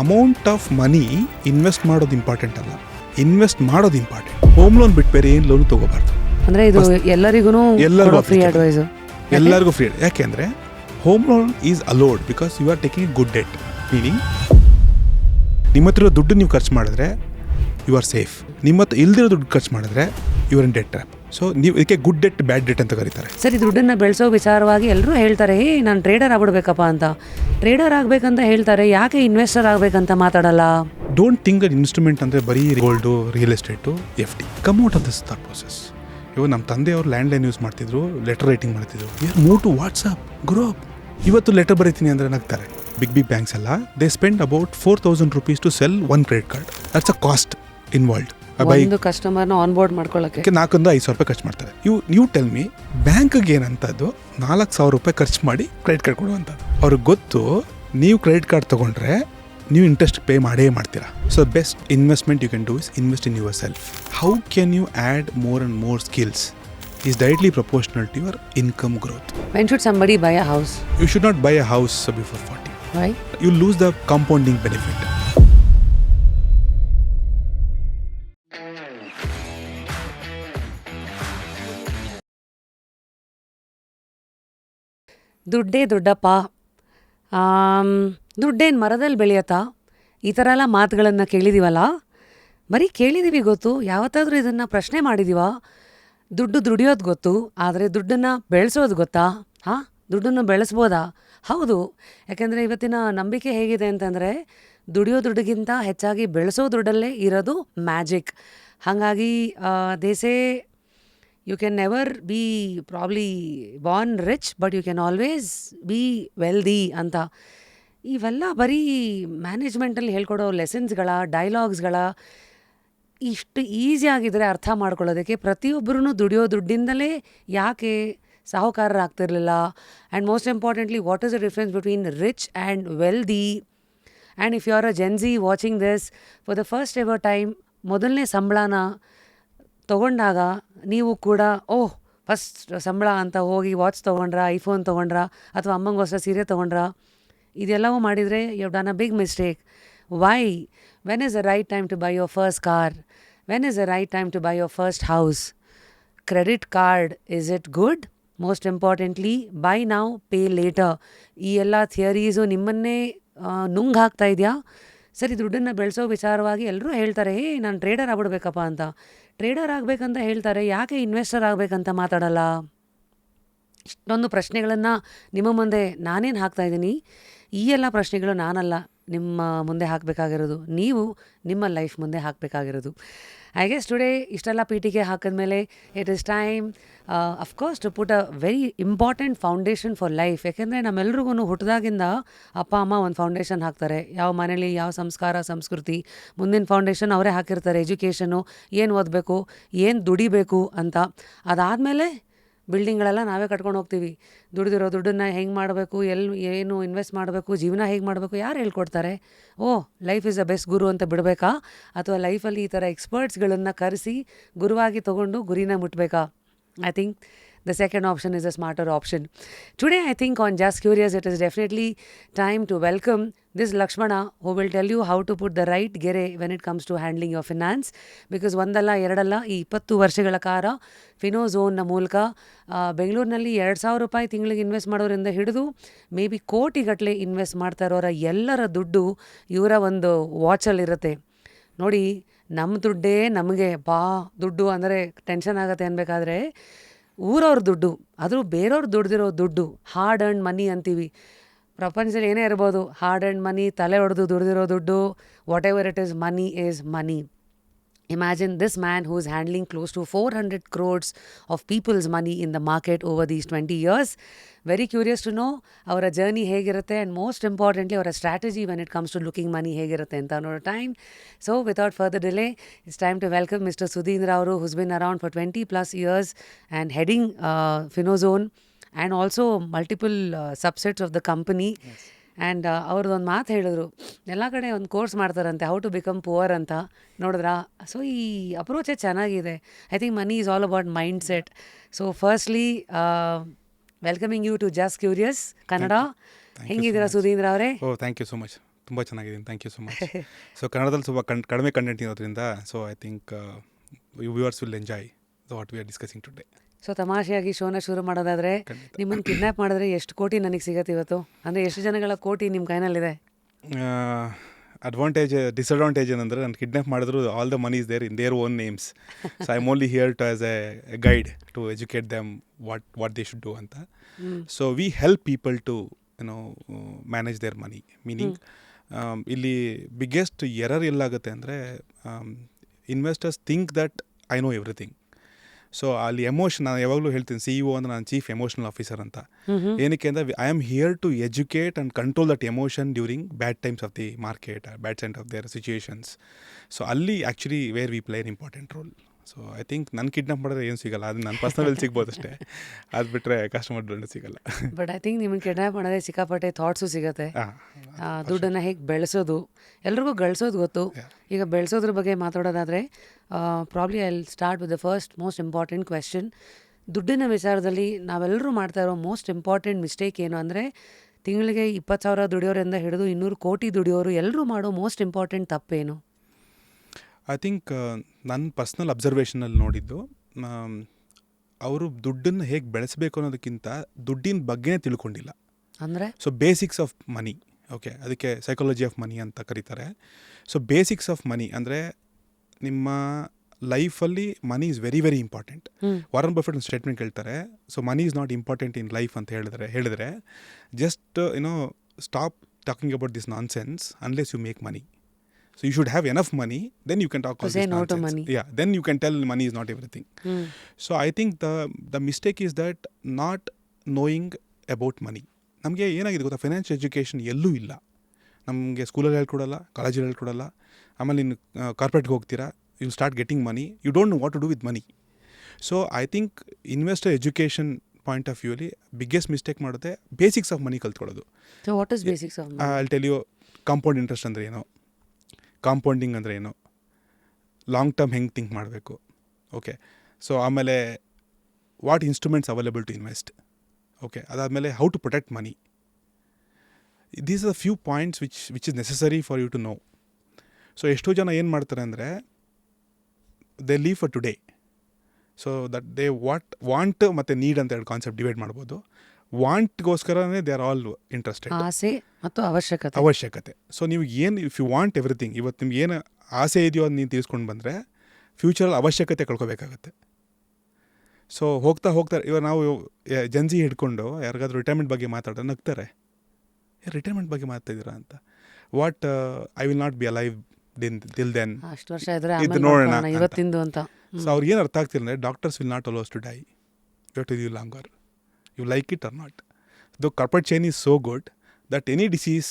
Amount of money invest ಮಾಡೋದು important ಅಲ್ಲ, invest ಮಾಡೋದು ಇಂಪಾರ್ಟೆಂಟ್. ಹೋಮ್ ಲೋನ್ ಬಿಟ್ಟು ಬೇರೆ ಏನು ಲೋನ್ ತಗೋಬಾರ್ದು. ಅಂದ್ರೆ ಇದು ಎಲ್ಲರಿಗೂ ಫ್ರೀ ಅಡ್ವೈಸ್, ಎಲ್ಲರಿಗೂ ಫ್ರೀ. ಯಾಕೆಂದ್ರೆ home loan is allowed because you are taking a good debt. Meaning ನಿಮ್ಮ ಹತ್ರ ದುಡ್ಡು ನೀವು ಖರ್ಚು ಮಾಡಿದ್ರೆ ಯು ಆರ್ ಸೇಫ್. ನಿಮ್ಮ ಹತ್ರ ಇಲ್ದಿರೋ ದುಡ್ಡು ಖರ್ಚು ಮಾಡಿದ್ರೆ you are in debt trap. So ನೀವು ಇದಕ್ಕೆ ಗುಡ್ ಡೆಟ್ ಬ್ಯಾಡ್ ಡೆಟ್ ಅಂತ ಕರೀತಾರೆ. ಸರಿ, ದುಡ್ಡನ್ನ ಬೆಳೆಸೋ ವಿಚಾರವಾಗಿ ಎಲ್ಲರೂ ಹೇಳ್ತಾರೆ, ನಾನು ಟ್ರೇಡರ್ ಆಗ್ಬಿಡ್ಬೇಕಪ್ಪ ಅಂತ. ಟ್ರೇಡರ್ ಆಗ್ಬೇಕಂತ ಹೇಳ್ತಾರೆ, ಯಾಕೆ ಇನ್ವೆಸ್ಟರ್ ಆಗ್ಬೇಕಂತ ಮಾತಾಡಲ್ಲ? ಡೋಂಟ್ ಥಿಂಕ್ ಅನ್ ಇನ್ಸ್ಟ್ರೂಮೆಂಟ್ ಅಂದರೆ ಬರೀ gold, real estate, FD. Come out of this thought process. ಇವಾಗ ನಮ್ಮ ತಂದೆಯವರು ಲ್ಯಾಂಡ್ಲೈನ್ ಯೂಸ್ ಮಾಡ್ತಿದ್ರು, ಲೆಟರ್ ರೈಟಿಂಗ್ ಮಾಡ್ತಿದ್ರು. Move to WhatsApp, grow up. ಇವತ್ತು ಲೆಟರ್ ಬರೀತೀನಿ ಅಂದರೆ ನಗ್ತಾರೆ. ಬಿಗ್ ಬ್ಯಾಂಕ್ಸ್ ಎಲ್ಲ they spend about 4,000 rupees to sell one credit card. That's a cost involved. ಒಂದು ಕಸ್ಟಮರ್ನ ಆನ್ ಬೋರ್ಡ್ ಮಾಡ್ಕೊಳ್ಳೋಕೆ 4,500 ರೂಪಾಯಿ ಖರ್ಚು ಮಾಡ್ತಾರೆ. ನೀವು ಟೆಲ್ ಮಿ, ಬ್ಯಾಂಕ್ಗೆ ಏನಂತದ್ದು 4,000 ರೂಪಾಯಿ ಖರ್ಚು ಮಾಡಿ ಕ್ರೆಡಿಟ್ ಕಾರ್ಡ್ ಕೊಡುವಂಥದ್ದು. ಅವ್ರಿಗೆ ಗೊತ್ತು ನೀವು ಕ್ರೆಡಿಟ್ ಕಾರ್ಡ್ ತೊಗೊಂಡ್ರೆ ನೀವು ಇಂಟ್ರೆಸ್ಟ್ ಪೇ ಮಾಡೇ ಮಾಡ್ತೀರಾ. So best investment you can do is invest in yourself. How can you add more and more skills is directly proportional to your income growth. When should somebody buy a house? You should not buy a house before 40. Why? You lose the compounding benefit. ದುಡ್ಡೇ ದೊಡ್ಡಪ್ಪ, ದುಡ್ಡೇನು ಮರದಲ್ಲಿ ಬೆಳೆಯತ್ತಾ? ಈ ಥರ ಎಲ್ಲ ಮಾತುಗಳನ್ನು ಕೇಳಿದ್ದೀವಲ್ಲ. ಬರೀ ಕೇಳಿದ್ದೀವಿ ಗೊತ್ತು, ಯಾವತ್ತಾದರೂ ಇದನ್ನು ಪ್ರಶ್ನೆ ಮಾಡಿದ್ದೀವ? ದುಡ್ಡು ದುಡಿಯೋದು ಗೊತ್ತು, ಆದರೆ ದುಡ್ಡನ್ನು ಬೆಳೆಸೋದು ಗೊತ್ತಾ? ದುಡ್ಡನ್ನು ಬೆಳೆಸ್ಬೋದಾ? ಹೌದು. ಯಾಕೆಂದರೆ ಇವತ್ತಿನ ನಂಬಿಕೆ ಹೇಗಿದೆ ಅಂತಂದರೆ, ದುಡಿಯೋ ದುಡ್ಡಿಗಿಂತ ಹೆಚ್ಚಾಗಿ ಬೆಳೆಸೋ ದುಡ್ಡಲ್ಲೇ ಇರೋದು ಮ್ಯಾಜಿಕ್. ಹಾಗಾಗಿ they say you can never be probably born rich, but you can always be wealthy ಅಂತ. ಇವೆಲ್ಲ ಬರೀ ಮ್ಯಾನೇಜ್ಮೆಂಟಲ್ಲಿ ಹೇಳ್ಕೊಡೋ ಲೆಸನ್ಸ್ಗಳ, ಡೈಲಾಗ್ಸ್ಗಳ. ಇಷ್ಟು ಈಸಿಯಾಗಿದ್ದರೆ ಅರ್ಥ ಮಾಡ್ಕೊಳ್ಳೋದಕ್ಕೆ ಪ್ರತಿಯೊಬ್ಬರೂ ದುಡಿಯೋ ದುಡ್ಡಿಂದಲೇ ಯಾಕೆ ಸಾಹುಕಾರರಾಗ್ತಿರ್ಲಿಲ್ಲ? And most importantly, what is the difference between rich and wealthy? And if you are a Gen Z watching this for the first ever time, ಮೊದಲನೇ ಸಂಬಳನ ತೊಗೊಂಡಾಗ ನೀವು ಕೂಡ ಫಸ್ಟ್ ಸಂಬಳ ಅಂತ ಹೋಗಿ ವಾಚ್ ತೊಗೊಂಡ್ರಾ, ಐಫೋನ್ ತೊಗೊಂಡ್ರಾ, ಅಥವಾ ಅಮ್ಮಂಗೋಸ್ಕರ ಸೀರೆ ತೊಗೊಂಡ್ರಾ? ಇದೆಲ್ಲವೂ ಮಾಡಿದರೆ you have done a big mistake. Why? When is the right time to buy your first car? When is the right time to buy your first house? Credit card, is it good? Most importantly, buy now, pay later. ಈ ಎಲ್ಲ ಥಿಯರೀಸು ನಿಮ್ಮನ್ನೇ ನುಂಗ್ ಹಾಕ್ತಾ ಇದೆಯಾ? ಸರಿ, ದುಡ್ಡನ್ನು ಬೆಳೆಸೋ ವಿಚಾರವಾಗಿ ಎಲ್ಲರೂ ಹೇಳ್ತಾರೆ, ನಾನು ಟ್ರೇಡರ್ ಆಗ್ಬಿಡ್ಬೇಕಪ್ಪ ಅಂತ. ಟ್ರೇಡರ್ ಆಗಬೇಕಂತ ಹೇಳ್ತಾರೆ, ಯಾಕೆ ಇನ್ವೆಸ್ಟರ್ ಆಗಬೇಕಂತ ಮಾತಾಡಲ್ಲ? ಇಷ್ಟೊಂದು ಪ್ರಶ್ನೆಗಳನ್ನು ನಿಮ್ಮ ಮುಂದೆ ನಾನೇನು ಹಾಕ್ತಾ ಇದ್ದೀನಿ. ಈ ಎಲ್ಲ ಪ್ರಶ್ನೆಗಳು ನಾನಲ್ಲ ನಿಮ್ಮ ಮುಂದೆ ಹಾಕಬೇಕಾಗಿರೋದು, ನೀವು ನಿಮ್ಮ ಲೈಫ್ ಮುಂದೆ ಹಾಕಬೇಕಾಗಿರೋದು. ಐ ಗೆಸ್ ಟುಡೇ ಇಷ್ಟೆಲ್ಲ ಪೀಠಿಗೆ ಹಾಕಿದ್ಮೇಲೆ it is time of course to put a very important foundation for life. ಯಾಕೆಂದರೆ ನಮ್ಮೆಲ್ರಿಗೂ ಹುಟ್ಟಿದಾಗಿಂದ ಅಪ್ಪ ಅಮ್ಮ ಒಂದು ಫೌಂಡೇಶನ್ ಹಾಕ್ತಾರೆ. ಯಾವ ಮನೇಲಿ ಯಾವ ಸಂಸ್ಕಾರ, ಸಂಸ್ಕೃತಿ, ಮುಂದಿನ ಫೌಂಡೇಶನ್ ಅವರೇ ಹಾಕಿರ್ತಾರೆ. ಎಜುಕೇಷನು, ಏನು ಓದಬೇಕು, ಏನು ದುಡಿಬೇಕು ಅಂತ. ಅದಾದಮೇಲೆ ಬಿಲ್ಡಿಂಗ್ಗಳೆಲ್ಲ ನಾವೇ ಕಟ್ಕೊಂಡು ಹೋಗ್ತೀವಿ. ದುಡಿದಿರೋ ದುಡ್ಡನ್ನು ಹೆಂಗೆ ಮಾಡಬೇಕು, ಏನು ಇನ್ವೆಸ್ಟ್ ಮಾಡಬೇಕು, ಜೀವನ ಹೇಗೆ ಮಾಡಬೇಕು ಯಾರು ಹೇಳ್ಕೊಡ್ತಾರೆ? ಲೈಫ್ ಇಸ್ ಅ ಬೆಸ್ಟ್ ಗುರು ಅಂತ ಬಿಡಬೇಕಾ? ಅಥವಾ ಲೈಫಲ್ಲಿ ಈ ಥರ ಎಕ್ಸ್ಪರ್ಟ್ಸ್ಗಳನ್ನು ಕರೆಸಿ ಗುರುವಾಗಿ ತೊಗೊಂಡು ಗುರಿನ ಮುಟ್ಟಬೇಕಾ? I think the second option is a smarter option. Today, I think on Just Curious, it is definitely time to welcome this Lakshmana, who will tell you how to put the right ಗೆರೆ when it comes to handling your finance. Because ಒಂದಲ್ಲ ಎರಡಲ್ಲ, ಈ 20 ವರ್ಷಗಳ ಕಾಲ ಫಿನೋಝೋನ್ನ ಮೂಲಕ ಬೆಂಗಳೂರಿನಲ್ಲಿ 2,000 ರೂಪಾಯಿ ತಿಂಗಳಿಗೆ ಇನ್ವೆಸ್ಟ್ ಮಾಡೋರಿಂದ ಹಿಡಿದು ಮೇ ಬಿ ಕೋಟಿಗಟ್ಟಲೆ ಇನ್ವೆಸ್ಟ್ ಮಾಡ್ತಾ ಇರೋರ ಎಲ್ಲರ ದುಡ್ಡು ಇವರ ಒಂದು ವಾಚಲ್ಲಿರುತ್ತೆ. ನೋಡಿ, ನಮ್ಮ ದುಡ್ಡೇ ನಮಗೆ ದುಡ್ಡು ಅಂದರೆ ಟೆನ್ಷನ್ ಆಗುತ್ತೆ ಅನ್ಬೇಕಾದ್ರೆ, ಊರವ್ರ ದುಡ್ಡು, ಅದು ಬೇರೆಯವ್ರು ದುಡ್ದಿರೋ ದುಡ್ಡು, ಹಾರ್ಡ್ ಅರ್ನ್ಡ್ ಮನಿ ಅಂತೀವಿ. ಪ್ರಪಂಚದಲ್ಲಿ ಏನೇ ಇರ್ಬೋದು, ಹಾರ್ಡ್ ಅರ್ನ್ಡ್ ಮನಿ, ತಲೆ ಹೊಡೆದು ದುಡ್ದಿರೋ ದುಡ್ಡು, what ever it is, money is money. Imagine this man who is handling close to 400 crores of people's money in the market over these 20 years. Very curious to know our journey ಹೇಗಿರುತ್ತೆ, and most importantly our strategy when it comes to looking money ಹೇಗಿರುತ್ತೆ ಅಂತ ಅನ್ನೋ time. So without further delay, it's time to welcome Mr. Sudhindra ಅವರು, who's been around for 20 plus years and heading Finozone and also multiple subsets of the company. Yes. And ಅವ್ರದ್ದೊಂದು ಮಾತು ಹೇಳಿದ್ರು, ಎಲ್ಲ ಕಡೆ ಒಂದು ಕೋರ್ಸ್ ಮಾಡ್ತಾರಂತೆ, ಹೌ ಟು ಬಿಕಮ್ ಪುವರ್ ಅಂತ. ನೋಡಿದ್ರಾ? ಸೊ ಈ ಅಪ್ರೋಚೇ ಚೆನ್ನಾಗಿದೆ. I think money is all about mind set. So firstly welcoming you to just curious Kannada. ಹೆಂಗಿದ್ದೀರಾ ಸುಧೀಂದ್ರ ಅವರೇ? Thank you so much. ತುಂಬ ಚೆನ್ನಾಗಿದ್ದೀನಿ, thank you so much. So ಕನ್ನಡದಲ್ಲಿ ಸ್ವಲ್ಪ ಕಡಿಮೆ ಕಂಟೆಂಟ್ ಇರೋದ್ರಿಂದ so I think viewers will enjoy what we are discussing today. So ತಮಾಷೆಯಾಗಿ ಶೋನ ಶುರು ಮಾಡೋದಾದರೆ, ನಿಮ್ಮನ್ನು ಕಿಡ್ನ್ಯಾಪ್ ಮಾಡಿದ್ರೆ ಎಷ್ಟು ಕೋಟಿ ನನಗೆ ಸಿಗತ್ತೆ ಇವತ್ತು? ಅಂದರೆ ಎಷ್ಟು ಜನಗಳ ಕೋಟಿ ನಿಮ್ಮ ಕೈನಲ್ಲಿದೆ? ಅಡ್ವಾಂಟೇಜ್ ಡಿಸಡ್ವಾಂಟೇಜ್ ಏನಂದರೆ ನಾನು ಕಿಡ್ನ್ಯಾಪ್ ಮಾಡಿದ್ರು all the money is there in their own names. So I am only here to as a guide to educate them what they should do ಅಂತ. So we help people to manage their money. Meaning ಇಲ್ಲಿ biggest error ಎಲ್ಲಾಗುತ್ತೆ ಅಂದರೆ investors think that I know everything. So ಅಲ್ಲಿ emotion, ನಾನು ಯಾವಾಗಲೂ ಹೇಳ್ತೀನಿ CEO ಅಂದರೆ ನಾನು ಚೀಫ್ ಎಮೋಷನಲ್ ಆಫೀಸರ್ ಅಂತ. ಏನಕ್ಕೆ ಅಂದರೆ I am here to educate and control that emotion during bad times of the market, bad side of their situations. So ಅಲ್ಲಿ actually where we play an important role. So I think ನನ್ನ kidnap ಮಾಡಿದ್ರೆ ಏನು ಸಿಗಲ್ಲ, ಅದು ನನ್ನ personal ಸಿಗ್ಬೋದು ಅಷ್ಟೇ, ಅದು ಬಿಟ್ಟರೆ ಕಸ್ಟಮರ್ ದುಡ್ಡು ಸಿಗಲ್ಲ. ಬಟ್ ಐ ಥಿಂಕ್ ನಿಮ್ಮನ್ನು ಕಿಡ್ನ್ಯಾಪ್ ಮಾಡೋದೇ ಸಿಕ್ಕಾಪಟ್ಟೆ ಥಾಟ್ಸು ಸಿಗುತ್ತೆ. ದುಡ್ಡನ್ನು ಹೇಗೆ ಬೆಳೆಸೋದು, ಎಲ್ರಿಗೂ ಗಳಿಸೋದು ಗೊತ್ತು. ಈಗ ಬೆಳೆಸೋದ್ರ ಬಗ್ಗೆ ಮಾತಾಡೋದಾದರೆ probably I will start with the first most important question. ದುಡ್ಡಿನ ವಿಚಾರದಲ್ಲಿ ನಾವೆಲ್ಲರೂ ಮಾಡ್ತಾ ಇರೋ ಮೋಸ್ಟ್ ಇಂಪಾರ್ಟೆಂಟ್ ಮಿಸ್ಟೇಕ್ ಏನು ಅಂದರೆ, ತಿಂಗಳಿಗೆ 20,000 ದುಡಿಯೋರಿಂದ ಹಿಡಿದು 200 ಕೋಟಿ ದುಡಿಯೋರು ಎಲ್ಲರೂ ಮಾಡೋ ಮೋಸ್ಟ್ ಇಂಪಾರ್ಟೆಂಟ್ ತಪ್ಪೇನು? ಐ ಥಿಂಕ್ ನನ್ನ ಪರ್ಸ್ನಲ್ ಅಬ್ಸರ್ವೇಷನಲ್ಲಿ ನೋಡಿದ್ದು, ಅವರು ದುಡ್ಡನ್ನು ಹೇಗೆ ಬೆಳೆಸಬೇಕು ಅನ್ನೋದಕ್ಕಿಂತ ದುಡ್ಡಿನ ಬಗ್ಗೆನೇ ತಿಳ್ಕೊಂಡಿಲ್ಲ. ಅಂದರೆ so basics of money, okay, ಅದಕ್ಕೆ ಸೈಕಾಲಜಿ ಆಫ್ ಮನಿ ಅಂತ ಕರೀತಾರೆ. ಸೊ ಬೇಸಿಕ್ಸ್ ಆಫ್ ಮನಿ ಅಂದರೆ ನಿಮ್ಮ ಲೈಫಲ್ಲಿ money is very very important. Warren Buffett ಒಂದು ಸ್ಟೇಟ್ಮೆಂಟ್ ಹೇಳ್ತಾರೆ, so money is not important in life ಅಂತ ಹೇಳಿದ್ರೆ just stop talking about this nonsense unless you make money. So you should have enough money, then you can talk all this nonsense. Money. Yeah, then you can tell money is not everything. So I think the mistake is that not knowing about money. ನಮಗೆ ಏನಾಗಿದೆ ಗೊತ್ತಾ, financial education ಎಲ್ಲೂ ಇಲ್ಲ. ನಮಗೆ ಸ್ಕೂಲಲ್ಲಿ ಹೇಳ್ಕೊಡಲ್ಲ, ಕಾಲೇಜಲ್ಲಿ ಹೇಳ್ಕೊಡಲ್ಲ. ಆಮೇಲೆ ಇನ್ನು ಕಾರ್ಪೊರೇಟ್ಗೆ ಹೋಗ್ತೀರಾ, you start getting money, you don't know what to do with money. So I think investor education point of ವ್ಯೂಲಿ ಬಿಗ್ಗೆಸ್ಟ್ ಮಿಸ್ಟೇಕ್ ಮಾಡುತ್ತೆ ಬೇಸಿಕ್ಸ್ ಆಫ್ ಮನಿ ಕಲ್ತ್ಕೊಳ್ಳೋದು. So what is basics of money? I tell you, compound interest ಅಂದರೆ ಏನು, compounding ಅಂದರೆ ಏನು, long term ಹೆಂಗೆ think ಮಾಡಬೇಕು, okay. So ಆಮೇಲೆ what instruments available to invest, okay. ಅದಾದಮೇಲೆ how to protect money. These are the few points which is necessary for you to know. So ಎಷ್ಟೋ ಜನ ಏನು ಮಾಡ್ತಾರೆ ಅಂದರೆ they leave for today. So that they want ಮತ್ತು need ಅಂತ ಎರಡು concept divide ಮಾಡ್ಬೋದು. ವಾಂಟ್ಗೋಸ್ಕರನೇ ದೇ ಆರ್ ಆಲ್ ಇಂಟ್ರೆಸ್ಟೆಡ್. ಆಸೆ ಮತ್ತು ಅವಶ್ಯಕತೆ. ಸೊ ನೀವು ಏನು, ಇಫ್ ಯು ವಾಂಟ್ ಎವ್ರಿಥಿಂಗ್, ಇವತ್ತು ನಿಮ್ಗೆ ಏನು ಆಸೆ ಇದೆಯೋ ಅದು ನೀವು ತೀರಿಸ್ಕೊಂಡು ಬಂದರೆ ಫ್ಯೂಚರಲ್ಲಿ ಅವಶ್ಯಕತೆ ಕಳ್ಕೊಬೇಕಾಗತ್ತೆ. ಸೊ ಹೋಗ್ತಾ ಇವಾಗ ನಾವು ಜನ್ಜಿ ಹಿಡ್ಕೊಂಡು ಯಾರಿಗಾದ್ರೂ ರಿಟೈರ್ಮೆಂಟ್ ಬಗ್ಗೆ ಮಾತಾಡೋದು ನಗ್ತಾರೆ, ರಿಟೈರ್ಮೆಂಟ್ ಬಗ್ಗೆ ಮಾತಾಡ್ತಿದ್ದೀರಾ ಅಂತ. What I will not be alive till then, ಅಷ್ಟು ವರ್ಷ ಇದ್ರೆ ಇದು ನೋಡೋಣ ಇವತ್ತಿಂದು ಅಂತ. ಸೊ ಅವ್ರಿಗೆ ಏನು ಅರ್ಥ ಆಗ್ತಿಲ್ಲ ಅಂದರೆ doctors will not allow us to die, you have to live longer, you like it or not. The corporate chain is so good that any disease,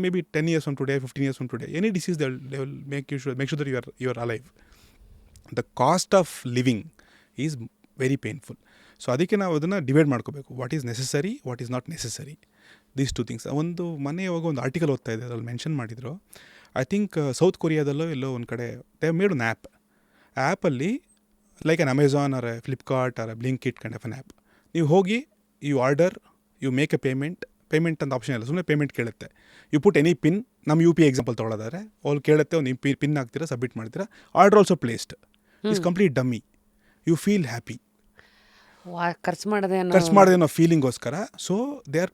maybe 10 years from today, 15 years from today, any disease they will make sure that you are alive. The cost of living is very painful. So ಅದಕ್ಕೆ ನಾವು ಅದನ್ನು divide ಮಾಡ್ಕೋಬೇಕು, what is necessary, what is not necessary, these two things. ಒಂದು ಮನೆಯಾಗ ಒಂದು article ಓದ್ತಾ ಇದೆ, ಅದ್ರಲ್ಲಿ ಮೆನ್ಷನ್ ಮಾಡಿದರು. ಐ ಥಿಂಕ್ ಸೌತ್ ಕೊರಿಯಾದಲ್ಲೋ ಎಲ್ಲೋ ಒಂದು ಕಡೆ ದೇ ಮೇಡ್ ಒನ್ ಆ್ಯಪಲ್ಲಿ like an Amazon or Flipkart or Blinkit kind of an app. ನೀವು ಹೋಗಿ you order, you make a payment ಅಂತ ಆಪ್ಷನ್ ಇಲ್ಲ, ಸುಮ್ಮನೆ ಪೇಮೆಂಟ್ ಕೇಳುತ್ತೆ. ಯು ಪುಟ್ ಎನಿ ಪಿನ್, ನಮ್ಮ UPI ಎಕ್ಸಾಂಪಲ್ ತೊಗೊಳೋದಾದ್ರೆ ಅವ್ರು ಕೇಳುತ್ತೆ, ಒಂದು ಪಿನ್ ಹಾಕ್ತೀರಾ, ಸಬ್ಮಿಟ್ ಮಾಡ್ತೀರಾ, order also placed, it's complete dummy, you feel happy. ಖರ್ಚು ಮಾಡದೆ ಅನ್ನೋ ಫೀಲಿಂಗೋಸ್ಕರ. So they are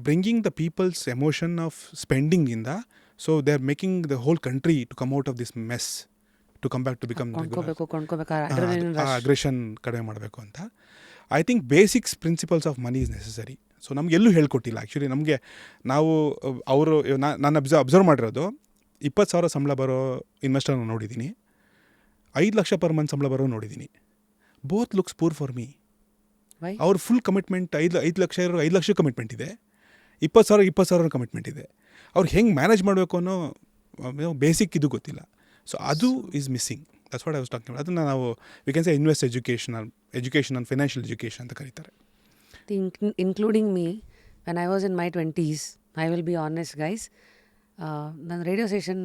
bringing the people's emotion of ಸ್ಪೆಂಡಿಂಗಿಂದ. So they are making the whole country to come out of this mess, to come back to become aggression ಕಡಿಮೆ ಮಾಡಬೇಕು ಅಂತ. I think basics principles of money is necessary. So ನಮ್ಗೆ ಎಲ್ಲೂ ಹೇಳ್ಕೊಟ್ಟಿಲ್ಲ actually. ನಮಗೆ ಅವರು ನಾನು observe ಮಾಡಿರೋದು 20,000 ಸಂಬಳ ಬರೋ ಇನ್ವೆಸ್ಟರ್ನ ನೋಡಿದ್ದೀನಿ, 5 ಲಕ್ಷ ಪರ್ ಮಂತ್ ಸಂಬಳ ಬರೋ ನೋಡಿದ್ದೀನಿ. Both looks poor for me. ಅವ್ರ ಫುಲ್ ಕಮಿಟ್ಮೆಂಟ್ 5 ಲಕ್ಷ ಇರೋ 5 ಲಕ್ಷ ಕಮಿಟ್ಮೆಂಟ್ ಇದೆ, 20,000 ಕಮಿಟ್ಮೆಂಟ್ ಇದೆ. ಅವ್ರು ಹೆಂಗೆ ಮ್ಯಾನೇಜ್ ಮಾಡಬೇಕು ಅನ್ನೋ ಬೇಸಿಕ್ ಇದು ಗೊತ್ತಿಲ್ಲ. ಸೊ ಅದು is missing. That's what I was talking about. ಅದನ್ನು ನಾವು we can say invest education and financial education ಅಂತ ಕರೀತಾರೆ. Including me, when I was in my 20s, I will be honest guys, ನನ್ನ radio station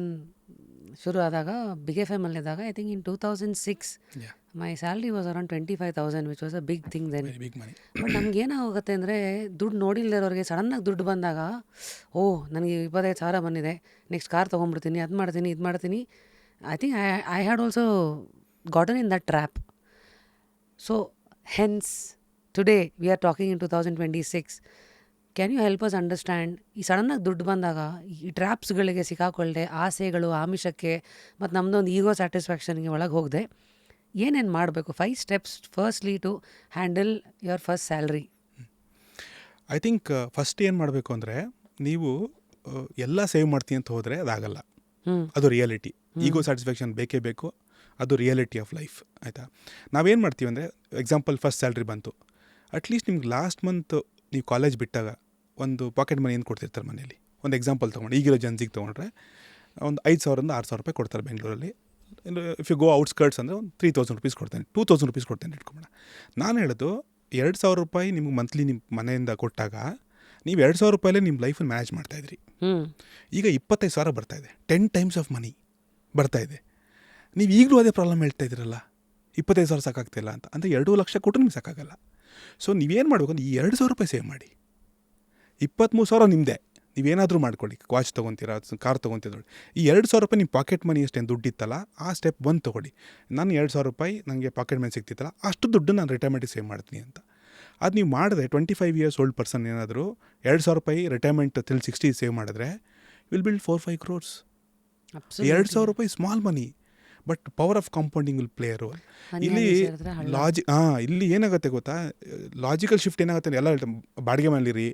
ಶುರು ಆದಾಗ big F ಎಮ್ಮಲ್ಲಿದ್ದಾಗ I think in 2006 Yeah, my salary was around 25,000 which was a big thing then. very big money. But ನಮಗೇನಾಗುತ್ತೆ ಅಂದರೆ ದುಡ್ಡು ನೋಡಿಲ್ದಿರೋರಿಗೆ ಸಡನ್ನಾಗಿ ದುಡ್ಡು ಬಂದಾಗ ಓ ನನಗೆ 25,000 ಬಂದಿದೆ, ನೆಕ್ಸ್ಟ್ ಕಾರ್ ತೊಗೊಂಡ್ಬಿಡ್ತೀನಿ, ಅದು ಮಾಡ್ತೀನಿ, ಇದು ಮಾಡ್ತೀನಿ. I think I had also gotten in that trap. So hence today we are talking in 2026. Can you help us understand ಈ ಸಡನ್ನಾಗಿ ದುಡ್ಡು ಬಂದಾಗ ಈ ಟ್ರ್ಯಾಪ್ಸ್ಗಳಿಗೆ ಸಿಕ್ಕಾಕೊಳ್ಳದೆ ಆಸೆಗಳು ಆಮಿಷಕ್ಕೆ ಮತ್ತು ನಮ್ಮದೊಂದು ಈಗೋ ಸ್ಯಾಟಿಸ್ಫ್ಯಾಕ್ಷನ್ಗೆ ಒಳಗೆ ಹೋಗದೆ ಏನೇನು ಮಾಡಬೇಕು? 5 steps firstly to handle your first salary. I think first ಏನು ಮಾಡಬೇಕು ಅಂದರೆ, ನೀವು ಎಲ್ಲ ಸೇವ್ ಮಾಡ್ತೀನಿ ಅಂತ ಹೋದರೆ ಅದಾಗಲ್ಲ. ಅದು ರಿಯಾಲಿಟಿ. ಈಗೋ ಸ್ಯಾಟಿಸ್ಫ್ಯಾಕ್ಷನ್ ಬೇಕೇ ಬೇಕು, ಅದು ರಿಯಾಲಿಟಿ ಆಫ್ ಲೈಫ್. ಆಯಿತಾ? ನಾವೇನು ಮಾಡ್ತೀವಿ ಅಂದರೆ, ಎಕ್ಸಾಂಪಲ್ ಫಸ್ಟ್ ಸ್ಯಾಲ್ರಿ ಬಂತು, ಅಟ್ಲೀಸ್ಟ್ ನಿಮ್ಗೆ ಲಾಸ್ಟ್ ಮಂತ್ ನೀವು ಕಾಲೇಜ್ ಬಿಟ್ಟಾಗ ಒಂದು ಪಾಕೆಟ್ ಮನಿ ಏನು ಕೊಡ್ತಿರ್ತಾರೆ ಮನೇಲಿ. ಒಂದು ಎಕ್ಸಾಂಪಲ್ ತೊಗೊಂಡು ಈಗಿರೋ ಜನ್ಸಿಗೆ ತೊಗೊಂಡ್ರೆ ಒಂದು 5,000ರಿಂದ 6,000 ರೂಪಾಯಿ ಕೊಡ್ತಾರೆ ಬೆಂಗಳೂರಲ್ಲಿ. ಇಫ್ ಯು ಗೋ ಔಟ್ಸ್ಕರ್ಟ್ಸ್ ಅಂದರೆ ಒಂದು 3,000 rupees ಕೊಡ್ತೇನೆ, 2,000 rupees ಕೊಡ್ತೇನೆ ಇಟ್ಕೊಂಬೋಣ. ನಾನು ಹೇಳೋದು 2,000 ರೂಪಾಯಿ ನಿಮ್ಗೆ ಮಂತ್ಲಿ ನಿಮ್ಮ ಮನೆಯಿಂದ ಕೊಟ್ಟಾಗ ನೀವು 2,000 ರೂಪಾಯಲ್ಲೇ ನಿಮ್ಮ ಲೈಫನ್ನು ಮ್ಯಾನೇಜ್ ಮಾಡ್ತಾಯಿದ್ರಿ. ಈಗ 25,000 ಬರ್ತಾಯಿದೆ, 10 times ಆಫ್ ಮನಿ ಬರ್ತಾಯಿದೆ. ನೀವು ಈಗಲೂ ಅದೇ ಪ್ರಾಬ್ಲಮ್ ಹೇಳ್ತಾ ಇದ್ದೀರಲ್ಲ, 25,000 ಸಾಕಾಗ್ತಿಲ್ಲ ಅಂತ. ಅಂದರೆ 2 ಲಕ್ಷ ಕೊಟ್ಟರು ನಿಮ್ಗೆ ಸಾಕಾಗಲ್ಲ. ಸೊ ನೀವೇನು ಮಾಡಬೇಕು ಅಂದರೆ, ಈ 2,000 ರೂಪಾಯಿ ಸೇವ್ ಮಾಡಿ, 23,000 ನಿಮ್ಮದೇ. ನೀವೇನಾದರೂ ಮಾಡ್ಕೊಳ್ಳಿ, ವಾಚ್ ತೊಗೊತೀರಾ, ಕಾರ್ ತೊಗೊತೀರ ನೋಡಿ, ಈ 2,000 ರೂಪಾಯಿ ನಿಮ್ಮ ಪಾಕೆಟ್ ಮನಿ ಅಷ್ಟೇನು ದುಡ್ಡಿತ್ತಲ್ಲ, ಆ ಸ್ಟೆಪ್ 1 ತೊಗೊಳ್ಳಿ. ನಾನು 2,000 ರೂಪಾಯಿ ನನಗೆ ಪಾಕೆಟ್ ಮನಿ ಸಿಗ್ತಿತ್ತಲ್ಲ, ಅಷ್ಟು ದುಡ್ಡು ನಾನು ರಿಟೈರ್ಮೆಂಟಿಗೆ ಸೇವ್ ಮಾಡ್ತೀನಿ ಅಂತ. ಅದು ನೀವು ಮಾಡಿದ್ರೆ 25 years old ಪರ್ಸನ್ ಏನಾದರೂ 2,000 ರೂಪಾಯಿ ರಿಟೈರ್ಮೆಂಟ್ till 60 ಸೇವ್ ಮಾಡಿದ್ರೆ ವಿಲ್ ಬಿಲ್ಡ್ 4-5 crores. 2,000 ರೂಪಾಯಿ small money, but power of compounding will play role. ಇಲ್ಲಿ ಇಲ್ಲಿ ಏನಾಗುತ್ತೆ ಗೊತ್ತಾ, ಲಾಜಿಕಲ್ ಶಿಫ್ಟ್ ಏನಾಗುತ್ತೆ, ಎಲ್ಲ ಬಾಡಿಗೆ ಮನೇಲಿರಿ,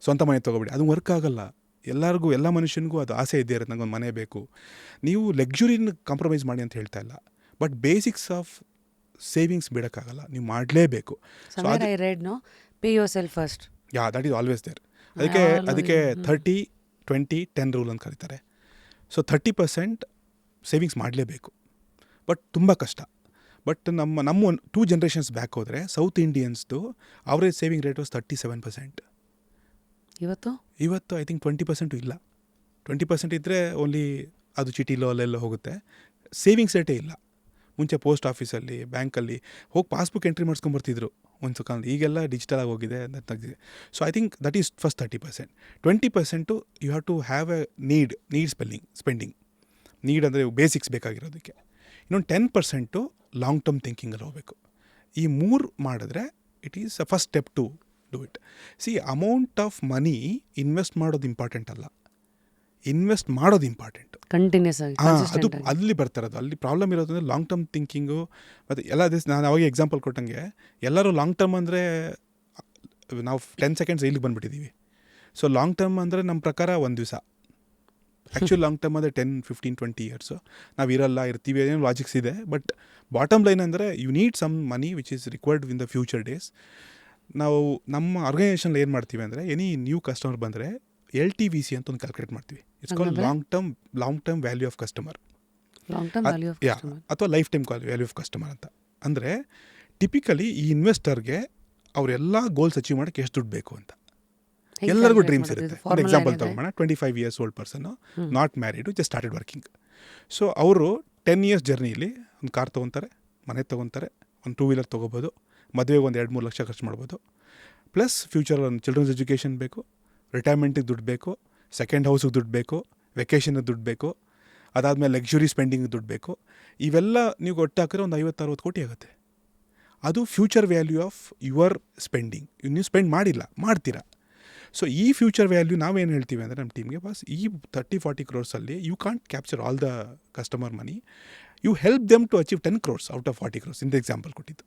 ಸ್ವಂತ ಮನೆ ತೊಗೊಬೇಡಿ, ಅದು ವರ್ಕ್ ಆಗಲ್ಲ. ಎಲ್ಲರಿಗೂ, ಎಲ್ಲ ಮನುಷ್ಯನಿಗೂ ಅದು ಆಸೆ ಇದ್ದೇ ಇರುತ್ತೆ, ನನಗೊಂದು ಮನೆ ಬೇಕು. ನೀವು ಲಕ್ಸುರಿನ ಕಾಂಪ್ರಮೈಸ್ ಮಾಡಿ ಅಂತ ಹೇಳ್ತಾ ಇಲ್ಲ, ಬಟ್ ಬೇಸಿಕ್ಸ್ ಆಫ್ ಸೇವಿಂಗ್ಸ್ ಬಿಡೋಕ್ಕಾಗಲ್ಲ, ನೀವು ಮಾಡಲೇಬೇಕು. I read no pay yourself first. That is always there. ಅದಕ್ಕೆ 30-20-10 ರೂಲ್ ಅಂತ ಕರೀತಾರೆ. ಸೊ 30% ಸೇವಿಂಗ್ಸ್ ಮಾಡಲೇಬೇಕು, ಬಟ್ ತುಂಬ ಕಷ್ಟ. ಬಟ್ ನಮ್ಮ 2 generations ಬ್ಯಾಕ್ ಹೋದರೆ ಸೌತ್ ಇಂಡಿಯನ್ಸ್ದು ಅವರೇಜ್ ಸೇವಿಂಗ್ ರೇಟ್ ವಾಸ್ 37%. ಇವತ್ತು ಐ ಥಿಂಕ್ 20% ಇಲ್ಲ. 20% ಇದ್ದರೆ ಓನ್ಲಿ ಅದು ಚೀಟಿಲೋ ಅಲ್ಲೆಲ್ಲ ಹೋಗುತ್ತೆ. ಸೇವಿಂಗ್ಸ್ ರೇಟೇ ಇಲ್ಲ. ಮುಂಚೆ ಪೋಸ್ಟ್ ಆಫೀಸಲ್ಲಿ, ಬ್ಯಾಂಕಲ್ಲಿ ಹೋಗಿ ಪಾಸ್ಬುಕ್ ಎಂಟ್ರಿ ಮಾಡಿಸ್ಕೊಂಬರ್ತಿದ್ರು ಒಂದು ಕಾಲ. ಈಗೆಲ್ಲ ಡಿಜಿಟಲ್ ಆಗಿ ಹೋಗಿದೆ, ತೆಗೆದಿದೆ. So I think that is first 30%. 20% you have to have a need spending. Need ಅಂದರೆ ಬೇಸಿಕ್ಸ್ ಬೇಕಾಗಿರೋದಕ್ಕೆ. ಇನ್ನೊಂದು 10% ಲಾಂಗ್ ಟರ್ಮ್ ಥಿಂಕಿಂಗಲ್ಲಿ ಹೋಗಬೇಕು. ಈ 3 ಮಾಡಿದ್ರೆ it is a first step to do it. See, amount of money invest ಮಾಡೋದು ಇಂಪಾರ್ಟೆಂಟ್ ಅಲ್ಲ, invest ಮಾಡೋದು ಇಂಪಾರ್ಟೆಂಟ್. ಕಂಟಿನ್ಯೂಸ್ ಆಗಿ ಅದು ಅಲ್ಲಿ ಬರ್ತಾರದು. ಅಲ್ಲಿ ಪ್ರಾಬ್ಲಮ್ ಇರೋದಂದ್ರೆ ಲಾಂಗ್ ಟರ್ಮ್ ಥಿಂಕಿಂಗು. ಮತ್ತು ಎಲ್ಲ ನಾನು ಅವಾಗ ಎಕ್ಸಾಂಪಲ್ ಕೊಟ್ಟಂಗೆ, ಎಲ್ಲರೂ ಲಾಂಗ್ ಟರ್ಮ್ ಅಂದರೆ ನಾವು 10 seconds ಇಲ್ಲಿಗೆ ಬಂದುಬಿಟ್ಟಿದ್ದೀವಿ. ಸೊ ಲಾಂಗ್ ಟರ್ಮ್ ಅಂದರೆ ನಮ್ಮ ಪ್ರಕಾರ ಒಂದು ದಿವಸ. ಆ್ಯಕ್ಚುಲಿ ಲಾಂಗ್ ಟರ್ಮ್ ಅಂದರೆ 10-15-20 years ನಾವು ಇರ್ತೀವಿ, ಏನೋ ಲಾಜಿಕ್ಸ್ ಇದೆ. ಬಟ್ ಬಾಟಮ್ ಲೈನ್ ಅಂದರೆ you need some money which is required in the future days. ನಾವು ನಮ್ಮ ಆರ್ಗನೈಸೇಷನಲ್ಲಿ ಏನು ಮಾಡ್ತೀವಿ ಅಂದರೆ, ಎನಿ ನ್ಯೂ ಕಸ್ಟಮರ್ ಬಂದರೆ LTVC ಅಂತ ಒಂದು ಕ್ಯಾಲ್ಕುಲೇಟ್ ಮಾಡ್ತೀವಿ. It's called long term value of customer, ಅಥವಾ life time value of customer ಅಂತ. ಅಂದರೆ ಟಿಪಿಕಲಿ ಈ ಇನ್ವೆಸ್ಟರ್ಗೆ ಅವರೆಲ್ಲ ಗೋಲ್ಸ್ ಅಚೀವ್ ಮಾಡೋಕ್ಕೆ ಎಷ್ಟು ದುಡ್ಡು ಬೇಕು ಅಂತ ಎಲ್ಲರಿಗೂ ಡ್ರೀಮ್ಸ್ ಇರುತ್ತೆ. ಒಂದು ಎಕ್ಸಾಂಪಲ್ ತೊಗೊಳ್ಳೋಣ, 25 years old ಪರ್ಸನ್ನು, not married, just started working. So ಅವರು 10 years ಜರ್ನಿಲಿ ಒಂದು ಕಾರ್ ತೊಗೊತಾರೆ, ಮನೆ ತೊಗೊತಾರೆ, ಒಂದು 2 wheeler ತೊಗೋಬೋದು, ಮದುವೆಗೆ ಒಂದು 2-3 ಲಕ್ಷ ಖರ್ಚು ಮಾಡ್ಬೋದು. ಪ್ಲಸ್ ಫ್ಯೂಚರ್ ಒಂದು ಚಿಲ್ಡ್ರನ್ಸ್ ಎಜುಕೇಷನ್ ಬೇಕು, ರಿಟೈರ್ಮೆಂಟಿಗೆ ದುಡ್ಡು ಬೇಕು, ಸೆಕೆಂಡ್ ಹೌಸಿಗೆ ದುಡ್ಡು ಬೇಕು, ವೆಕೇಷನ್ಗೆ ದುಡ್ಡು ಬೇಕು, ಅದಾದಮೇಲೆ ಲಕ್ಸುರಿ ಸ್ಪೆಂಡಿಂಗ್ ದುಡ್ಡು ಬೇಕು. ಇವೆಲ್ಲ ನೀವು ಒಟ್ಟು ಹಾಕಿದ್ರೆ ಒಂದು 50-60 ಕೋಟಿ ಆಗುತ್ತೆ. ಅದು future value of your spending. ನೀವು ಸ್ಪೆಂಡ್ ಮಾಡ್ತೀರಾ. ಸೊ ಈ ಫ್ಯೂಚರ್ ವ್ಯಾಲ್ಯೂ ನಾವೇನು ಹೇಳ್ತೀವಿ ಅಂದರೆ ನಮ್ಮ ಟೀಮ್ಗೆ, ಬಸ್ ಈ 30-40 crores you can't capture all the customer money, you help them to achieve 10 crores out of 40 crores ಇಂದ ಎಕ್ಸಾಂಪಲ್ ಕೊಟ್ಟಿದ್ದು.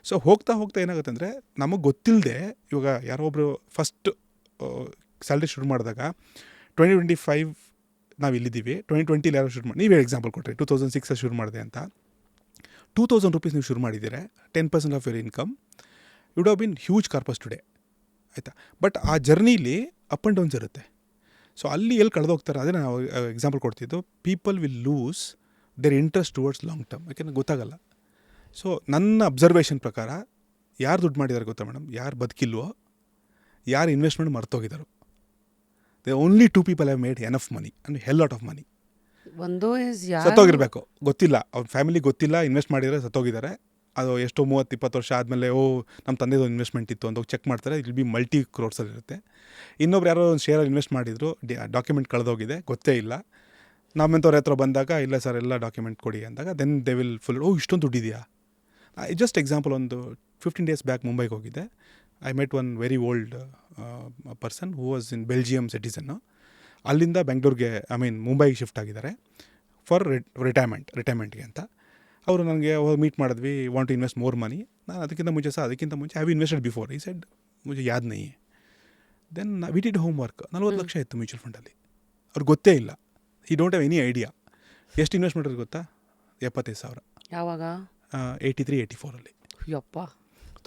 ಸೊ ಹೋಗ್ತಾ ಏನಾಗುತ್ತೆ ಅಂದರೆ, ನಮಗೆ ಗೊತ್ತಿಲ್ಲದೆ ಇವಾಗ ಯಾರೋ ಒಬ್ಬರು ಫಸ್ಟ್ ಸ್ಯಾಲ್ರಿ ಶುರು ಮಾಡಿದಾಗ 2025 ನಾವು ಇಲ್ಲಿದ್ದೀವಿ, 2020 ಯಾರೋ ಶುರು ಮಾಡಿ, ನೀವೇ ಎಕ್ಸಾಂಪಲ್ ಕೊಟ್ಟರೆ 2006 ಶುರು ಮಾಡಿದೆ ಅಂತ. 2,000 rupees ನೀವು ಶುರು ಮಾಡಿದ್ದೀರಾ, 10% of your income, would have been huge corpus today, ಆಯಿತಾ. ಬಟ್ ಆ ಜರ್ನಿಲಿ ಅಪ್ ಆ್ಯಂಡ್ ಡೌನ್ಸ್ ಇರುತ್ತೆ. ಸೊ ಅಲ್ಲಿ ಎಲ್ಲಿ ಕಳೆದೋಗ್ತಾರೆ, ಅದೇ ನಾವು ಎಕ್ಸಾಂಪಲ್ ಕೊಡ್ತಿದ್ದು, people will lose their interest towards long term, ಯಾಕೆಂದರೆ ಗೊತ್ತಾಗಲ್ಲ. ಸೊ ನನ್ನ ಅಬ್ಸರ್ವೇಷನ್ ಪ್ರಕಾರ ಯಾರು ದುಡ್ಡು ಮಾಡಿದ್ದಾರೆ ಗೊತ್ತಾ ಮೇಡಮ್, ಯಾರು ಬದುಕಿಲ್ವೋ, ಯಾರು ಇನ್ವೆಸ್ಟ್ಮೆಂಟ್ ಮರ್ತೋಗಿದ್ದಾರೋ, they only 2 people have made enough money and hell lot of money. ಒಂದು ಇಸ್ ಯಾರು ಸತ್ತೋಗಿರ್ಬೇಕು, ಗೊತ್ತಿಲ್ಲ, ಅವ್ರ ಫ್ಯಾಮಿಲಿ ಗೊತ್ತಿಲ್ಲ, ಇನ್ವೆಸ್ಟ್ ಮಾಡಿದರೆ ಸತ್ತೋಗಿದ್ದಾರೆ. ಅದು ಎಷ್ಟೋ 30-20 ವರ್ಷ ಆದಮೇಲೆ ನಮ್ಮ ತಂದೆದು ಇನ್ವೆಸ್ಟ್ಮೆಂಟ್ ಇತ್ತು ಅಂತ ಚೆಕ್ ಮಾಡ್ತಾರೆ, ಇಲ್ ಬಿ ಮಲ್ಟಿ ಕ್ರೋರ್ಸಲ್ಲಿ ಇರುತ್ತೆ. ಇನ್ನೊಬ್ರು ಯಾರೋ ಒಂದು ಶೇರಲ್ಲಿ ಇನ್ವೆಸ್ಟ್ ಮಾಡಿದ್ರು, ಡಾಕ್ಯುಮೆಂಟ್ ಕಳೆದೋಗಿದೆ, ಗೊತ್ತೇ ಇಲ್ಲ. ನಮ್ಮಂಥವ್ರ ಹತ್ರ ಬಂದಾಗ ಇಲ್ಲ ಸರ್ ಎಲ್ಲ ಡಾಕ್ಯುಮೆಂಟ್ ಕೊಡಿ ಅಂದಾಗ ದೆನ್ ದೇ ವಿಲ್ ಫುಲ್ ಇಷ್ಟೊಂದು ದುಡ್ಡಿದೆಯಾ. ಜಸ್ಟ್ ಎಕ್ಸಾಂಪಲ್, ಒಂದು 15 ಡೇಸ್ ಬ್ಯಾಕ್ ಮುಂಬೈಗೆ ಹೋಗಿದ್ದೆ. I met one very old person who was in Belgium ಸಿಟಿಸನ್ನು. ಅಲ್ಲಿಂದ ಬೆಂಗಳೂರಿಗೆ ಮುಂಬೈಗೆ ಶಿಫ್ಟ್ ಆಗಿದ್ದಾರೆ ಫಾರ್ ರಿಟೈರ್ಮೆಂಟ್ಗೆ ಅಂತ. ಅವರು ನನಗೆ ಮೀಟ್ ಮಾಡಿದ್ವಿ, want to invest more money. ನಾನು ಅದಕ್ಕಿಂತ ಮುಂಚೆ have invested before. He said ಮುझे ಯಾದ್ ನಹೀ. Then we did homework. 40 lakh ಇತ್ತು ಮ್ಯೂಚುವಲ್ ಫಂಡಲ್ಲಿ. ಅವ್ರಿಗೆ ಗೊತ್ತೇ ಇಲ್ಲ, he don't have any idea. ಎಷ್ಟು ಇನ್ವೆಸ್ಟ್ ಮಾಡಿರೋದು ಗೊತ್ತಾ? 75,000. ಯಾವಾಗ? 83-84 ಯಪ್ಪ.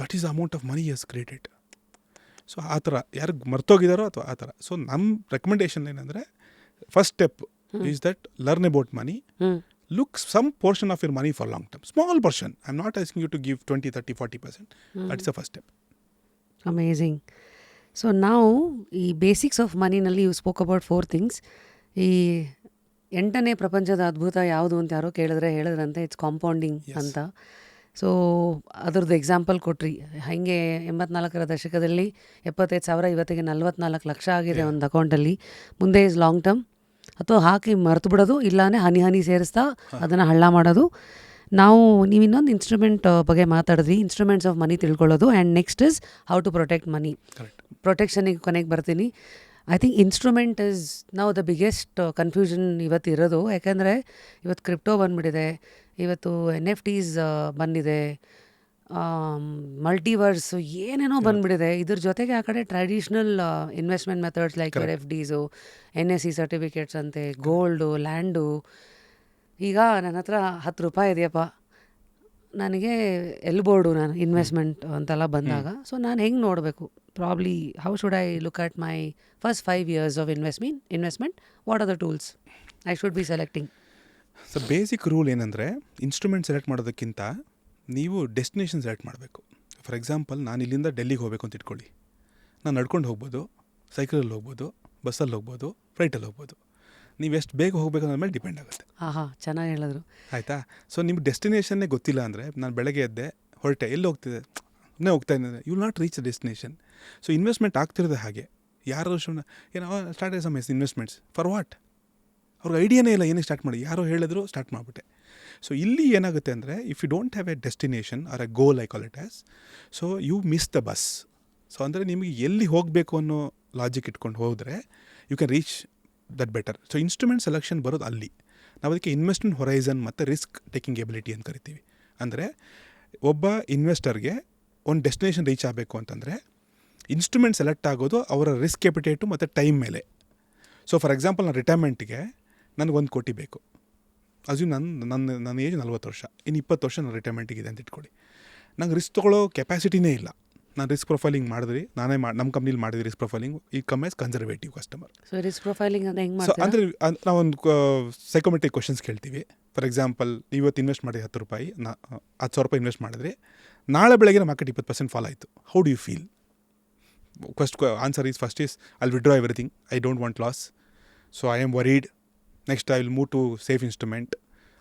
That is the amount of money has created. So ಆ ಥರ ಯಾರು ಮರ್ತೋಗಿದಾರೋ ಅಥವಾ ಆ ಥರ. ಸೊ ನಮ್ಮ ರೆಕಮೆಂಡೇಶನ್ ಏನಂದರೆ, first step is that learn about money. Look some portion of your money for long term. Small portion. I'm not asking you to give 20, 30, 40%. That's the first step. Amazing. So ನಾವು ಈ basics of ಮನಿನಲ್ಲಿ you spoke about 4 things. ಈ 8ನೇ ಪ್ರಪಂಚದ ಅದ್ಭುತ ಯಾವುದು ಅಂತ ಯಾರೋ ಹೇಳಿದ್ರಂತೆ ಇಟ್ಸ್ ಕಾಂಪೌಂಡಿಂಗ್ ಅಂತ. ಸೊ ಅದ್ರದ್ದು ಎಕ್ಸಾಂಪಲ್ ಕೊಟ್ರಿ. ಹಾಗೆ 84ರ ದಶಕದಲ್ಲಿ 75,000 ಇವತ್ತಿಗೆ 44 ಲಕ್ಷ ಆಗಿದೆ ಒಂದು ಅಕೌಂಟಲ್ಲಿ. ಮುಂದೆ ಇಸ್ ಲಾಂಗ್ ಟರ್ಮ್, ಅಥವಾ ಹಾಕಿ ಮರೆತು ಬಿಡೋದು, ಇಲ್ಲಾಂದರೆ ಹನಿ ಸೇರಿಸ್ತಾ ಅದನ್ನು ಹಳ್ಳ ಮಾಡೋದು. ನೀವು ಇನ್ನೊಂದು ಇನ್ಸ್ಟ್ರೂಮೆಂಟ್ ಬಗ್ಗೆ ಮಾತಾಡಿದ್ರಿ, ಇನ್ಸ್ಟ್ರೂಮೆಂಟ್ಸ್ ಆಫ್ ಮನಿ ತಿಳ್ಕೊಳ್ಳೋದು. And next is how to protect money. ಪ್ರೊಟೆಕ್ಷನಿಗೆ ಕೊನೆಗೆ ಬರ್ತೀನಿ. ಐ ಥಿಂಕ್ ಇನ್ಸ್ಟ್ರೂಮೆಂಟ್ ಇಸ್ ನಾವು ದ ಬಿಗ್ಗೆಸ್ಟ್ ಕನ್ಫ್ಯೂಷನ್ ಇವತ್ತು ಇರೋದು. ಯಾಕೆಂದರೆ ಇವತ್ತು ಕ್ರಿಪ್ಟೋ ಬಂದುಬಿಟ್ಟಿದೆ, ಇವತ್ತು NFTs ಬಂದಿದೆ, ಮಲ್ಟಿವರ್ಸ್ ಏನೇನೋ ಬಂದುಬಿಟ್ಟಿದೆ. ಇದ್ರ ಜೊತೆಗೆ ಆ ಕಡೆ ಟ್ರೆಡಿಷ್ನಲ್ ಇನ್ವೆಸ್ಟ್ಮೆಂಟ್ ಮೆಥಡ್ಸ್ ಲೈಕ್ FDಸು, NSE ಸರ್ಟಿಫಿಕೇಟ್ಸ್ ಅಂತೆ, ಗೋಲ್ಡು, ಲ್ಯಾಂಡು. ಈಗ ನನ್ನ ಹತ್ರ 10 ರೂಪಾಯಿ ಇದೆಯಪ್ಪ, ನನಗೆ ಎಲ್ಬೋರ್ಡು ನಾನು ಇನ್ವೆಸ್ಟ್ಮೆಂಟ್ ಅಂತೆಲ್ಲ ಬಂದಾಗ. ಸೊ ನಾನು ಹೆಂಗೆ ನೋಡಬೇಕು? Probably how should I look at my first 5 years of investment? What are the tools I should be selecting? So basic rule ಏನಂದರೆ, ಇನ್ಸ್ಟ್ರೂಮೆಂಟ್ ಸೆಲೆಕ್ಟ್ ಮಾಡೋದಕ್ಕಿಂತ ನೀವು ಡೆಸ್ಟಿನೇಷನ್ ಸೆಲೆಕ್ಟ್ ಮಾಡಬೇಕು. ಫಾರ್ ಎಕ್ಸಾಂಪಲ್, ನಾನು ಇಲ್ಲಿಂದ ಡೆಲ್ಲಿಗೆ ಹೋಗಬೇಕು ಅಂತ ಇಟ್ಕೊಳ್ಳಿ. ನಾನು ನಡ್ಕೊಂಡು ಹೋಗ್ಬೋದು, ಸೈಕಲಲ್ಲಿ ಹೋಗ್ಬೋದು, ಬಸ್ಸಲ್ಲಿ ಹೋಗ್ಬೋದು, ಫ್ಲೈಟಲ್ಲಿ ಹೋಗ್ಬೋದು. ನೀವು ಎಷ್ಟು ಬೇಗ ಹೋಗಬೇಕು ಅನ್ನೋದ್ರ ಮೇಲೆ ಡಿಪೆಂಡ್ ಆಗುತ್ತೆ. ಚೆನ್ನಾಗಿ ಹೇಳಿದ್ರು. ಆಯಿತಾ? ಸೊ ನಿಮ್ಮ ಡೆಸ್ಟಿನೇಷನ್ನೇ ಗೊತ್ತಿಲ್ಲ ಅಂದರೆ, ನಾನು ಬೆಳಗ್ಗೆ ಎದ್ದೆ ಹೊರಟೆ, ಎಲ್ಲಿ ಹೋಗ್ತಿದೆ ಇನ್ನೇ ಹೋಗ್ತಾ ಇದ್ದೀನಿ, you will not reach the destination. So investment ಆಗ್ತಿರೋದು ಹಾಗೆ. ಯಾರು ಏನೋ start some investments for what? ಅವ್ರಿಗೆ ಐಡಿಯಾನೇ ಇಲ್ಲ ಏನಕ್ಕೆ ಸ್ಟಾರ್ಟ್ ಮಾಡಿ, ಯಾರೋ ಹೇಳಿದ್ರು ಸ್ಟಾರ್ಟ್ ಮಾಡಿಬಿಟ್ಟೆ. ಸೊ ಇಲ್ಲಿ ಏನಾಗುತ್ತೆ ಅಂದರೆ, if you don't have a destination or a goal, I call it as, so you miss the bus. So ಅಂದರೆ ನಿಮಗೆ ಎಲ್ಲಿ ಹೋಗಬೇಕು ಅನ್ನೋ ಲಾಜಿಕ್ ಇಟ್ಕೊಂಡು ಹೋದರೆ you can reach that better. So instrument selection ಬರೋದು ಅಲ್ಲಿ. ನಾವು ಅದಕ್ಕೆ ಇನ್ವೆಸ್ಟ್ಮೆಂಟ್ ಹೊರೈಸನ್ ಮತ್ತು ರಿಸ್ಕ್ ಟೇಕಿಂಗ್ ಎಬಿಲಿಟಿ ಅಂತ ಕರಿತೀವಿ. ಅಂದರೆ ಒಬ್ಬ ಇನ್ವೆಸ್ಟರ್ಗೆ ಒಂದು ಡೆಸ್ಟಿನೇಷನ್ ರೀಚ್ ಆಗಬೇಕು ಅಂತಂದರೆ ಇನ್ಸ್ಟ್ರೂಮೆಂಟ್ ಸೆಲೆಕ್ಟ್ ಆಗೋದು ಅವರ ರಿಸ್ಕ್ ಕೆಪಿಟೇಟು ಮತ್ತು ಟೈಮ್ ಮೇಲೆ. ಸೊ ಫಾರ್ ಎಕ್ಸಾಂಪಲ್, ನಾನು ರಿಟೈರ್ಮೆಂಟ್ಗೆ ನನಗೆ 1 ಕೋಟಿ ಬೇಕು. ಅದು ನನ್ನ ಏಜ್ 40 ವರ್ಷ, ಇನ್ನು 20 ವರ್ಷ ನಾನು ರಿಟೈರ್ಮೆಂಟಿಗಿದೆ ಅಂತ ಇಟ್ಕೊಳ್ಳಿ. ನಂಗೆ ರಿಸ್ಕ್ ತೊಗೊಳ್ಳೋ ಕೆಪಾಸಿಟಿನೇ ಇಲ್ಲ. ನಾನು ರಿಸ್ಕ್ ಪ್ರೊಫೈಲಿಂಗ್ ಮಾಡಿದ್ರಿ, ನಮ್ಮ ಕಂಪ್ನಿಲಿ ಮಾಡಿದ್ವಿ ರಿಸ್ಕ್ ಪ್ರೊಫೈಲಿಂಗ್. ಈ come as conservative customer. So risk profiling so ಅಂದರೆ ನಾವೊಂದು ಸೈಕೋಮೆಟ್ರಿಕ್ ಕ್ವಶನ್ಸ್ ಕೇಳ್ತೀವಿ. ಫಾರ್ ಎಕ್ಸಾಂಪಲ್, ಇವತ್ತು ಇನ್ವೆಸ್ಟ್ ಮಾಡಿ 10 ರೂಪಾಯಿ, 10,000 ರೂಪಾಯಿ ಇನ್ವೆಸ್ಟ್ ಮಾಡಿದ್ರಿ, ನಾಳೆ ಬೆಳಗ್ಗೆ ಮಾರ್ಕೆಟ್ 20% ಫಾಲ್ ಆಯಿತು. How do you feel? Answer first is I will withdraw everything, I don't want loss, so I am worried. Next I will move to safe instrument.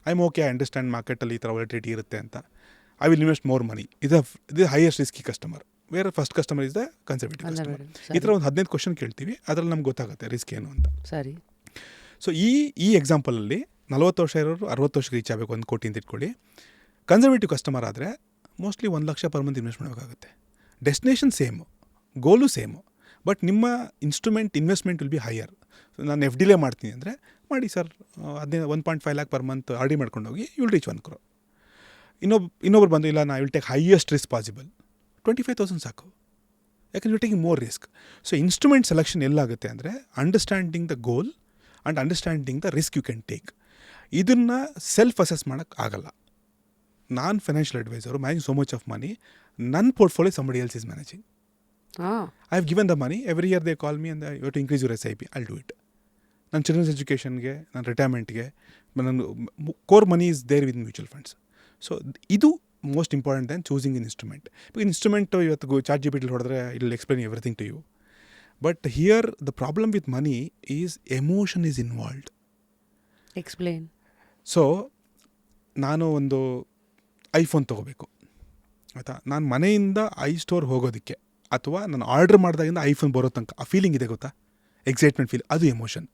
I am okay, I understand ಮಾರ್ಕೆಟಲ್ಲಿ ಈ ಥರ volatility ಇರುತ್ತೆ ಅಂತ. I will invest more money. ಇದು highest risky customer. Where first customer is the conservative customer. ಈ ಥರ ಒಂದು 15 question ಕೇಳ್ತೀವಿ, ಅದರಲ್ಲಿ ನಮ್ಗೆ ಗೊತ್ತಾಗುತ್ತೆ ರಿಸ್ಕ್ ಏನು ಅಂತ. ಸರಿ. ಸೊ ಈ ಎಕ್ಸಾಂಪಲಲ್ಲಿ 40 ವರ್ಷ ಇರೋರು 60 ವರ್ಷಕ್ಕೆ ರೀಚ್ ಆಗಬೇಕು 1 ಕೋಟಿ ಅಂತ ಇಟ್ಕೊಳ್ಳಿ. ಕನ್ಸರ್ವೇಟಿವ್ ಕಸ್ಟಮರ್ ಆದರೆ mostly 1 lakh per month invest ಮಾಡಬೇಕಾಗುತ್ತೆ. Destination same, goal same, but ನಿಮ್ಮ ಇನ್ವೆಸ್ಟ್ಮೆಂಟ್ ವಿಲ್ ಬಿ ಹೈಯರ್. ನಾನು FDಲೇ ಮಾಡ್ತೀನಿ ಅಂದರೆ ಮಾಡಿ sir, 1.5 lakh per month RD ಮಾಡ್ಕೊಂಡು ಹೋಗಿ, ಯು ವಿಲ್ ರೀಚ್ 1 crore. ಇನ್ನೊಬ್ರು ಬಂದು, ಇಲ್ಲ ನಾ will take highest risk possible, 25,000 ಸಾಕು. ಯಾಕಂದ್ರೆ you taking more risk. So instrument selection ಎಲ್ಲಾಗುತ್ತೆ ಅಂದರೆ understanding the goal and understanding the risk you can take. ಇದನ್ನು ಸೆಲ್ಫ್ ಅಸೆಸ್ ಮಾಡೋಕ್ಕೆ ಆಗಲ್ಲ. ನಾನು financial advisor, managing so much of money, ನನ್ನ portfolio somebody else is managing. I have given the money, every year they call me and you have to increase your SIP, I'll do it. ನನ್ನ children's ಎಜುಕೇಷನ್ಗೆ, ನನ್ನ ರಿಟೈರ್ಮೆಂಟ್ಗೆ, ನನ್ನ core money is there with mutual funds. So ಇದು most important then choosing in instrument. Instrument ಇವತ್ತು ChatGPT ಹೊಡೆದ್ರೆ it will explain everything to you. But here the problem with money is emotion is involved. Explain. So ನಾನು ಒಂದು iPhone ತೊಗೋಬೇಕು ಆಯಿತಾ, ನಾನು ಮನೆಯಿಂದ store ಹೋಗೋದಕ್ಕೆ ಅಥವಾ ನಾನು ಆರ್ಡ್ರ್ ಮಾಡಿದಾಗಿಂದ ಐಫೋನ್ ಬರೋ ತನಕ ಆ ಫೀಲಿಂಗ್ ಇದೆ ಗೊತ್ತಾ, ಎಕ್ಸೈಟ್ಮೆಂಟ್ ಫೀಲ್, ಅದು ಎಮೋಷನ್.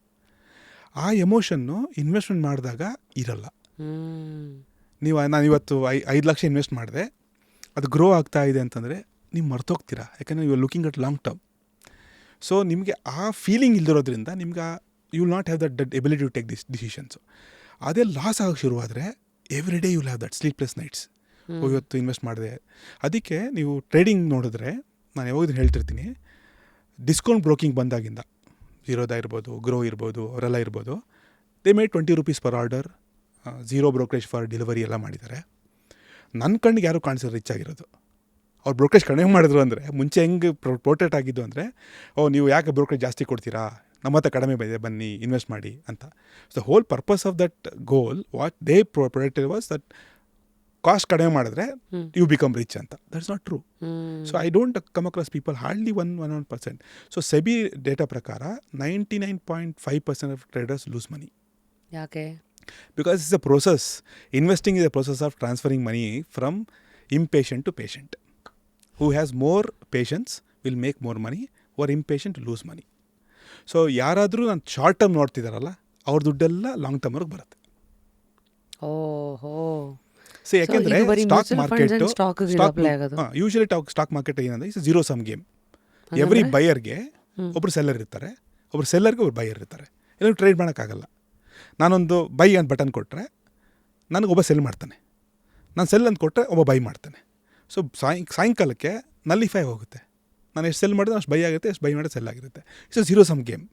ಆ ಎಮೋಷನ್ನು ಇನ್ವೆಸ್ಟ್ಮೆಂಟ್ ಮಾಡಿದಾಗ ಇರಲ್ಲ. ನಾನು ಇವತ್ತು 5 ಲಕ್ಷ ಇನ್ವೆಸ್ಟ್ ಮಾಡಿದೆ, ಅದು ಗ್ರೋ ಆಗ್ತಾ ಇದೆ ಅಂತಂದರೆ ನೀವು ಮರ್ತೋಗ್ತೀರಾ, ಯಾಕಂದರೆ you are looking at long term. So ನಿಮಗೆ ಆ ಫೀಲಿಂಗ್ ಇಲ್ದಿರೋದ್ರಿಂದ ನಿಮ್ಗೆ you will not have that ability to take decisions. ಅದೇ ಲಾಸ್ ಆಗೋಕ್ಕೆ ಶುರುವಾದರೆ every day you will have that sleepless nights. ಇವತ್ತು ಇನ್ವೆಸ್ಟ್ ಮಾಡಿದೆ. ಅದಕ್ಕೆ ನೀವು ಟ್ರೇಡಿಂಗ್ ನೋಡಿದ್ರೆ ನಾನು ಯಾವಾಗ ಹೇಳ್ತಿರ್ತೀನಿ, ಡಿಸ್ಕೌಂಟ್ ಬ್ರೋಕಿಂಗ್ ಬಂದಾಗಿಂದ ಝೀರೋದಾ ಇರ್ಬೋದು, ಗ್ರೋ ಇರ್ಬೋದು, ಅವರೆಲ್ಲ ಇರ್ಬೋದು, they made 20 rupees per order, zero brokerage for delivery ಎಲ್ಲ ಮಾಡಿದ್ದಾರೆ. ನನ್ನ ಕಣ್ಣಿಗೆ ಯಾರು ಕಾಣಿಸೋದು ರಿಚ್ ಆಗಿರೋದು. ಅವ್ರು ಬ್ರೋಕರೇಜ್ ಕಡಿಮೆ ಮಾಡಿದ್ರು ಅಂದರೆ, ಮುಂಚೆ ಹೆಂಗೆ ಪ್ರೊಟೆಕ್ಟ್ ಆಗಿದ್ದು ಅಂದರೆ, ನೀವು ಯಾಕೆ ಬ್ರೋಕರೇಜ್ ಜಾಸ್ತಿ ಕೊಡ್ತೀರಾ, ನಮ್ಮ ಹತ್ರ ಕಡಿಮೆ ಇದೆ ಬನ್ನಿ ಇನ್ವೆಸ್ಟ್ ಮಾಡಿ ಅಂತ. So the whole purpose of that goal what they protected was that cost ಕಡಿಮೆ ಮಾಡಿದ್ರೆ ಯು ಬಿಕಮ್ ರಿಚ್ ಅಂತ. That's not true. So I don't come across people, hardly 1% so SEBI data ಪ್ರಕಾರ 99.5% ಆಫ್ ಟ್ರೇಡರ್ಸ್ ಲೂಸ್ ಮನಿ. ಯಾಕೆ? Because it's a process. Investing is a process of transferring money from impatient to patient. Who has more patience will make more money, or impatient lose money. So ಯಾರಾದರೂ ನಾನು short term ನೋಡ್ತಿದ್ದಾರಲ್ಲ, ಅವ್ರ ದುಡ್ಡೆಲ್ಲ long ಟರ್ಮ್ವರೆಗೆ ಬರುತ್ತೆ. ಓಹೋ. So ಯಾಕೆಂದರೆ stock market usually stock market ಏನಂದರೆ it's zero sum game. Every ಬೈಯರ್ಗೆ ಒಬ್ರು ಸೆಲ್ಲರ್ ಇರ್ತಾರೆ, ಒಬ್ರು ಸೆಲ್ಲರ್ಗೆ ಒಬ್ರು ಬೈಯರ್ ಇರ್ತಾರೆ. ಎಲ್ಲರೂ ಟ್ರೇಡ್ ಮಾಡೋಕ್ಕಾಗಲ್ಲ. ನಾನೊಂದು ಬೈ ಅಂತ ಬಟನ್ ಕೊಟ್ಟರೆ ನನಗೊಬ್ಬ ಸೆಲ್ ಮಾಡ್ತಾನೆ, ನಾನು ಸೆಲ್ ಅಂತ ಕೊಟ್ಟರೆ ಒಬ್ಬ ಬೈ ಮಾಡ್ತಾನೆ. ಸೊ ಸಾಯಂಕಾಲಕ್ಕೆ ನಲ್ಲಿಫೈ ಹೋಗುತ್ತೆ. ನಾನು ಎಷ್ಟು ಸೆಲ್ ಮಾಡಿದ್ರೆ ಅಷ್ಟು ಬೈ ಆಗುತ್ತೆ, ಎಷ್ಟು ಬೈ ಮಾಡಿದ್ರೆ ಸೆಲ್ ಆಗಿರುತ್ತೆ. It's a zero sum game.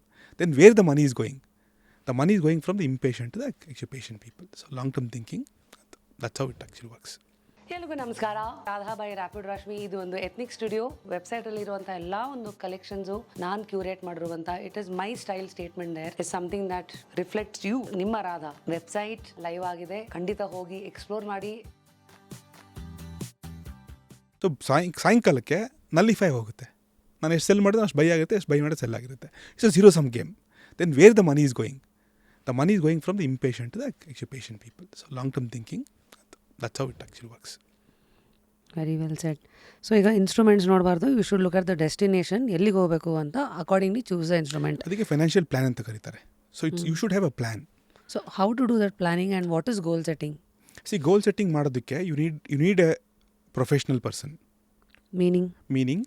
Then where the money is going? The money is going from the impatient to the actually patient people. So long term thinking, that's how it actually works. ಎಲ್ರಿಗೂ ನಮಸ್ಕಾರ. Radha by rapid Rashmi. ಇದು ಒಂದು ethnic studio. ವೆಬ್ಸೈಟಲ್ಲಿ ಇರುವಂಥ ಎಲ್ಲ ಒಂದು collections ನಾನು curate ಮಾಡಿರುವಂಥ it is my style statement. There is something that reflects you. ನಿಮ್ಮ ರಾಧಾ ವೆಬ್ಸೈಟ್ ಲೈವ್ ಆಗಿದೆ, ಖಂಡಿತ ಹೋಗಿ ಎಕ್ಸ್ಪ್ಲೋರ್ ಮಾಡಿ. ಸೊ ಸಾಯಂಕಾಲಕ್ಕೆ ನಲ್ಲಿಫೈ ಹೋಗುತ್ತೆ. ನಾನು ಎಷ್ಟು ಸೆಲ್ ಮಾಡಿದ್ರೆ ಅಷ್ಟು ಬೈ ಆಗುತ್ತೆ, ಎಷ್ಟು ಬೈ ಮಾಡಿದ್ರೆ ಸೆಲ್ ಆಗಿರುತ್ತೆ. It's a zero sum game. Then where the money is going? The money is going from the impatient to the actually patient people. So long term thinking, that's how it actually works. Very well set. So ಈಗ instruments ನೋಡಬಾರ್ದು, you should look at the destination, ಎಲ್ಲಿಗೆ ಹೋಗಬೇಕು ಅಂತ accordingly choose the instrument. ಅದಕ್ಕೆ financial plan ಅಂತ ಕರೀತಾರೆ. So it's you should have a plan. So how to do that planning and what is goal setting? Goal setting ಮಾಡೋದಕ್ಕೆ you need a professional person. Meaning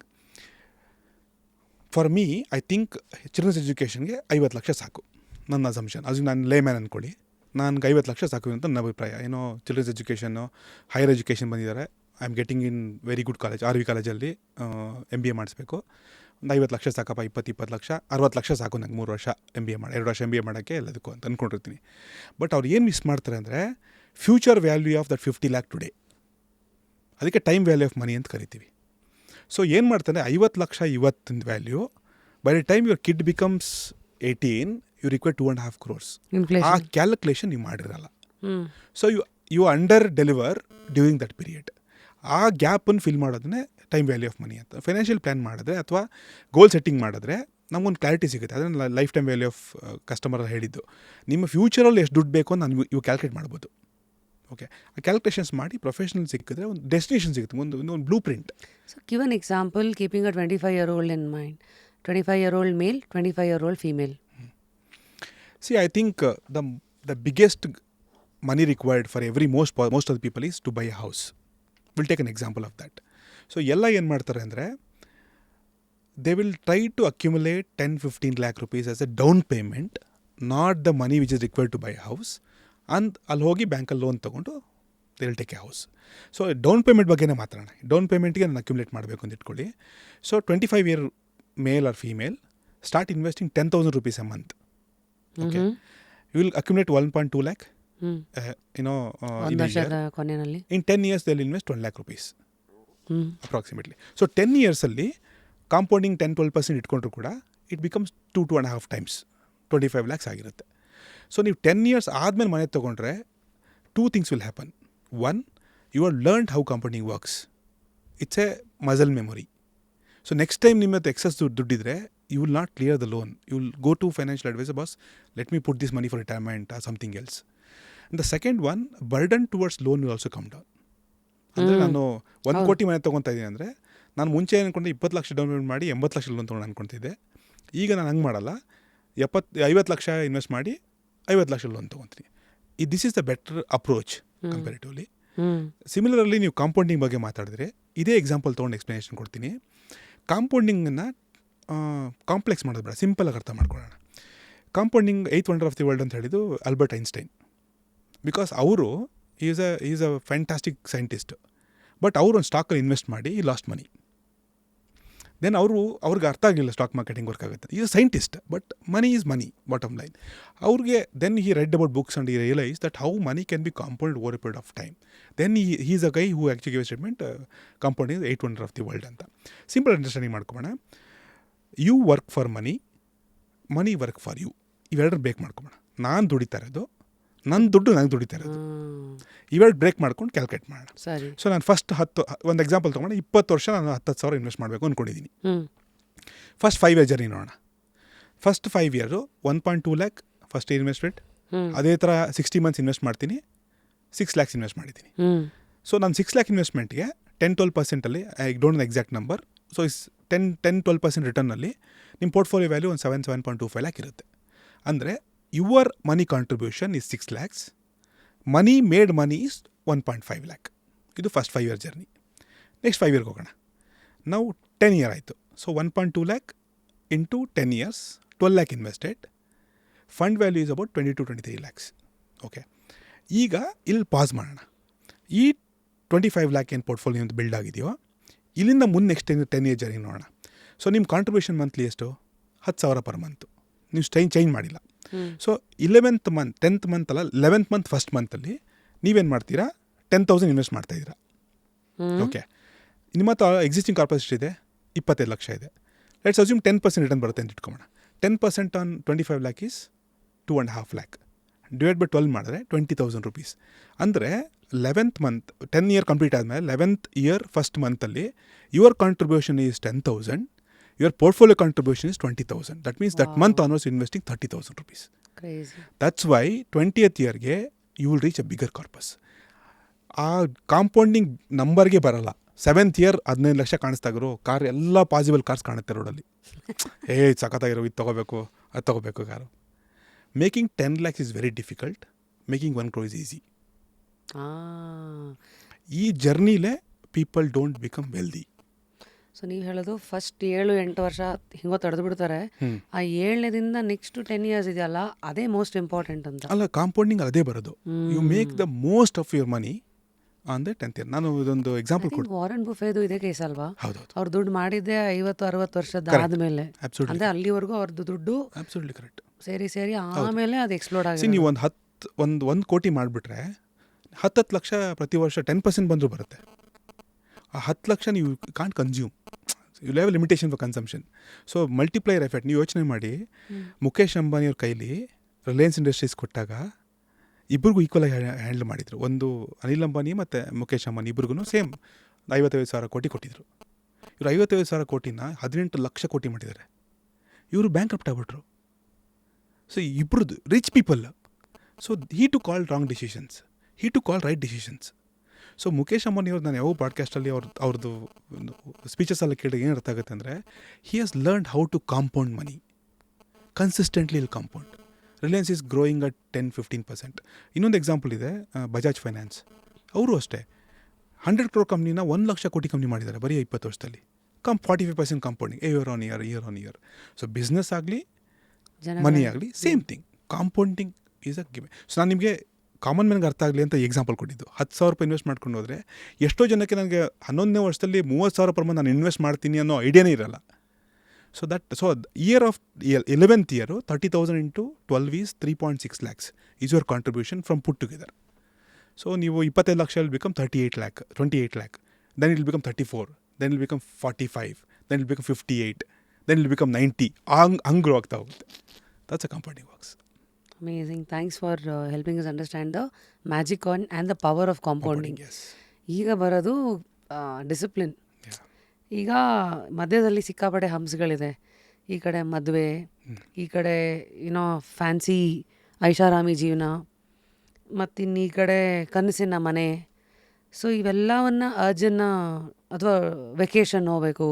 for me I think children's ಎಜುಕೇಷನ್ಗೆ 50 ಲಕ್ಷ ಸಾಕು, ನನ್ನ assumption. ಅದು ನಾನು Lehman ಅಂದ್ಕೊಳ್ಳಿ, ನನಗೆ 50 ಲಕ್ಷ ಸಾಕು ಅಂತ ನನ್ನ ಅಭಿಪ್ರಾಯ. ಏನೋ ಚಿಲ್ಡ್ರನ್ಸ್ ಎಜುಕೇಷನ್ನು, ಹೈಯರ್ ಎಜುಕೇಷನ್ ಬಂದಿದ್ದಾರೆ, I am getting in very good college, RV ಕಾಲೇಜಲ್ಲಿ MBA ಮಾಡಿಸ್ಬೇಕು, ಒಂದು 50 ಲಕ್ಷ ಸಾಕಪ್ಪ, 20 ಲಕ್ಷ, 60 ಲಕ್ಷ ಸಾಕು ನಂಗೆ 3 ವರ್ಷ MBA ಮಾಡಿ, 2 ವರ್ಷ MBA ಮಾಡೋಕ್ಕೆ ಎಲ್ಲದಕ್ಕೂ ಅಂತ ಅಂದ್ಕೊಂಡಿರ್ತೀನಿ. ಬಟ್ ಅವ್ರು ಏನು ಮಿಸ್ ಮಾಡ್ತಾರೆ ಅಂದರೆ future value of that 50 lakh today. ಅದಕ್ಕೆ ಟೈಮ್ ವ್ಯಾಲ್ಯೂ ಆಫ್ ಮನಿ ಅಂತ ಕರಿತೀವಿ. ಸೊ ಏನು ಮಾಡ್ತಾನೆ, 50 ಲಕ್ಷ ಇವತ್ತಿನ value, by the time your kid becomes 18 you require 2.5 crores. ಆ ಕ್ಯಾಲ್ಕುಲೇಷನ್ ನೀವು ಮಾಡಿರಲ್ಲ. So you under deliver during that period. ಆ ಗ್ಯಾಪನ್ನು ಫಿಲ್ ಮಾಡೋದನ್ನೇ ಟೈಮ್ ವ್ಯಾಲ್ಯೂ ಆಫ್ ಮನಿ ಅಂತ. ಫೈನಾನ್ಷಿಯಲ್ ಪ್ಲ್ಯಾನ್ ಮಾಡಿದ್ರೆ ಅಥವಾ ಗೋಲ್ ಸೆಟ್ಟಿಂಗ್ ಮಾಡಿದ್ರೆ ನಮಗೊಂದು ಕ್ಲಾರಿಟಿ ಸಿಗುತ್ತೆ. ಅದನ್ನು life time value of customer ಹೇಳಿದ್ದು, ನಿಮ್ಮ ಫ್ಯೂಚರಲ್ಲಿ ಎಷ್ಟು ದುಡ್ಡು ಬೇಕು ಅಂತ ನಾನು ಇವು ಕ್ಯಾಲ್ಕುಲೇಟ್ ಮಾಡ್ಬೋದು. ಓಕೆ, ಆ ಕ್ಯಾಲ್ಕುಲೇಷನ್ಸ್ ಮಾಡಿ ಪ್ರೊಫೆಷನಲ್ ಸಿಕ್ಕಿದ್ರೆ ಒಂದು ಡೆಸ್ಟಿನೇಷನ್ ಸಿಗುತ್ತೆ, ಒಂದು blueprint. So give an example, keeping a 25-year-old in mind, 25-year-old male, 25-year-old female. See, I think the biggest money required for most of the people is to buy a house. We'll take an example of that. So, ಎಲ್ಲ ಏನು ಮಾಡ್ತಾರೆ ಅಂದರೆ, they will try to accumulate 10-15 lakh rupees as a down payment, not the money which is required to buy a house. And ಅಲ್ಲಿ ಹೋಗಿ ಬ್ಯಾಂಕಲ್ಲಿ loan ತೊಗೊಂಡು they will take a house. So down payment ಬಗ್ಗೆನೇ ಮಾತಾಡೋಣ. Down ಪೇಮೆಂಟ್ಗೆ ನಾನು accumulate ಮಾಡಬೇಕು ಅಂತ ಇಟ್ಕೊಳ್ಳಿ. So 25-year male or female start investing 10,000 rupees a month. Okay, you will accumulate 1.2 lakh. In a year. In 10 years they will invest 1 lakh rupees approximately. So 10 years ಅಲ್ಲಿ compounding 10-12% ಇಟ್ಕೊಂಡ್ರು ಕೂಡ it becomes 2.5 times 25 lakhs ಆಗಿರುತ್ತೆ. So ನೀವು 10 years ಆದಮೇಲೆ ಮನೆ ತೊಗೊಂಡ್ರೆ 2 things will happen. One, you have learned how compounding works. It's a muscle memory. So next time ನಿಮ್ಮ ಹತ್ರ excess ದುಡ್ಡಿದ್ರೆ you will not clear the loan. You will go to financial advisor, boss, let me put this money for retirement or something else. And the second one, burden towards loan will also come down. ಅಂದರೆ ನಾನು 1 ಕೋಟಿ ಮನೆ ತೊಗೊತಾ ಇದ್ದೀನಿ ಅಂದರೆ ನಾನು ಮುಂಚೆ ಅನ್ಕೊಂಡೆ 20 lakh down payment ಮಾಡಿ 80 ಲಕ್ಷ ಲೋನ್ ತೊಗೊಂಡು ಅನ್ಕೊತಿದ್ದೆ. ಈಗ ನಾನು ಹಂಗೆ ಮಾಡಲ್ಲ, 50 ಲಕ್ಷ ಇನ್ವೆಸ್ಟ್ ಮಾಡಿ 50 ಲಕ್ಷ ಲೋನ್ ತೊಗೊತೀನಿ. This is the better approach comparatively. Similarly ನೀವು ಕಾಂಪೌಂಡಿಂಗ್ ಬಗ್ಗೆ ಮಾತಾಡಿದ್ರೆ ಇದೇ ಎಕ್ಸಾಂಪಲ್ ತೊಗೊಂಡು ಎಕ್ಸ್ಪ್ಲನೇಷನ್ ಕೊಡ್ತೀನಿ. ಕಾಂಪೌಂಡಿಂಗನ್ನು ಕಾಂಪ್ಲೆಕ್ಸ್ ಮಾಡೋದು ಬೇಡ, ಸಿಂಪಲಾಗಿ ಅರ್ಥ ಮಾಡ್ಕೊಳ್ಳೋಣ. Compounding 8th wonder of the world ಅಂತ ಹೇಳಿದ್ದು ಆಲ್ಬರ್ಟ್ ಐನ್ಸ್ಟೈನ್. ಬಿಕಾಸ್ ಅವರು is a fantastic scientist. But ಅವರು ಒಂದು ಸ್ಟಾಕಲ್ಲಿ ಇನ್ವೆಸ್ಟ್ ಮಾಡಿ ಈ ಲಾಸ್ಟ್ ಮನಿ. ದೆನ್ ಅವ್ರಿಗೆ ಅರ್ಥ ಆಗಲಿಲ್ಲ ಸ್ಟಾಕ್ ಮಾರ್ಕೆಟಿಂಗ್ ವರ್ಕ್ ಆಗುತ್ತೆ. Is a scientist, but money is money, bottom line. ಅವ್ರಿಗೆ then he read about books and he realise that how money can be compound over a period of time. Then he is a guy who actually give statement compounding 8th wonder of the world ಅಂತ. Simple understanding ಮಾಡ್ಕೊಬೋಣ. You work for money, money work for you. ಇವೆರಡರ break ಮಾಡ್ಕೊಬೋಣ. ನಾನು ದುಡಿತಾ ಇರೋದು, ನನ್ನ ದುಡ್ಡು ನನಗೆ ದುಡಿತಾ ಇರೋದು, ಇವೆರಡು ಬ್ರೇಕ್ ಮಾಡ್ಕೊಂಡು ಕ್ಯಾಲ್ಕುಲೇಟ್ ಮಾಡೋಣ. ಸೊ ನಾನು ಫಸ್ಟ್ ಒಂದು ಎಕ್ಸಾಂಪಲ್ ತೊಗೊಂಡು 20 ವರ್ಷ ನಾನು 10,000 ಇನ್ವೆಸ್ಟ್ ಮಾಡಬೇಕು ಅಂದ್ಕೊಂಡಿದ್ದೀನಿ. ಫಸ್ಟ್ 5 ಇಯರ್ ಜರ್ನಿ ನೋಡೋಣ. First 5 year 1.2 lac first investment. ಅದೇ ಥರ 60 ಮಂತ್ಸ್ ಇನ್ವೆಸ್ಟ್ ಮಾಡ್ತೀನಿ, 6 ಲ್ಯಾಕ್ಸ್ ಇನ್ವೆಸ್ಟ್ ಮಾಡಿದ್ದೀನಿ. ಸೊ ನಾನು 6 ಲ್ಯಾಕ್ ಇನ್ವೆಸ್ಟ್ಮೆಂಟ್ಗೆ 10-12% I don't know exact number. So is 10-12% ರಿಟರ್ನಲ್ಲಿ ನಿಮ್ಮ ಪೋರ್ಟ್ಫೋಲಿಯೋ ವ್ಯಾಲ್ಯೂ ಒಂದು 7.25 ಲ್ಯಾಕ್ ಇರುತ್ತೆ. ಅಂದರೆ your money contribution is 6 lakhs, money made money is 1.5 lakh. ಇದು ಫಸ್ಟ್ 5 ಇಯರ್ ಜರ್ನಿ. ನೆಕ್ಸ್ಟ್ 5 ಇಯರ್ಗೆ ಹೋಗೋಣ. ನಾವು 10 ಇಯರ್ ಆಯಿತು. So 1.2 lakh into 10 years 12 lakh invested. Fund value is about 22-23 lakhs. Okay, ಈಗ ಇಲ್ಲಿ ಪಾಸ್ ಮಾಡೋಣ. ಈ 25 ಲ್ಯಾಕ್ ಏನು ಪೋರ್ಟ್ಫೋಲಿಯೋ ಅಂತ ಬಿಲ್ಡ್ ಆಗಿದೆಯೋ ಇಲ್ಲಿಂದ ಮುಂದೆ ನೆಕ್ಸ್ಟ್ 10 ಇಯರ್ ಜರ್ನಿ ನೋಡೋಣ. ಸೊ ನಿಮ್ಮ ಕಾಂಟ್ರಿಬ್ಯೂಷನ್ ಮಂತ್ಲಿ ಎಷ್ಟು? 10,000 ಪರ್ ಮಂತು. ನೀವು ಚೇಂಜ್ ಮಾಡಿಲ್ಲ. So 11th month 10th month ಅಲ್ಲ 11th ಮಂತ್ ಫಸ್ಟ್ ಮಂತಲ್ಲಿ ನೀವೇನು ಮಾಡ್ತೀರಾ? 10,000 ಇನ್ವೆಸ್ಟ್ ಮಾಡ್ತಾಯಿದ್ದೀರಾ. ಓಕೆ, ನಿಮ್ಮ ಹತ್ರ ಎಕ್ಸಿಸ್ಟಿಂಗ್ ಕಾರ್ಪಸ್ ಇದೆ 25 ಲಕ್ಷ ಇದೆ. ಲೆಟ್ಸ್ ಅಸ್ಯೂಮ್ 10% ರಿಟರ್ನ್ ಬರುತ್ತೆ ಅಂತ ಇಟ್ಕೊಳ್ಳೋಣ. 10% on 25 lac is 2.5 lac. Divide by 12 ಮಾಡಿದ್ರೆ 20,000 ರುಪೀಸ್. ಅಂದರೆ 11th ಮಂತ್ 10 ಇಯರ್ ಕಂಪ್ಲೀಟ್ ಆದಮೇಲೆ 11th ಇಯರ್ ಫಸ್ಟ್ ಮಂತಲ್ಲಿ your contribution is 10,000, your portfolio contribution is 20,000. That means that month onwards investing 30,000 rupees. Crazy. That's why 20th year ge you will reach a bigger corpus. ಆ compounding ನಂಬರ್ಗೆ ಬರಲ್ಲ. 7th year 15 lakh ಕಾಣಿಸ್ತಾಗಿರೋ car ಎಲ್ಲ possible cars ಕಾಣುತ್ತೆ ರೋಡಲ್ಲಿ. ಸಖತ್ತಾಗಿರೋ ಇದು ತೊಗೋಬೇಕು ಅದು ತೊಗೋಬೇಕು car. Making 10 lakhs is very difficult. Making 1 crore is easy. ಈ ಜರ್ನಿಲೇ people don't become wealthy. So ನೀವು ಹೇಳೋದು ಫಸ್ಟ್ 7-8 ವರ್ಷ ಹಿಂಗೋ ತಡೆದು ಬಿಡ್ತಾರೆ. ಆ 7ನೇದಿಂದ ನೆಕ್ಸ್ಟ್ 10 ಇಯರ್ಸ್ ಇದೆಯಲ್ಲ ಅದೇ ಮೋಸ್ಟ್ ಇಂಪಾರ್ಟೆಂಟ್ ಅಂತ. ಅಲ್ಲ, ಕಾಂಪೌಂಡಿಂಗ್ ಅದೇ ಬರೋದು. You make the most of your money on the 10th year. ನಾನು ಇದೊಂದು ಎಕ್ಸಾಂಪಲ್ ಕೊಡ್ತೀನಿ. ವಾರನ್ ಬುಫೆದು ಇದೇ ಕೇಸ್ ಅಲ್ವಾ? ಹೌದೌದು. ಅವ್ರು ದುಡ್ಡು ಮಾಡಿದ್ದೆ 50-60 ವರ್ಷದ ಆದ್ಮೇಲೆ. ಅಂದ್ರೆ ಅಲ್ಲಿವರೆಗೂ ಅವ್ರದ್ದು ದುಡ್ಡು ಅಬ್ಸಲ್ಯೂಟ್ಲಿ ಕರೆಕ್ಟ್ ಸೇರಿ ಆಮೇಲೆ ಅದು ಎಕ್ಸ್ಪ್ಲೋಡ್ ಆಗಿದೆ. ನೀವು ಒಂದು ಕೋಟಿ ಮಾಡಿಬಿಟ್ರೆ 10 ಲಕ್ಷ ಪ್ರತಿ ವರ್ಷ 10% ಬಂದರೂ ಬರುತ್ತೆ. ಆ 10 ಲಕ್ಷ ನೀವು can't consume. You leave limitation for consumption. So multiplier effect. ನೀವು ಯೋಚನೆ ಮಾಡಿ, ಮುಖೇಶ್ ಅಂಬಾನಿಯವ್ರ ಕೈಲಿ ರಿಲಯನ್ಸ್ ಇಂಡಸ್ಟ್ರೀಸ್ ಕೊಟ್ಟಾಗ ಇಬ್ಬರಿಗೂ ಈಕ್ವಲಾಗಿ ಹ್ಯಾಂಡಲ್ ಮಾಡಿದರು. ಒಂದು ಅನಿಲ್ ಅಂಬಾನಿ ಮತ್ತು ಮುಖೇಶ್ ಅಂಬಾನಿ ಇಬ್ಬರಿಗೂ ಸೇಮ್ 55,000 ಕೋಟಿ ಕೊಟ್ಟಿದ್ರು. ಇವರು 55,000 ಕೋಟಿನ 18 ಲಕ್ಷ ಕೋಟಿ ಮಾಡಿದ್ದಾರೆ. ಇವರು ಬ್ಯಾಂಕ್ ರಪ್ಟ್ ಆಗ್ಬಿಟ್ರು. ಸೊ ಇಬ್ಬರದು rich people. So he to call wrong decisions, he to call right decisions. So Mukesh ಅಂಬಾನಿಯವ್ರು ನಾನು ಯಾವ ಪಾಡ್ಕಾಸ್ಟಲ್ಲಿ ಅವ್ರದ್ದು ಸ್ಪೀಚಸ್ ಎಲ್ಲ ಕೇಳಿ ಏನು ಅರ್ಥ ಆಗುತ್ತೆ ಅಂದರೆ, he has learned how to compound money consistently. ಇಲ್ಲಿ compound Reliance is growing at 10-15%. ಇನ್ನೊಂದು ಎಕ್ಸಾಂಪಲ್ ಇದೆ, ಬಜಾಜ್ ಫೈನಾನ್ಸ್. ಅವರು ಅಷ್ಟೇ 100 crore ಕಂಪ್ನಿನ 1 ಲಕ್ಷ ಕೋಟಿ ಕಂಪ್ನಿ ಮಾಡಿದ್ದಾರೆ ಬರೀ 20 ವರ್ಷದಲ್ಲಿ. 45% compounding year on year. So business ಆಗಲಿ ಮನಿ ಆಗಲಿ same thing, compounding is a give. So ನಾನು ನಿಮಗೆ ಕಾಮನ್ ಮ್ಯಾನ್ಗೆ ಅರ್ಥ ಆಗಲಿ ಅಂತ ಎಕ್ಸಾಂಪಲ್ ಕೊಟ್ಟಿದ್ದು. 10,000 ರೂಪಾಯಿ ಇನ್ವೆಸ್ಟ್ ಮಾಡ್ಕೊಂಡು ಹೋದರೆ ಎಷ್ಟೋ ಜನಕ್ಕೆ ನನಗೆ 11ನೇ ವರ್ಷದಲ್ಲಿ 30,000 ಪರ್ ಮಂತ್ ನಾನು ಇನ್ವೆಸ್ಟ್ ಮಾಡ್ತೀನಿ ಅನ್ನೋ ಐಡಿಯಾನೇ ಇರಲ್ಲ. So year of 11th year 30,000 into 12 is 3.6 lakhs is your contribution from put together. So ನೀವು 25 lakh will become 28 lakh, then it will become 34, then it'll become 45, then it'll become 58, then it'll become 90. ಹಂಗೆ grow ಆಗ್ತಾ ಹೋಗುತ್ತೆ. That's a compounding works. Amazing. Thanks for helping us understand the magic on and the power of compounding. Yes. ಈಗ ಬರೋದು discipline. ಈಗ ಮಧ್ಯದಲ್ಲಿ ಸಿಕ್ಕಾಪಟ್ಟೆ ಹಂಪ್ಸ್ಗಳಿದೆ. ಈ ಕಡೆ ಮದುವೆ, ಈ ಕಡೆ ಏನೋ ಫ್ಯಾನ್ಸಿ ಐಷಾರಾಮಿ ಜೀವನ, ಮತ್ತಿನ್ನು ಈ ಕಡೆ ಕನಸಿನ ಮನೆ. ಸೊ ಇವೆಲ್ಲವನ್ನು ಅರ್ಜನ್ನು ಅಥವಾ ವೆಕೇಷನ್ ಹೋಗಬೇಕು,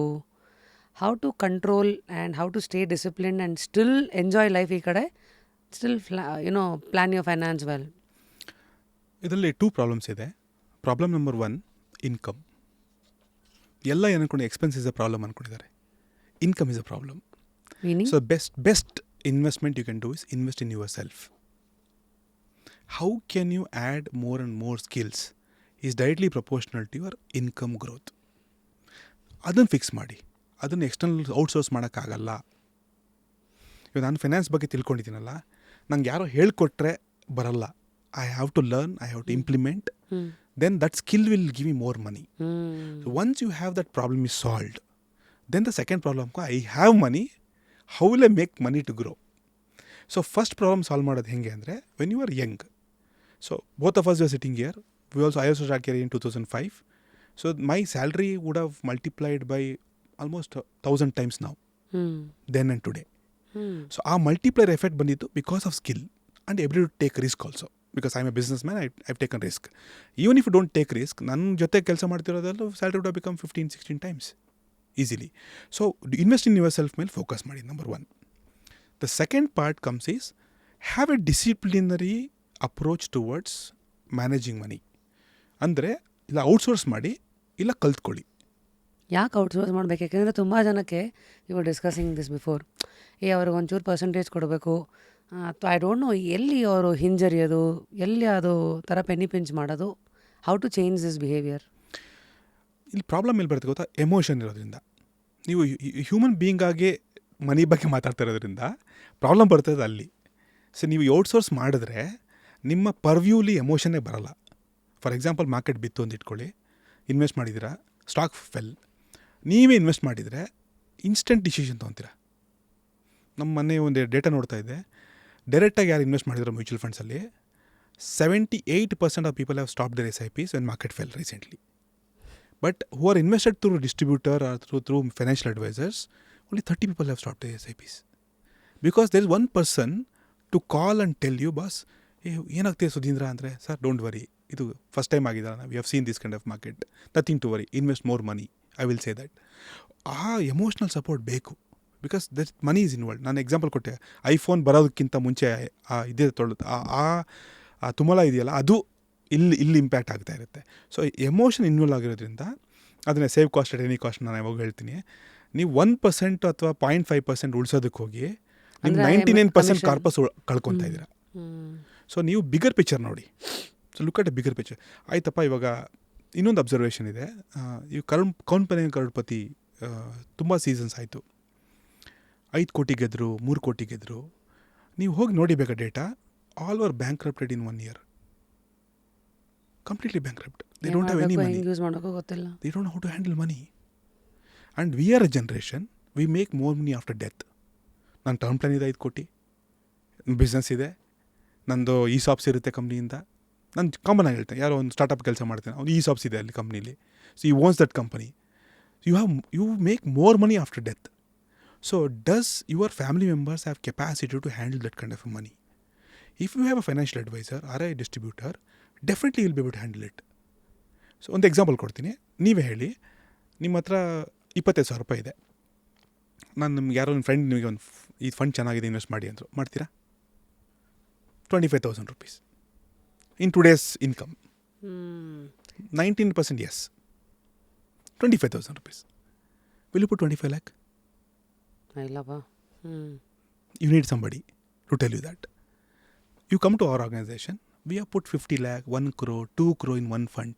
how to control and how to stay discipline and still enjoy life. ಈ ಕಡೆ still plan your finance well. ಇದರಲ್ಲಿ 2 ಪ್ರಾಬ್ಲಮ್ಸ್ ಇದೆ. Problem number 1, income. ಎಲ್ಲ ಏನು ಅನ್ಕೊಂಡು ಎಕ್ಸ್ಪೆನ್ಸ್ ಇಸ್ ಅ ಪ್ರಾಬ್ಲಮ್ ಅಂದ್ಕೊಂಡಿದ್ದಾರೆ. Income is a problem. Meaning? So best investment you can do is invest in yourself. How can you add more and more skills is directly proportional to your income growth. ಅದನ್ನು fix ಮಾಡಿ. ಅದನ್ನು external outsource ಮಾಡೋಕ್ಕಾಗಲ್ಲ. ಇವಾಗ ನಾನು finance ಬಗ್ಗೆ ತಿಳ್ಕೊಂಡಿದ್ದೀನಲ್ಲ, ನಂಗೆ ಯಾರೋ ಹೇಳ್ಕೊಟ್ರೆ ಬರಲ್ಲ. I have to learn, I have to implement, then that skill will give me more money. So once you have that problem is solved, then the second problem, I have money, how will I make money to grow? So first problem solve ಮಾಡೋದು ಹೆಂಗೆ ಅಂದರೆ, when you are young. So both of us were sitting here, I also started career in 2005. So my salary would have multiplied by almost 1,000 times now, then and today. So ಆ multiplier effect ಬಂದಿದ್ದು because of skill and ability to take risk also. Because I'm a businessman, I've taken risk. Even if you don't take risk, ನನ್ನ ಜೊತೆ ಕೆಲಸ ಮಾಡ್ತಿರೋದಲ್ಲೂ salary would become 15-16 times easily. So invest in yourself ಮೇಲೆ focus ಮಾಡಿ, number 1. The second part comes is have a disciplinary approach towards managing money. ಅಂದರೆ ಇಲ್ಲ outsource ಮಾಡಿ, ಇಲ್ಲ ಕಲ್ತ್ಕೊಳ್ಳಿ. ಯಾಕೆ ಔಟ್ಸೋರ್ಸ್ ಮಾಡಬೇಕು? ಯಾಕೆಂದರೆ ತುಂಬ ಜನಕ್ಕೆ ಯು ಡಿಸ್ಕಸಿಂಗ್ ದಿಸ್ ಬಿಫೋರ್, ಅವ್ರಿಗೆ ಒಂಚೂರು ಪರ್ಸೆಂಟೇಜ್ ಕೊಡಬೇಕು, ಐ ಡೋಂಟ್ ನೋ ಎಲ್ಲಿ ಅವರು ಹಿಂಜರಿಯೋದು, ಎಲ್ಲಿ ಅದು ಥರ ಪೆನ್ನಿ ಪಿಂಚ್ ಮಾಡೋದು. How to change this behaviour? ಇಲ್ಲಿ ಪ್ರಾಬ್ಲಮ್ ಎಲ್ಲಿ ಬರುತ್ತೆ ಗೊತ್ತಾ? ಎಮೋಷನ್ ಇರೋದ್ರಿಂದ. ನೀವು ಹ್ಯೂಮನ್ ಬೀಯಿಂಗಾಗೆ ಮನಿ ಬಗ್ಗೆ ಮಾತಾಡ್ತಾ ಇರೋದ್ರಿಂದ ಪ್ರಾಬ್ಲಮ್ ಬರ್ತದೆ ಅಲ್ಲಿ. ಸೊ ನೀವು ಔಟ್ಸೋರ್ಸ್ ಮಾಡಿದ್ರೆ ನಿಮ್ಮ ಪರ್ವ್ಯೂಲಿ ಎಮೋಷನ್ನೇ ಬರಲ್ಲ. ಫಾರ್ ಎಕ್ಸಾಂಪಲ್, ಮಾರ್ಕೆಟ್ ಬಿತ್ತು ಅಂತ ಇಟ್ಕೊಳ್ಳಿ, ಇನ್ವೆಸ್ಟ್ ಮಾಡಿದ್ದೀರಾ, ಸ್ಟಾಕ್ ಫೆಲ್, ನೀವೇ ಇನ್ವೆಸ್ಟ್ ಮಾಡಿದರೆ ಇನ್ಸ್ಟೆಂಟ್ ಡಿಸಿಷನ್ ತೊಗೊತೀರಾ. ನಮ್ಮ ಮೊನ್ನೆ ಒಂದು ಡೇಟಾ ನೋಡ್ತಾ ಇದ್ದೆ, ಡೈರೆಕ್ಟಾಗಿ ಯಾರು ಇನ್ವೆಸ್ಟ್ ಮಾಡಿದ್ರು mutual ಫಂಡ್ಸಲ್ಲಿ 78% of people have stop there SIPs when market fell recently. But who are invested through distributor R through financial advisors, only 30 people have stop there SIPs. Because there is one person to call and tell you, boss ಏನಾಗ್ತಿದೆ ಸುಧೀಂದ್ರ ಅಂದರೆ, sir don't worry, ಇದು first time ಆಗಿಲ್ಲ, we have seen this kind of market, nothing to worry, invest more money, I will say that. ಆ emotional support ಬೇಕು. Because that money is involved. ನಾನು example ಕೊಟ್ಟೆ, iPhone ಬರೋದಕ್ಕಿಂತ ಮುಂಚೆ ಇದೇ ಆ ತುಮಲ ಇದೆಯಲ್ಲ, ಅದು ಇಲ್ಲಿ ಇಂಪ್ಯಾಕ್ಟ್ ಆಗ್ತಾ ಇರುತ್ತೆ. ಸೊ ಎಮೋಷನ್ ಇನ್ವಾಲ್ವ್ ಆಗಿರೋದ್ರಿಂದ ಅದನ್ನೇ save cost at any cost ನಾನು ಯಾವಾಗ ಹೇಳ್ತೀನಿ. ನೀವು 1% ಅಥವಾ 0.5% ಉಳಿಸೋದಕ್ಕೆ ಹೋಗಿ ನೀವು 99% ಕಾರ್ಪಸ್ ಕಳ್ಕೊತಾ ಇದ್ದೀರಾ. ಸೊ ನೀವು ಬಿಗರ್ ಪಿಕ್ಚರ್ ನೋಡಿ. So look at A bigger picture. ಆಯ್ತಪ್ಪ, ಇವಾಗ ಇನ್ನೊಂದು ಅಬ್ಸರ್ವೇಷನ್ ಇದೆ. ಇವು ಕೌನ್ ಬನೇಗಾ ಕರೋಡ್ಪತಿ ತುಂಬ ಸೀಸನ್ಸ್ ಆಯಿತು. 5 ಕೋಟಿ ಗೆದ್ದರು, 3 ಕೋಟಿ ಗೆದ್ದರು. ನೀವು ಹೋಗಿ ನೋಡಿಬೇಕಾ data, all are bankrupted in 1 year. Completely bankrupt. They don't have any money. They don't know how to handle money. And we are a generation, we make more money after death. ನನ್ನ term plan ಇದೆ 5 ಕೋಟಿ, business ಇದೆ, ನಂದು ESOPs ಇರುತ್ತೆ ಕಂಪ್ನಿಯಿಂದ. ನಾನು common ಆಗಿ ಹೇಳ್ತೇನೆ, ಯಾರೋ ಒಂದು ಸ್ಟಾರ್ಟಪ್ ಕೆಲಸ ಮಾಡ್ತೇನೆ, ಅವ್ನು ESOPs ಇದೆ ಅಲ್ಲಿ ಕಂಪ್ನೀಲಿ. So you owns that company. You make more money after death. So does your family members have capacity to handle that kind of money? If you have a financial advisor or a distributor, definitely you'll be able to handle it. So ಒಂದು example ಕೊಡ್ತೀನಿ. ನೀವೇ ಹೇಳಿ, ನಿಮ್ಮ ಹತ್ರ 25,000 ರೂಪಾಯಿ ಇದೆ. ನಾನು ನಿಮ್ಗೆ ಯಾರೋ ಒಂದು ಫ್ರೆಂಡ್ ನಿಮಗೆ ಒಂದು ಈ ಫಂಡ್ ಚೆನ್ನಾಗಿದೆ ಇನ್ವೆಸ್ಟ್ ಮಾಡಿ ಅಂದರು, ಮಾಡ್ತೀರಾ? 25,000 rupees in today's income. 19% yes. 25,000 rupees. Will you put 25 lakh? ಇಲ್ಲಪ್ಪ. You need somebody to tell you that. You come to our organization, we have put 50 lakh, 1 crore, 2 crore in one fund,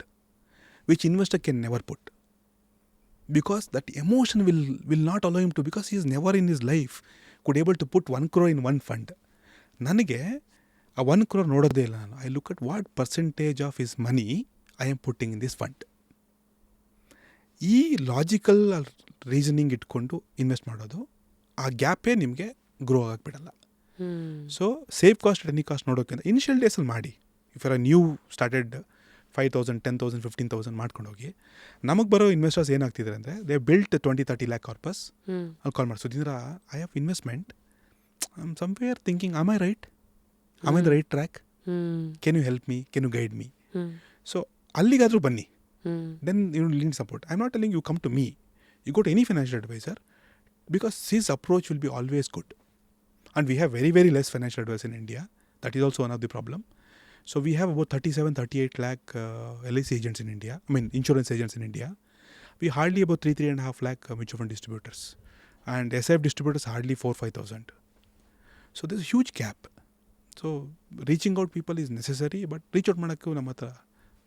which investor can never put. Because that emotion will not allow him to, because he is never in his life could able to put 1 crore in one fund. ನನಗೆ ಆ 1 crore ನೋಡೋದೇ ಇಲ್ಲ ನಾನು. I look at what percentage of his money I am putting in this fund. ಈ logical reasoning ಇಟ್ಕೊಂಡು invest ಮಾಡೋದು, ಆ ಗ್ಯಾಪೇ ನಿಮಗೆ ಗ್ರೋ ಆಗಕ್ಕೆ ಬಿಡಲ್ಲ. So save cost at any cost ನೋಡೋಕ್ಕಿಂತ ಇನಿಷಿಯಲ್ ಡೇಸಲ್ಲಿ ಮಾಡಿ. ಇಫ್ ಆರ್ ನ್ಯೂ ಸ್ಟಾರ್ಟೆಡ್ 5,000 10,000 15,000 ಮಾಡ್ಕೊಂಡು ಹೋಗಿ ನಮಗೆ ಬರೋ ಇನ್ವೆಸ್ಟರ್ಸ್ ಏನಾಗ್ತಿದ್ದಾರೆ ಅಂದರೆ ದೇ ಬಿಲ್ಟ್ 20-30 ಲ್ಯಾಕ್ ಕಾರ್ಪಸ್. ಅಲ್ಲಿ ಕಾಲ್ ಮಾಡಿ, Sudhindra, I have investment, I am somewhere thinking, am I right, am I the right track, can you help me, can you guide me? So ಅಲ್ಲಿಗಾದರೂ ಬನ್ನಿ, then you need support. I am not telling you come to me, you go to any financial advisor, because his approach will be always good. And we have very, very less financial advice in India. That is also one of the problem. So we have about 37-38 lakh LIC agents in India. I mean, insurance agents in India. We hardly about 3-3.5 lakh mutual fund distributors. And SIF distributors hardly 4,000-5,000. So there's a huge gap. So reaching out people is necessary, but reach out ಮಾಡೋಕ್ಕೂ ನಮ್ಮ ಹತ್ರ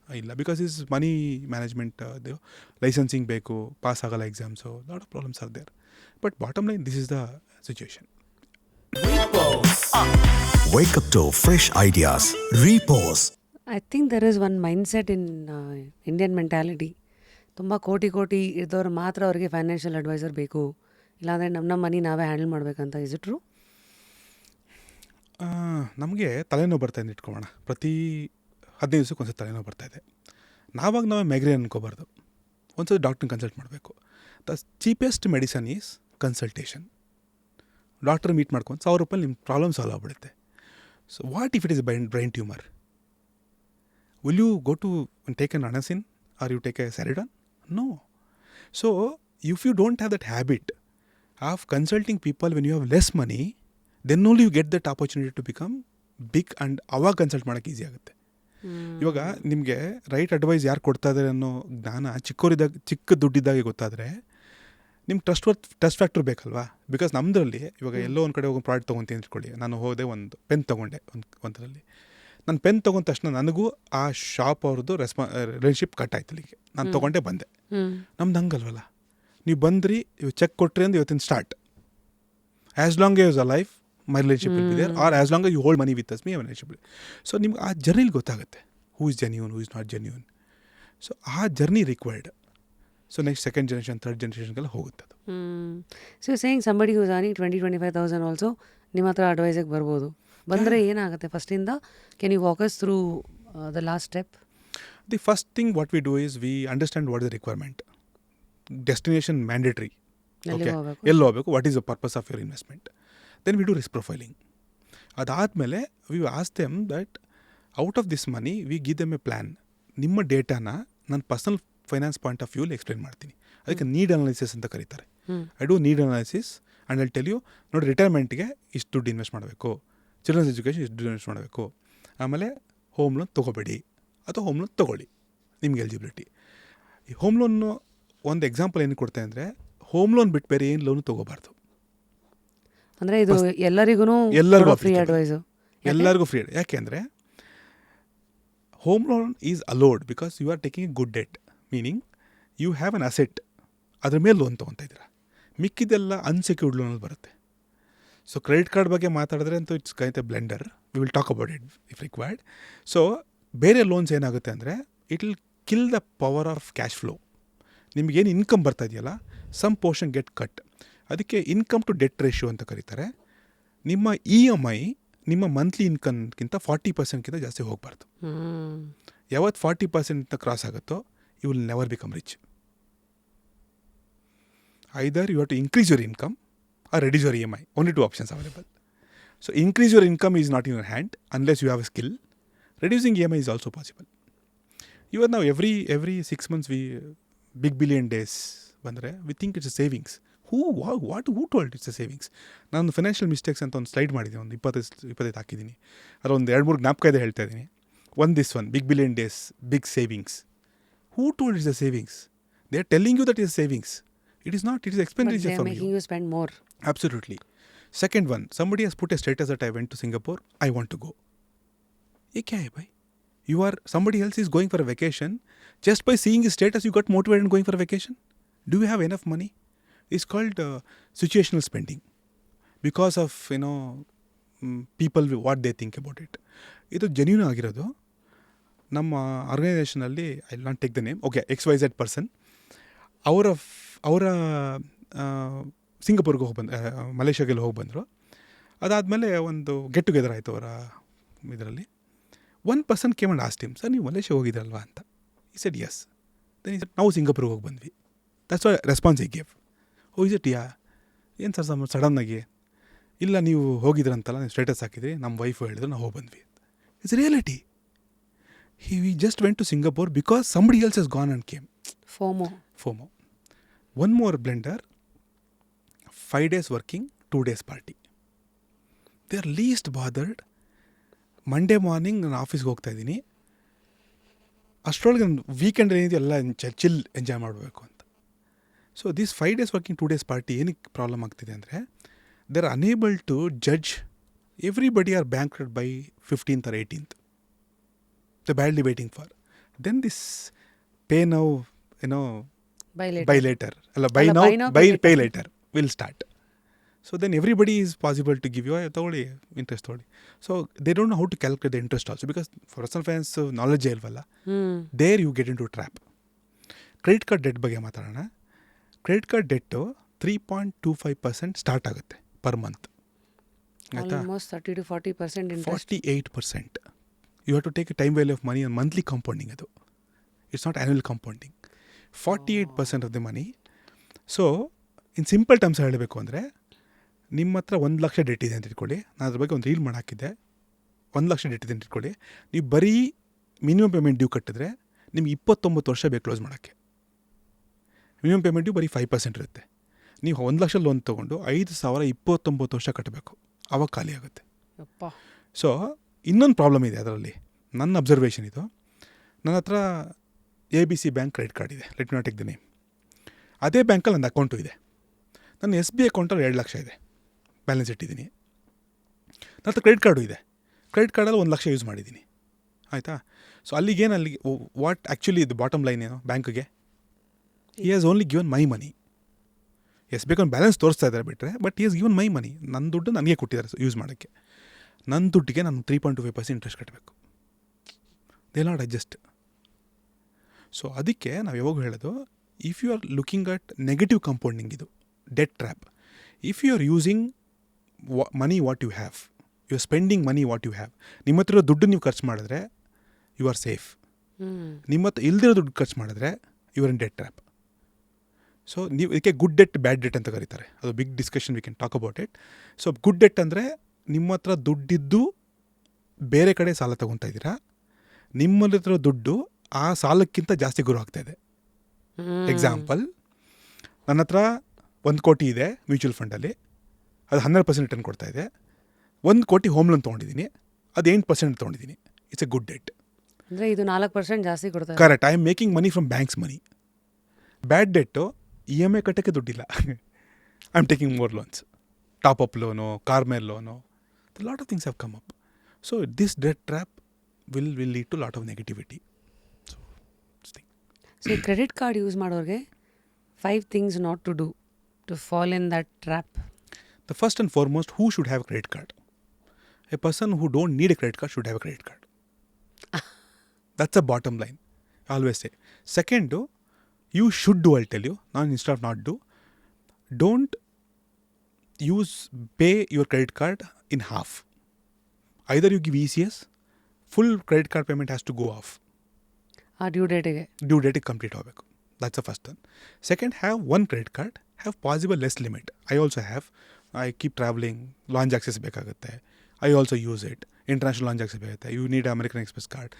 ಇಲ್ಲ. Because is money management, licensing ಬೇಕು, pass ಆಗಲ್ಲ exams, lot of problems are there. But bottom line, this is the situation. Wake up to fresh ideas. Repose. I think there is one mindset in Indian mentality. ತುಂಬ ಕೋಟಿ ಇದ್ದವ್ರು ಮಾತ್ರ ಅವ್ರಿಗೆ financial adviser ಬೇಕು, ಇಲ್ಲಾಂದರೆ ನಮ್ಮ ಮನಿ ನಾವೇ ಹ್ಯಾಂಡಲ್ ಮಾಡಬೇಕಂತ. Is it true? ನಮಗೆ ತಲೆನೋವು ಬರ್ತಾಯಿದೆ ಇಟ್ಕೊಳ್ಳೋಣ, ಪ್ರತಿ 15 ದಿವಸಕ್ಕೆ ಒಂದ್ಸತಿ ತಲೆನೋವು ಬರ್ತಾಯಿದೆ. ನಾವೇ ಮೈಗ್ರೇನ್ ಅನ್ಕೋಬಾರ್ದು, ಒಂದ್ಸತಿ ಡಾಕ್ಟ್ರನ್ನ ಕನ್ಸಲ್ಟ್ ಮಾಡಬೇಕು. The cheapest medicine is consultation. Doctor meet ಮಾಡ್ಕೊಂಡು ₹1,000 ನಿಮ್ಮ ಪ್ರಾಬ್ಲಮ್ ಸಾಲ್ವ್ ಆಗ್ಬಿಡುತ್ತೆ. So what if it is brain tumour? Will you go to take an Anacin or you take a Saridon? No. So if you don't have that habit of consulting people when you have less money, then only you get that opportunity to become big, and ಅವಾಗ consult ಮಾಡೋಕ್ಕೆ easy ಆಗುತ್ತೆ. ಇವಾಗ ನಿಮಗೆ right advice ಯಾರು ಕೊಡ್ತಾ ಇದ್ದಾರೆ ಅನ್ನೋ ಜ್ಞಾನ ಚಿಕ್ಕ ದುಡ್ಡಿದ್ದಾಗೆ ಗೊತ್ತಾದರೆ ನಿಮ್ಗೆ ಟ್ರಸ್ಟ್ ಫ್ಯಾಕ್ಟ್ರ್ ಬೇಕಲ್ವಾ? ಬಿಕಾಸ್ ನಮ್ಮದ್ರಲ್ಲಿ ಇವಾಗ ಎಲ್ಲೋ ಒಂದು ಕಡೆ ಹೋಗಿ ಪ್ರಾಡಕ್ಟ್ ತೊಗೊತೀನಿ ಅಂದ್ಕೊಳ್ಳಿ, ನಾನು ಹೋದೆ ಒಂದು ಪೆನ್ ತೊಗೊಂಡೆ, ಒಂದರಲ್ಲಿ ನಾನು ಪೆನ್ ತೊಗೊಂಡ ತಕ್ಷಣ ನನಗೂ ಆ ಶಾಪ್ ಅವ್ರದ್ದು ರಿಲೇಶನ್ಶಿಪ್ ಕಟ್ ಆಯ್ತು, ಅಲ್ಲಿಗೆ ನಾನು ತೊಗೊಂಡೆ ಬಂದೆ. ನಮ್ದು ಹಂಗಲ್ವಲ್ಲ, ನೀವು ಬಂದ್ರಿ, ಇವು ಚೆಕ್ ಕೊಟ್ರಿ ಅಂದ್ರೆ ಇವತ್ತಿನ start. As long use a life my relationship will be there, R as long you hold money with us me relationship. So ನಿಮ್ಗೆ ಆ ಜರ್ನಿಲಿ ಗೊತ್ತಾಗುತ್ತೆ who is genuine, who is not genuine. So ಆ journey required. So next second generation, third ಜನರೇಷನ್ಗೆಲ್ಲ ಹೋಗುತ್ತೆ ಅದು. So saying somebody whose earning 20-25,000 also ನಿಮ್ಮ ಹತ್ರ ಅಡ್ವೈಸಿಗೆ ಬರ್ಬೋದು. ಬಂದರೆ ಏನಾಗುತ್ತೆ ಫಸ್ಟಿಂದ? Can you walk us through the last step? The first thing what we do is we understand what is the requirement, destination mandatory, okay, ಎಲ್ಲಿ ಹೋಗಬೇಕು, what is the purpose of your investment. Then we do risk profiling. ಅದಾದಮೇಲೆ we ask them that out of this money we give them a plan. ನಿಮ್ಮ ಡೇಟಾನ ನನ್ನ personal finance point of ವ್ಯೂಲಿ explain ಮಾಡ್ತೀನಿ. ಅದಕ್ಕೆ need analysis ಅಂತ ಕರೀತಾರೆ. I do need analysis and I tell you, ನೋಡಿ ರಿಟೈರ್ಮೆಂಟ್ಗೆ ಇಷ್ಟು ದುಡ್ಡು ಇನ್ವೆಸ್ಟ್ ಮಾಡಬೇಕು, ಚಿಲ್ಡ್ರನ್ಸ್ ಎಜುಕೇಷನ್ ಇಷ್ಟು ದುಡ್ಡು ಇನ್ವೆಸ್ಟ್ ಮಾಡಬೇಕು, ಆಮೇಲೆ ಹೋಮ್ ಲೋನ್ ತೊಗೋಬೇಡಿ ಅಥವಾ ಹೋಮ್ ಲೋನ್ ತೊಗೊಳ್ಳಿ, ನಿಮ್ಗೆ ಎಲಿಜಿಬಿಲಿಟಿ. ಈ ಹೋಮ್ ಲೋನು ಒಂದು ಎಕ್ಸಾಂಪಲ್ ಏನು ಕೊಡ್ತೇನೆ ಅಂದರೆ, ಹೋಮ್ ಲೋನ್ ಬಿಟ್ಟು ಬೇರೆ ಏನು ಲೋನು ತೊಗೋಬಾರ್ದು. ಅಂದರೆ ಇದು ಎಲ್ಲರಿಗೂ ಫ್ರೀ ಅಡ್ವೈಸು, ಎಲ್ಲರಿಗೂ ಫ್ರೀ. ಯಾಕೆ ಅಂದರೆ home loan is allowed because you are taking a good debt, meaning you have an asset, ಅದ್ರ ಮೇಲೆ ಲೋನ್ ತೊಗೊತಾ ಇದ್ದೀರಾ. ಮಿಕ್ಕಿದೆಲ್ಲ ಅನ್ಸೆಕ್ಯೂರ್ಡ್ ಲೋನಲ್ಲಿ ಬರುತ್ತೆ. ಸೊ ಕ್ರೆಡಿಟ್ ಕಾರ್ಡ್ ಬಗ್ಗೆ ಮಾತಾಡಿದ್ರೆ ಅಂತೂ it's quite a blunder, we will talk about it if required. So ಬೇರೆ loans ಏನಾಗುತ್ತೆ ಅಂದರೆ it will kill the power of cash flow. ನಿಮಗೇನು ಇನ್ಕಮ್ ಬರ್ತಾ ಇದೆಯಲ್ಲ, ಸಮ್ ಪೋರ್ಷನ್ ಗೆಟ್ ಕಟ್. ಅದಕ್ಕೆ ಇನ್ಕಮ್ ಟು ಡೆಟ್ ರೇಷಿಯೋ ಅಂತ ಕರೀತಾರೆ. ನಿಮ್ಮ EMI ನಿಮ್ಮ ಮಂತ್ಲಿ ಇನ್ಕಮ್ಗಿಂತ 40% ಜಾಸ್ತಿ ಹೋಗಬಾರ್ದು. ಯಾವತ್ತು 40% ಕ್ರಾಸ್ ಆಗುತ್ತೋ you will never become rich. Either you have to increase your income or reduce your EMI. Only 2 options available. So increase your income is not in your hand unless you have a skill. Reducing EMI is also possible. ಇವತ್ತು ನಾವು every 6 months big billion days ಬಂದರೆ we think it's a savings. Who told it's a savings? ನಾನು financial mistakes ಅಂತ ಒಂದು slide ಮಾಡಿದ್ದೀನಿ, ಒಂದು 25 ಹಾಕಿದ್ದೀನಿ. ಅದರ ಒಂದು 2-3 ಜ್ಞಾಪಕ ಇದೆ ಹೇಳ್ತಾ ಇದ್ದೀನಿ. This one big billion days, big savings. Who told it's a savings? They are telling you that is savings. It is not, it is expenditure from making you spend more. Absolutely. Second one, somebody has put a status that I went to Singapore, I want to go. Ye kya hai bhai? Somebody else is going for a vacation. Just by seeing his status, you got motivated and going for a vacation? Do you have enough money? It's called situational spending. Because of, people, what they think about it. Idu genuine ಆಗಿರೋದು. ನಮ್ಮ ಆರ್ಗನೈಸೇಷನಲ್ಲಿ, I will not take the name, okay, XYZ person, ಅವರ ಸಿಂಗಪುರ್ಗೆ ಮಲೇಷ್ಯಾಗೆಲ್ಲ ಹೋಗಿ ಬಂದರು. ಅದಾದಮೇಲೆ ಒಂದು get together ಆಯಿತು ಅವರ ಇದರಲ್ಲಿ. One person came and asked him, sir ನೀವು ಮಲೇಷ್ಯಾ ಹೋಗಿದ್ರಲ್ವಾ ಅಂತ. He said yes. ದೆನ್ ನಾವು ಸಿಂಗಾಪುರ್ಗೆ ಹೋಗಿ ಬಂದ್ವಿ. That's what response I gave. Oh is it yeah, ಏನು ಸರ್ ಸಡನ್ನಾಗಿ, ಇಲ್ಲ ನೀವು ಹೋಗಿದ್ರಂತಲ್ಲ, ನೀವು ಸ್ಟೇಟಸ್ ಹಾಕಿದ್ರಿ, ನಮ್ಮ ವೈಫು ಹೇಳಿದ್ರು, ನಾವು ಹೋಗಿ ಬಂದ್ವಿ. It's reality. We just went to Singapore because somebody else has gone and came. FOMO. One more blender, 5 days working, 2 days party. They are least bothered. Monday morning ನಾನು ಆಫೀಸ್ಗೆ ಹೋಗ್ತಾ ಇದ್ದೀನಿ, ಅಷ್ಟರೊಳಗೆ ನಾನು ವೀಕೆಂಡ್ ಏನಿದೆ ಎಲ್ಲ ಚಿಲ್ ಎಂಜಾಯ್ ಮಾಡಬೇಕು ಅಂತ. So this 5 days working 2 days party ಏನಕ್ಕೆ ಪ್ರಾಬ್ಲಮ್ ಆಗ್ತಿದೆ ಅಂದರೆ, they are unable to judge everybody are bankrupt by 15th or 18th. They badly waiting for. Then this pay now buy later ಅಲ್ಲ buy now buy pay later will start. So then everybody is possible to give you ತೊಗೊಳ್ಳಿ interest ತೊಗೊಳ್ಳಿ. So they don't know how to calculate the interest also, because personal finance ನಾಲೆಜೇ ಇಲ್ವಲ್ಲ. There you get in to trap. Credit card debt ಬಗ್ಗೆ ಮಾತಾಡೋಣ. Credit card debt 3.25% start ಆಗುತ್ತೆ per month. ಆಯಿತಾ? 30 to 40% interest. 48%. You have to take a time value of money, monthly compounding ಅದು. It's not annual compounding. 48% of the money. So in simple terms ಹೇಳಬೇಕು ಅಂದರೆ, ನಿಮ್ಮ ಹತ್ರ 1 lakh debt ಇದೆ ಅಂತ ಇಟ್ಕೊಳ್ಳಿ. ನಾನು ಅದ್ರ ಬಗ್ಗೆ ಒಂದು ರೀಲ್ ಮಾಡಿ ಹಾಕಿದ್ದೆ. 1 ಲಕ್ಷ ಡೆಟ್ ಇದೆ ಅಂತ ಇಟ್ಕೊಳ್ಳಿ. ನೀವು ಬರೀ ಮಿನಿಮಮ್ ಪೇಮೆಂಟ್ ಡ್ಯೂ ಕಟ್ಟಿದ್ರೆ ನಿಮ್ಗೆ 29 ವರ್ಷ ಬೇಕು ಕ್ಲೋಸ್ ಮಾಡೋಕ್ಕೆ. ಮಿನಿಮಮ್ ಪೇಮೆಂಟ್ ಡ್ಯೂ ಬರೀ 5% ಇರುತ್ತೆ. ನೀವು 1 ಲಕ್ಷ ಲೋನ್ ತೊಗೊಂಡು 5,000 29 ವರ್ಷ ಕಟ್ಟಬೇಕು, ಆವಾಗ ಖಾಲಿ ಆಗುತ್ತೆ. ಸೊ ಇನ್ನೊಂದು ಪ್ರಾಬ್ಲಮ್ ಇದೆ ಅದರಲ್ಲಿ, ನನ್ನ ಅಬ್ಸರ್ವೇಷನ್ ಇದು. ನನ್ನ ಹತ್ರ ABC ಬ್ಯಾಂಕ್ ಕ್ರೆಡಿಟ್ ಕಾರ್ಡ್ ಇದೆ, let not take the name. ಅದೇ ಬ್ಯಾಂಕಲ್ಲಿ ನನ್ನ ಅಕೌಂಟು ಇದೆ. ನನ್ನ SBI ಅಕೌಂಟಲ್ಲಿ 2 ಲಕ್ಷ ಇದೆ, ಬ್ಯಾಲೆನ್ಸ್ ಇಟ್ಟಿದ್ದೀನಿ. ನನ್ನ ಹತ್ರ ಕ್ರೆಡಿಟ್ ಕಾರ್ಡು ಇದೆ. ಕ್ರೆಡಿಟ್ ಕಾರ್ಡಲ್ಲಿ 1 ಲಕ್ಷ ಯೂಸ್ ಮಾಡಿದ್ದೀನಿ. ಆಯಿತಾ? ಸೊ ಅಲ್ಲಿಗೇನು, ಅಲ್ಲಿಗೆ ವಾಟ್ ಆ್ಯಕ್ಚುಲಿ ಇದು ಬಾಟಮ್ ಲೈನ್ ಏನು ಬ್ಯಾಂಕ್ಗೆ? He has only given my money. SBI account balance ತೋರಿಸ್ತಾ ಇದ್ದಾರೆ ಬಿಟ್ಟರೆ, but he has given my money. ನನ್ನ ದುಡ್ಡು ನನಗೆ ಕೊಟ್ಟಿದ್ದಾರೆ ಯೂಸ್ ಮಾಡೋಕ್ಕೆ. ನನ್ನ ದುಡ್ಡಿಗೆ ನಾನು 3.25% ಇಂಟ್ರೆಸ್ಟ್ ಕಟ್ಟಬೇಕು. They not adjust. ಸೊ ಅದಕ್ಕೆ ನಾವು ಯಾವಾಗ ಹೇಳೋದು, if you are looking at negative compounding, ಇದು debt trap. If you are using money what you have, you are spending money what you have. ನಿಮ್ಮ ಹತ್ರ ದುಡ್ಡು ನೀವು ಖರ್ಚು ಮಾಡಿದ್ರೆ ಯು ಆರ್ ಸೇಫ್. ನಿಮ್ಮ ಹತ್ರ ಇಲ್ದಿರೋ ದುಡ್ಡು ಖರ್ಚು ಮಾಡಿದ್ರೆ you are in debt trap. So ನೀವು ಇದಕ್ಕೆ ಗುಡ್ ಡೆಟ್ ಬ್ಯಾಡ್ ಡೆಟ್ ಅಂತ ಕರೀತಾರೆ. ಅದು big discussion, we can talk about it. So good debt ಅಂದರೆ ನಿಮ್ಮ ಹತ್ರ ದುಡ್ಡಿದ್ದು ಬೇರೆ ಕಡೆ ಸಾಲ ತೊಗೊತಾ ಇದ್ದೀರಾ, ನಿಮ್ಮಲ್ಲಿರೋ ದುಡ್ಡು ಆ ಸಾಲಕ್ಕಿಂತ ಜಾಸ್ತಿ ಗುರು ಆಗ್ತಾ ಇದೆ. ಎಕ್ಸಾಂಪಲ್, ನನ್ನ ಹತ್ರ 1 ಕೋಟಿ ಇದೆ ಮ್ಯೂಚುವಲ್ ಫಂಡಲ್ಲಿ, ಅದು 100% ರಿಟರ್ನ್ ಕೊಡ್ತಾ ಇದೆ. 1 ಕೋಟಿ ಹೋಮ್ ಲೋನ್ ತೊಗೊಂಡಿದ್ದೀನಿ, ಅದು 8% ತೊಗೊಂಡಿದ್ದೀನಿ. It's a good debt. ಅಂದರೆ ಇದು 4% ಜಾಸ್ತಿ ಕೊಡ್ತಾರೆ. Correct. I am making money from banks money. Bad debt EMI ಕಟ್ಟೋಕ್ಕೆ ದುಡ್ಡಿಲ್ಲ. I am taking more loans, top up loan, car ಮೇಲ್ loan, lot of things have come up. So this debt trap will lead to lot of negativity. So credit card use ಮಾಡೋರಿಗೆ 5 things not to do to fall in that trap. The first and foremost, who should have a credit card? A person who don't need a credit card should have a credit card. That's a bottom line. I always say. Second, you should do, I'll tell you, not instead of not do. Don't pay your credit card in half. Either you give ECS, full credit card payment has to go off. ಆ due ಡೇಟಿಗೆ complete ಆಗಬೇಕು. That's a first one. Second, have 1 credit card, have possible less limit. I also have. I keep travelling, lounge access ಬೇಕಾಗುತ್ತೆ. I also use it. International lounge access ಬೇಕಾಗುತ್ತೆ. You need American Express card.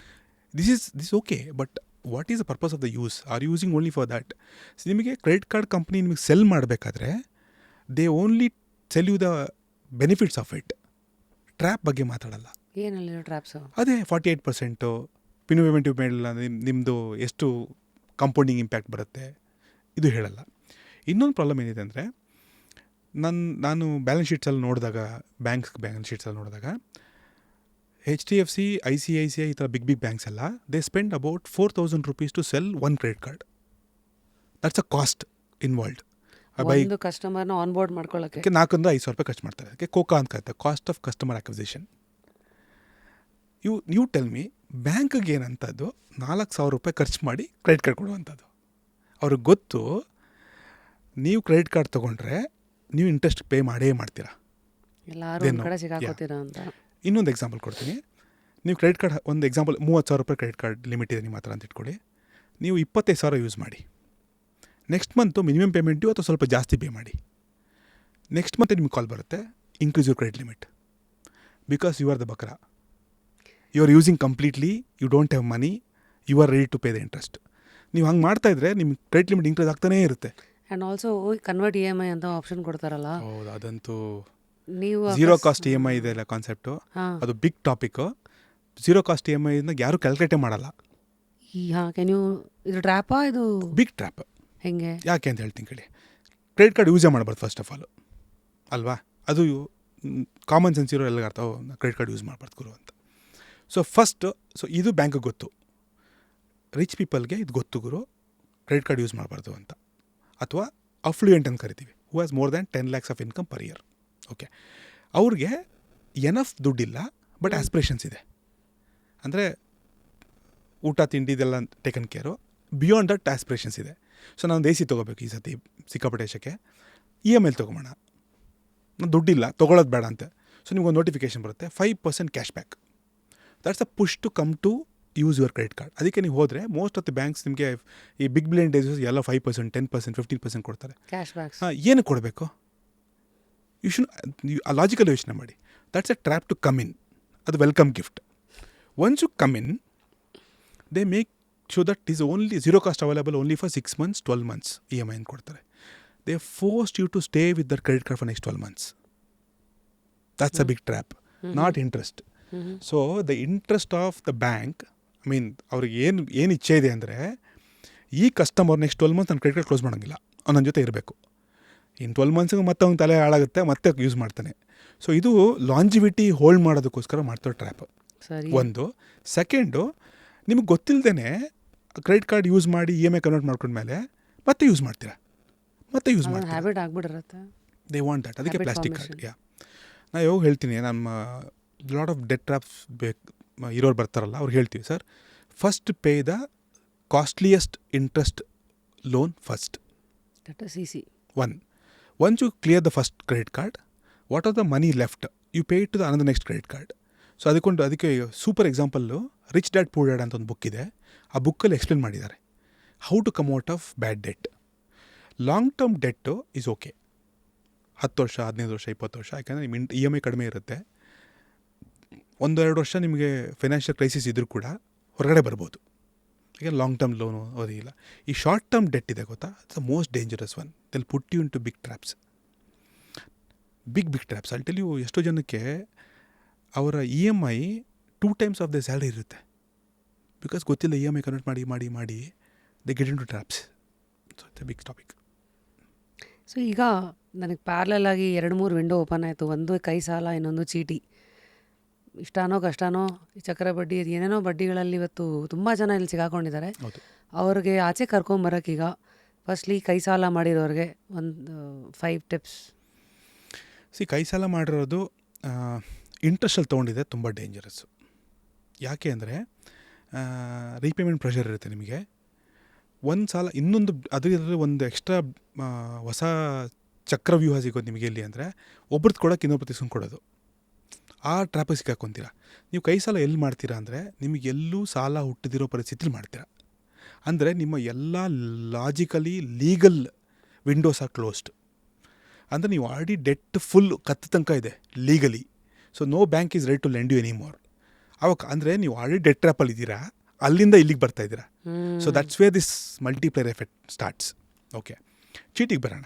This okay, but what is the purpose of the use? Are using only for that? ನಿಮಗೆ credit card company ನಿಮಗೆ sell ಮಾಡಬೇಕಾದ್ರೆ they only sell you the benefits of it. Trap ಬಗ್ಗೆ ಮಾತಾಡಲ್ಲ. ಏನಲ್ಲಿ traps? ಅದೇ 48%. ಪಿನ್ಯೂಮೆಂಟಿವ್ ಮೇಲಿಲ್ಲ ನಿಮ್ಮದು ಎಷ್ಟು compounding impact ಬರುತ್ತೆ, ಇದು ಹೇಳಲ್ಲ. ಇನ್ನೊಂದು ಪ್ರಾಬ್ಲಮ್ ಏನಿದೆ ಅಂದರೆ, ನಾನು ಬ್ಯಾಲೆನ್ಸ್ ಶೀಟ್ಸಲ್ಲಿ ನೋಡಿದಾಗ, ಬ್ಯಾಲೆನ್ಸ್ ಶೀಟ್ಸಲ್ಲಿ ನೋಡಿದಾಗ, HDFC, ICICI ಈ ಥರ ಬಿಗ್ ಬ್ಯಾಂಕ್ಸ್ ಎಲ್ಲ, they spend about 4,000 rupees to sell 1 credit card. That's a cost involved. ಒಂದು ಕಸ್ಟಮರ್ನ ಆನ್ ಬೋರ್ಡ್ ಮಾಡ್ಕೊಳ್ಳೋಕ್ಕೆ 400-500 ರೂಪಾಯಿ ಖರ್ಚು ಮಾಡ್ತಾರೆ. ಅದಕ್ಕೆ ಕೋಕಾ ಅಂತ ಕರೀತಾರೆ, ಕಾಸ್ಟ್ ಆಫ್ ಕಸ್ಟಮರ್ ಅಕ್ವಿಸಿಷನ್. ನೀವು ಟೆಲ್ ಮಿ, ಬ್ಯಾಂಕ್ಗೆ ಏನಂಥದ್ದು 4,000 ರೂಪಾಯಿ ಖರ್ಚು ಮಾಡಿ ಕ್ರೆಡಿಟ್ ಕಾರ್ಡ್ ಕೊಡುವಂಥದ್ದು. ಅವ್ರಿಗೆ ಗೊತ್ತು ನೀವು ಕ್ರೆಡಿಟ್ ಕಾರ್ಡ್ ತೊಗೊಂಡ್ರೆ ನೀವು ಇಂಟ್ರೆಸ್ಟ್ ಪೇ ಮಾಡೇ ಮಾಡ್ತೀರಾ. ಎಲ್ಲರೂ ಕಡೆ ಸಿಗಾಕೋತೀರಾ ಅಂತ. ಇನ್ನೊಂದು ಎಕ್ಸಾಂಪಲ್ ಕೊಡ್ತೀನಿ. ನೀವು ಕ್ರೆಡಿಟ್ ಕಾರ್ಡ್ ಒಂದು ಎಕ್ಸಾಂಪಲ್ 30,000 ರೂಪಾಯಿ ಕ್ರೆಡಿಟ್ ಕಾರ್ಡ್ ಲಿಮಿಟ್ ಇದೆ ನಿಮ್ಮ ಹತ್ರ ಅಂತ ಇಟ್ಕೊಳ್ಳಿ. ನೀವು 25,000 ಯೂಸ್ ಮಾಡಿ. Next month minimum payment due ಅಥವಾ ಸ್ವಲ್ಪ ಜಾಸ್ತಿ ಪೇ ಮಾಡಿ. ನೆಕ್ಸ್ಟ್ ಮಂತ್ ನಿಮ್ಗೆ ಕಾಲ್ ಬರುತ್ತೆ, increase your credit limit because you are the bakra. You are using completely, you don't have money, you are ready to pay the interest. ನೀವು ಹಂಗೆ ಮಾಡ್ತಾಯಿದ್ರೆ ನಿಮ್ಮ ಕ್ರೆಡಿಟ್ ಲಿಮಿಟ್ ಇನ್ಕ್ರೀಸ್ ಆಗ್ತಾನೇ ಇರುತ್ತೆ. ಆ್ಯಂಡ್ ಆಲ್ಸೋ ಕನ್ವರ್ಟ್ EMI ಅಂತ option ಕೊಡ್ತಾರಲ್ಲ, ಹೌದು, ಅದಂತೂ ನೀವು ಝೀರೋ ಕಾಸ್ಟ್ EMI ಇದೆ ಅಲ್ಲ ಕಾನ್ಸೆಪ್ಟು, ಅದು big topic. Zero cost EMI ಯಾರೂ ಕ್ಯಾಲ್ಕುಲೇಟೇ ಮಾಡಲ್ಲ. ಕ್ಯಾನ್ ಯು ಇದು ಟ್ರ್ಯಾಪಾ, ಇದು ಬಿಗ್ ಟ್ರ್ಯಾಪ್. ಹೆಂಗೆ ಯಾಕೆ ಅಂತ ಹೇಳ್ತೀನಿ ಕೇಳಿ. ಕ್ರೆಡಿಟ್ ಕಾರ್ಡ್ ಯೂಸೇ ಮಾಡಬಾರ್ದು ಫಸ್ಟ್ ಆಫ್ ಆಲ್ ಅಲ್ವಾ. ಅದು ಕಾಮನ್ ಸೆನ್ಸ್ ಇರೋ ಎಲ್ಲ ಅರ್ಥ, ಕ್ರೆಡಿಟ್ ಕಾರ್ಡ್ ಯೂಸ್ ಮಾಡಬಾರ್ದು ಗುರು ಅಂತ. ಸೊ ಇದು ಬ್ಯಾಂಕಿಗೆ ಗೊತ್ತು, ರಿಚ್ ಪೀಪಲ್ಗೆ ಇದು ಗೊತ್ತು ಗುರು, ಕ್ರೆಡಿಟ್ ಕಾರ್ಡ್ ಯೂಸ್ ಮಾಡಬಾರ್ದು ಅಂತ. ಅಥವಾ ಅಫ್ಲೂಯೆಂಟ್ ಅಂತ ಕರಿತೀವಿ, who has more than 10 lakhs of income per year. Okay, ಅವ್ರಿಗೆ ಎನಫ್ ದುಡ್ಡಿಲ್ಲ ಬಟ್ ಆಸ್ಪಿರೇಷನ್ಸ್ ಇದೆ. ಅಂದರೆ ಊಟ ತಿಂಡಿ ಇದೆಲ್ಲ taken care, beyond that aspirations ಇದೆ. ಸೊ ನಾನು AC ತೊಗೋಬೇಕು ಈ ಸತಿ ಸಿಕ್ಕಾಪಟ್ಟೆ ದೇಶಕ್ಕೆ, EMI ತೊಗೊಬೋಣ, ನಾನು ದುಡ್ಡಿಲ್ಲ ತೊಗೊಳೋದು ಬೇಡ ಅಂತ. ಸೊ ನಿಮ್ಗೊಂದು ನೋಟಿಫಿಕೇಷನ್ ಬರುತ್ತೆ, 5% cashback. That's a push to come to use your credit card. ಅದಕ್ಕೆ ನೀವು ಹೋದರೆ ಮೋಸ್ಟ್ ಆಫ್ ದ ಬ್ಯಾಂಕ್ಸ್ ನಿಮಗೆ ಈ ಬಿಗ್ ಬಿಲಿಯನ್ ಡೇಸ್ ಎಲ್ಲ 5%, 10%, 15% ಕೊಡ್ತಾರೆ. ಕ್ಯಾಶ್ ಬ್ಯಾಕ್ಸ್ ಏನು ಕೊಡಬೇಕು? ಯು ಶುಡ್ ಲಾಜಿಕಲ್ ಯೋಚನೆ ಮಾಡಿ. That's a trap to come in. ಅದು welcome gift. Once you come in, they make show that is only zero cost available only for 6 months, 12 months EMI ಅಂತ ಕೊಡ್ತಾರೆ. They forced you to stay with that credit card for next 12 months. That's a big trap, not interest. So the interest of the bank, I mean ಅವ್ರಿಗೆ ಏನು ಇಚ್ಛೆ ಇದೆ ಅಂದರೆ, ಈ customer next 12 months ನನ್ನ credit card close ಮಾಡೋಂಗಿಲ್ಲ, ಅವ್ನು ನನ್ನ ಜೊತೆ ಇರಬೇಕು. ಇನ್ನು 12 monthsಗೆ ಮತ್ತೆ ಅವ್ನ ತಲೆ ಹಾಳಾಗುತ್ತೆ, ಮತ್ತೆ ಯೂಸ್ ಮಾಡ್ತಾನೆ. ಸೊ ಇದು ಲಾಂಜಿವಿಟಿ ಹೋಲ್ಡ್ ಮಾಡೋದಕ್ಕೋಸ್ಕರ ಮಾಡ್ತಾರೆ ಟ್ರ್ಯಾಪ್. ಒಂದು. ಸೆಕೆಂಡು, ನಿಮಗೆ ಗೊತ್ತಿಲ್ಲದೇ ಕ್ರೆಡಿಟ್ ಕಾರ್ಡ್ ಯೂಸ್ ಮಾಡಿ EMI ಕನ್ವರ್ಟ್ ಮಾಡ್ಕೊಂಡ್ಮೇಲೆ ಮತ್ತೆ ಯೂಸ್ ಮಾಡ್ತೀರಾ, ಮತ್ತೆ ಯೂಸ್ ಮಾಡ್ತೀರಾ, ಹ್ಯಾಬಿಟ್ ಆಗ್ಬಿಟ್ಟಿರುತ್ತೆ. They want that. ಅದಕ್ಕೆ ಪ್ಲಾಸ್ಟಿಕ್ ಕಾರ್ಡ್. ನಾನು ಯಾವಾಗ ಹೇಳ್ತೀನಿ, ನಮ್ಮ ಲಾಟ್ ಆಫ್ ಡೆಟ್ ಟ್ರ್ಯಾಪ್ಸ್ ಇರೋರು ಬರ್ತಾರಲ್ಲ, ಅವ್ರಿಗೆ ಹೇಳ್ತೀವಿ, sir first pay the costliest interest loan first. That is easy. Once you clear the first credit card, what are the money left? You pay it to the another next credit card. So ಅದಕ್ಕೆ super example Rich Dad Poor Dad ಅಂತ ಒಂದು book ಇದೆ. ಆ ಬುಕ್ಕಲ್ಲಿ explain ಮಾಡಿದ್ದಾರೆ how to come out of bad debt. Long term debt is okay, 10 ವರ್ಷ, 15 ವರ್ಷ, 20 ವರ್ಷ, ಯಾಕೆಂದರೆ ನಿಮ್ಮ EMI ಕಡಿಮೆ ಇರುತ್ತೆ. 1-2 ವರ್ಷ ನಿಮಗೆ ಫೈನಾನ್ಷಿಯಲ್ ಕ್ರೈಸಿಸ್ ಇದ್ರೂ ಕೂಡ ಹೊರಗಡೆ ಬರ್ಬೋದು, ಈಗ ಲಾಂಗ್ ಟರ್ಮ್ ಲೋನು ಓದಿಲ್ಲ. ಈ ಶಾರ್ಟ್ ಟರ್ಮ್ ಡೆಟ್ ಇದೆ ಗೊತ್ತಾ, it's the most dangerous one. They'll put you into big traps. Big traps. ಅಲ್ಲಿ ಟೆಲ್ ಯು, ಎಷ್ಟೋ ಜನಕ್ಕೆ ಅವರ EMI 2 times of the salary ಇರುತ್ತೆ. ಬಿಕಾಸ್ ಗೊತ್ತಿಲ್ಲ EMI ಕನ್ವರ್ಟ್ ಮಾಡಿ they get in to traps. So it's a big topic. So ಈಗ ನನಗೆ parallel ಆಗಿ 2-3 ವಿಂಡೋ ಓಪನ್ ಆಯಿತು. ಒಂದು ಕೈ ಸಾಲ, ಇನ್ನೊಂದು ಚೀಟಿ. ಇಷ್ಟಾನೋ ಕಷ್ಟನೋ, ಚಕ್ರ ಬಡ್ಡಿ, ಅದು ಏನೇನೋ ಬಡ್ಡಿಗಳಲ್ಲಿ ಇವತ್ತು ತುಂಬ ಜನ ಇಲ್ಲಿ ಸಿಗಾಕೊಂಡಿದ್ದಾರೆ. ಅವ್ರಿಗೆ ಆಚೆ ಕರ್ಕೊಂಬರೋಕ್ಕೀಗ ಫಸ್ಟ್ಲಿ ಕೈ ಸಾಲ ಮಾಡಿರೋರಿಗೆ ಒಂದು 5 tips. ಕೈ ಸಾಲ ಮಾಡಿರೋದು ಇಂಟ್ರೆಸ್ಟಲ್ಲಿ ತೊಗೊಂಡಿದೆ, ತುಂಬ ಡೇಂಜರಸ್ಸು. ಯಾಕೆ ಅಂದರೆ ರೀಪೇಮೆಂಟ್ ಪ್ರೆಷರ್ ಇರುತ್ತೆ ನಿಮಗೆ. ಒಂದು ಸಾಲ ಇನ್ನೊಂದು ಅದರಲ್ಲಿ ಒಂದು ಎಕ್ಸ್ಟ್ರಾ ಹೊಸ ಚಕ್ರವ್ಯೂಹ ಸಿಗೋದು ನಿಮಗೆ ಎಲ್ಲಿ ಅಂದರೆ, ಒಬ್ರದ್ದು ಕೊಡೋಕೆ ಇನ್ನೊಬ್ರು ತಿಸ್ಕೊಂಡು ಕೊಡೋದು. ಆ ಟ್ರ್ಯಾಪಿಗೆ ಸಿಕ್ಕಾಕೊಂತೀರ. ನೀವು ಕೈ ಸಾಲ ಎಲ್ಲಿ ಮಾಡ್ತೀರಾ ಅಂದರೆ, ನಿಮಗೆ ಎಲ್ಲೂ ಸಾಲ ಹುಟ್ಟಿದಿರೋ ಪರಿಸ್ಥಿತಿಲಿ ಮಾಡ್ತೀರಾ. ಅಂದರೆ ನಿಮ್ಮ ಎಲ್ಲ logically legal windows are closed. ಅಂದರೆ ನೀವು ಆಲ್ರೆಡಿ ಡೆಟ್ ಫುಲ್ ಕತ್ತ ತನಕ ಇದೆ legally. So no bank is ready to lend you any more. ಅವಾಗ ಅಂದರೆ ನೀವು ಆಲ್ರೆಡಿ ಡೆಟ್ ಟ್ರ್ಯಾಪಲ್ಲಿ ಇದ್ದೀರಾ, ಅಲ್ಲಿಂದ ಇಲ್ಲಿಗೆ ಬರ್ತಾಯಿದ್ದೀರಾ. So that's way this multiplier effect starts. Okay, ಚೀಟಿಗೆ ಬರೋಣ.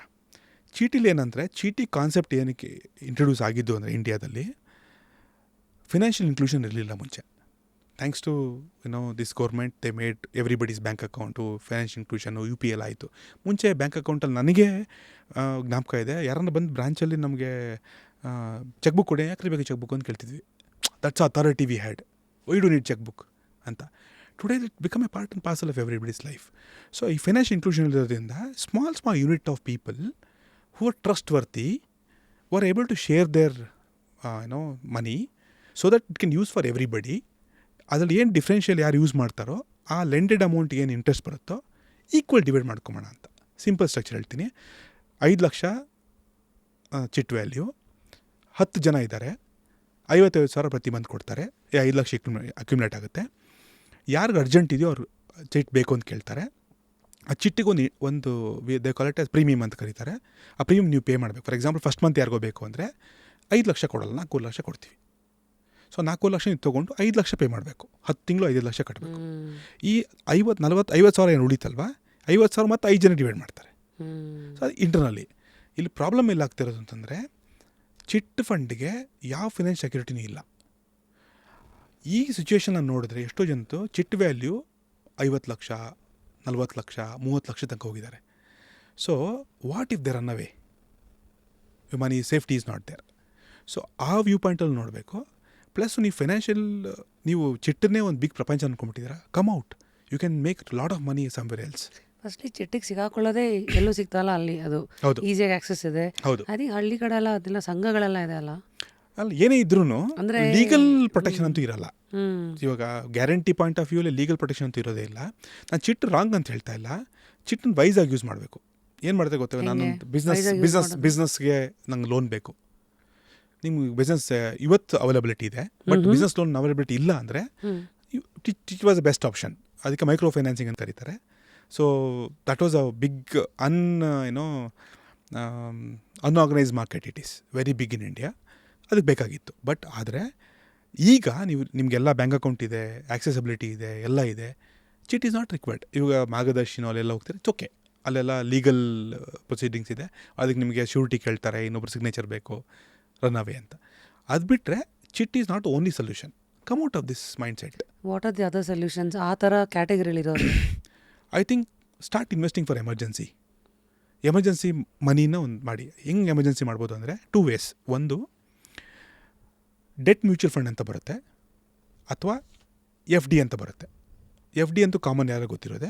ಚೀಟಿಲಿ ಏನಂದರೆ, ಚೀಟಿ ಕಾನ್ಸೆಪ್ಟ್ ಏನಕ್ಕೆ ಇಂಟ್ರೊಡ್ಯೂಸ್ ಆಗಿದ್ದು ಅಂದರೆ, ಇಂಡಿಯಾದಲ್ಲಿ ಫಿನಾನ್ಷಿಯಲ್ ಇನ್ಕ್ಲೂಷನ್ ಇರಲಿಲ್ಲ ಮುಂಚೆ. Thanks to this government they made everybody's bank account, financial inclusion, UPL ಆಯಿತು. ಮುಂಚೆ ಬ್ಯಾಂಕ್ ಅಕೌಂಟಲ್ಲಿ ನನಗೆ ಜ್ಞಾಪಕ ಇದೆ, ಯಾರನ್ನ ಬಂದು ಬ್ರಾಂಚಲ್ಲಿ ನಮಗೆ ಚೆಕ್ ಬುಕ್ ಕೊಡಿ, ಯಾಕೆ ಬೇಕು ಚೆಕ್ ಬುಕ್ ಅಂತ ಕೇಳ್ತಿದ್ವಿ. That's authority we had, why do need cheque book ಅಂತ. Today it become a part and parcel of everybody's life. So ಈ ಫೈನಾನ್ಷಿಯಲ್ ಇನ್ಕ್ಲೂಷನ್ ಇರೋದ್ರಿಂದ small unit of people who are trustworthy were able to share their money so that it can use for everybody. ಅದರಲ್ಲಿ ಏನು differential ಯಾರು use ಮಾಡ್ತಾರೋ ಆ lended amount ಏನು interest ಬರುತ್ತೋ equal divide ಮಾಡ್ಕೊಬೋಣ ಅಂತ. ಸಿಂಪಲ್ ಸ್ಟ್ರಕ್ಚರ್ ಹೇಳ್ತೀನಿ. 5 ಲಕ್ಷ ಚಿಟ್ ವ್ಯಾಲ್ಯೂ, 10 ಜನ ಇದ್ದಾರೆ, 50,000 ಪ್ರತಿ ಮಂತ್ ಕೊಡ್ತಾರೆ, 5 ಲಕ್ಷ ಅಕ್ಯುಮುಲೇಟ್ ಆಗುತ್ತೆ. ಯಾರಿಗೆ ಅರ್ಜೆಂಟ್ ಇದೆಯೋ ಅವ್ರು ಚಿಟ್ ಬೇಕು ಅಂತ ಕೇಳ್ತಾರೆ. ಆ ಚಿಟ್ಟಿಗೆ ಒಂದು they call it as premium ಅಂತ ಕರೀತಾರೆ. ಆ ಪ್ರೀಮಿಯಮ್ ನೀವು ಪೇ ಮಾಡಬೇಕು. ಫಾರ್ ಎಕ್ಸಾಂಪಲ್ ಫಸ್ಟ್ ಮಂತ್ ಯಾರಿಗೋ ಬೇಕು ಅಂದರೆ 5 ಲಕ್ಷ ಕೊಡೋಲ್ಲ, 4 ಲಕ್ಷ ಕೊಡ್ತೀವಿ. ಸೊ 4 ಲಕ್ಷ ನೀವು ತೊಗೊಂಡು 5 ಲಕ್ಷ ಪೇ ಮಾಡಬೇಕು. 10 ತಿಂಗಳು 5 ಲಕ್ಷ ಕಟ್ಟಬೇಕು. ಈ 50,000 ಏನು ಉಳಿತಲ್ವ, 50,000 ಮತ್ತು 5 ಜನ ಡಿವೈಡ್ ಮಾಡ್ತಾರೆ. ಸೊ ಅದು ಇಂಟರ್ನಲ್ಲಿ. ಇಲ್ಲಿ ಪ್ರಾಬ್ಲಮ್ ಎಲ್ಲ ಆಗ್ತಿರೋದು ಅಂತಂದರೆ ಚಿಟ್ ಫಂಡ್ಗೆ ಯಾವ ಫಿನಾನ್ಷಿಯಲ್ ಸೆಕ್ಯೂರಿಟಿನೂ ಇಲ್ಲ. ಈ ಸಿಚುವೇಶನ್ನ ನೋಡಿದ್ರೆ ಎಷ್ಟೋ ಜನದ್ದು ಚಿಟ್ ವ್ಯಾಲ್ಯೂ 50 ಲಕ್ಷ, 40 ಲಕ್ಷ, 30 ಲಕ್ಷ ತನಕ ಹೋಗಿದ್ದಾರೆ. So what if they run away, money safety is not there. So ಆ ವ್ಯೂ ಪಾಯಿಂಟಲ್ಲಿ ನೋಡಬೇಕು. ಪ್ಲಸ್ ನೀವು ಫೈನಾನ್ಷಿಯಲ್, ನೀವು ಚಿಟ್ಟನ್ನೇ ಒಂದು ಬಿಗ್ ಪ್ರಪಂಚ ಅಂದ್ಕೊಂಡ್ಬಿಟ್ಟಿದ್ದೀರಾ, come out, you can make lot of money somewhere else. Firstly ಚಿಟ್ಟಿಗೆ ಸಿಗಾಕೊಳ್ಳೋದೇ ಎಲ್ಲೂ ಸಿಗ್ತಲ್ಲ, ಅಲ್ಲಿ ಅದು ಈಸಿಯಾಗಿ ಆಕ್ಸೆಸ್ ಇದೆ. ಹೌದು, ಅದೇ ಹಳ್ಳಿ ಕಡೆ ಎಲ್ಲ ಅದೆಲ್ಲ ಸಂಘಗಳೆಲ್ಲ ಇದೆ ಅಲ್ಲ, ಅಲ್ಲಿ ಏನೇ ಇದ್ರೂ ಅಂದ್ರೆ ಲೀಗಲ್ ಪ್ರೊಟೆಕ್ಷನ್ ಅಂತೂ ಇರಲ್ಲ. ಇವಾಗ ಗ್ಯಾರಂಟಿ ಪಾಯಿಂಟ್ ಆಫ್ ವ್ಯೂಲಿ ಲೀಗಲ್ ಪ್ರೊಟೆಕ್ಷನ್ ಅಂತೂ ಇರೋದೇ ಇಲ್ಲ. ನಾನು ಚಿಟ್ ರಾಂಗ್ ಅಂತ ಹೇಳ್ತಾ ಇಲ್ಲ, ಚಿಟ್ಟನ್ನು ವೈಸಾಗಿ ಯೂಸ್ ಮಾಡಬೇಕು. ಏನು ಮಾಡ್ತಾರೆ ಗೊತ್ತೇವೆ, ನಾನು ಬಿಸ್ನೆಸ್ಗೆ ನಂಗೆ ಲೋನ್ ಬೇಕು, ನಿಮ್ಗೆ ಬಿಸ್ನೆಸ್ ಇವತ್ತು ಅವೈಲಬಿಲಿಟಿ ಇದೆ, ಬಟ್ ಬಿಸ್ನೆಸ್ ಲೋನ್ ಅವೈಲಬಿಲಿಟಿ ಇಲ್ಲ ಅಂದರೆ it was a best option. ಅದಕ್ಕೆ ಮೈಕ್ರೋ ಫೈನಾನ್ಸಿಂಗ್ ಅಂತ ಕರೀತಾರೆ. So that was a big unorganised market. It is very big in India. ಅದಕ್ಕೆ ಬೇಕಾಗಿತ್ತು. ಬಟ್ ಆದರೆ ಈಗ ನಿಮಗೆಲ್ಲ ಬ್ಯಾಂಕ್ ಅಕೌಂಟ್ ಇದೆ, ಆಕ್ಸೆಸಿಬಿಲಿಟಿ ಇದೆ, ಎಲ್ಲ ಇದೆ, ಚಿಟ್ ಈಸ್ ನಾಟ್ ರಿಕ್ವೈರ್ಡ್. ಇವಾಗ ಮಾರ್ಗದರ್ಶಿನೋ ಅಲ್ಲೆಲ್ಲ ಹೋಗ್ತಾರೆ, ಇಟ್ಸ್ ಓಕೆ, ಅಲ್ಲೆಲ್ಲ ಲೀಗಲ್ ಪ್ರೊಸೀಡಿಂಗ್ಸ್ ಇದೆ. ಅದಕ್ಕೆ ನಿಮಗೆ ಶ್ಯೂರಿಟಿ ಕೇಳ್ತಾರೆ, ಇನ್ನೊಬ್ರು ಸಿಗ್ನೇಚರ್ ಬೇಕು, ರನ್ ಅವೇ ಅಂತ. ಅದು ಬಿಟ್ಟರೆ chit is not only solution. Come out of this mindset. What are the other solutions ಆ ಥರ ಕ್ಯಾಟಗರಿಲಿರೋರು? I think start investing for emergency ಮನಿನ ಒಂದು ಮಾಡಿ. ಹೆಂಗೆ ಎಮರ್ಜೆನ್ಸಿ ಮಾಡ್ಬೋದು ಅಂದರೆ 2 ways. ಒಂದು ಡೆಟ್ ಮ್ಯೂಚುವಲ್ ಫಂಡ್ ಅಂತ ಬರುತ್ತೆ, ಅಥವಾ FD ಅಂತ ಬರುತ್ತೆ. FD ಅಂತೂ ಕಾಮನ್ ಯಾರು ಗೊತ್ತಿರೋದೆ.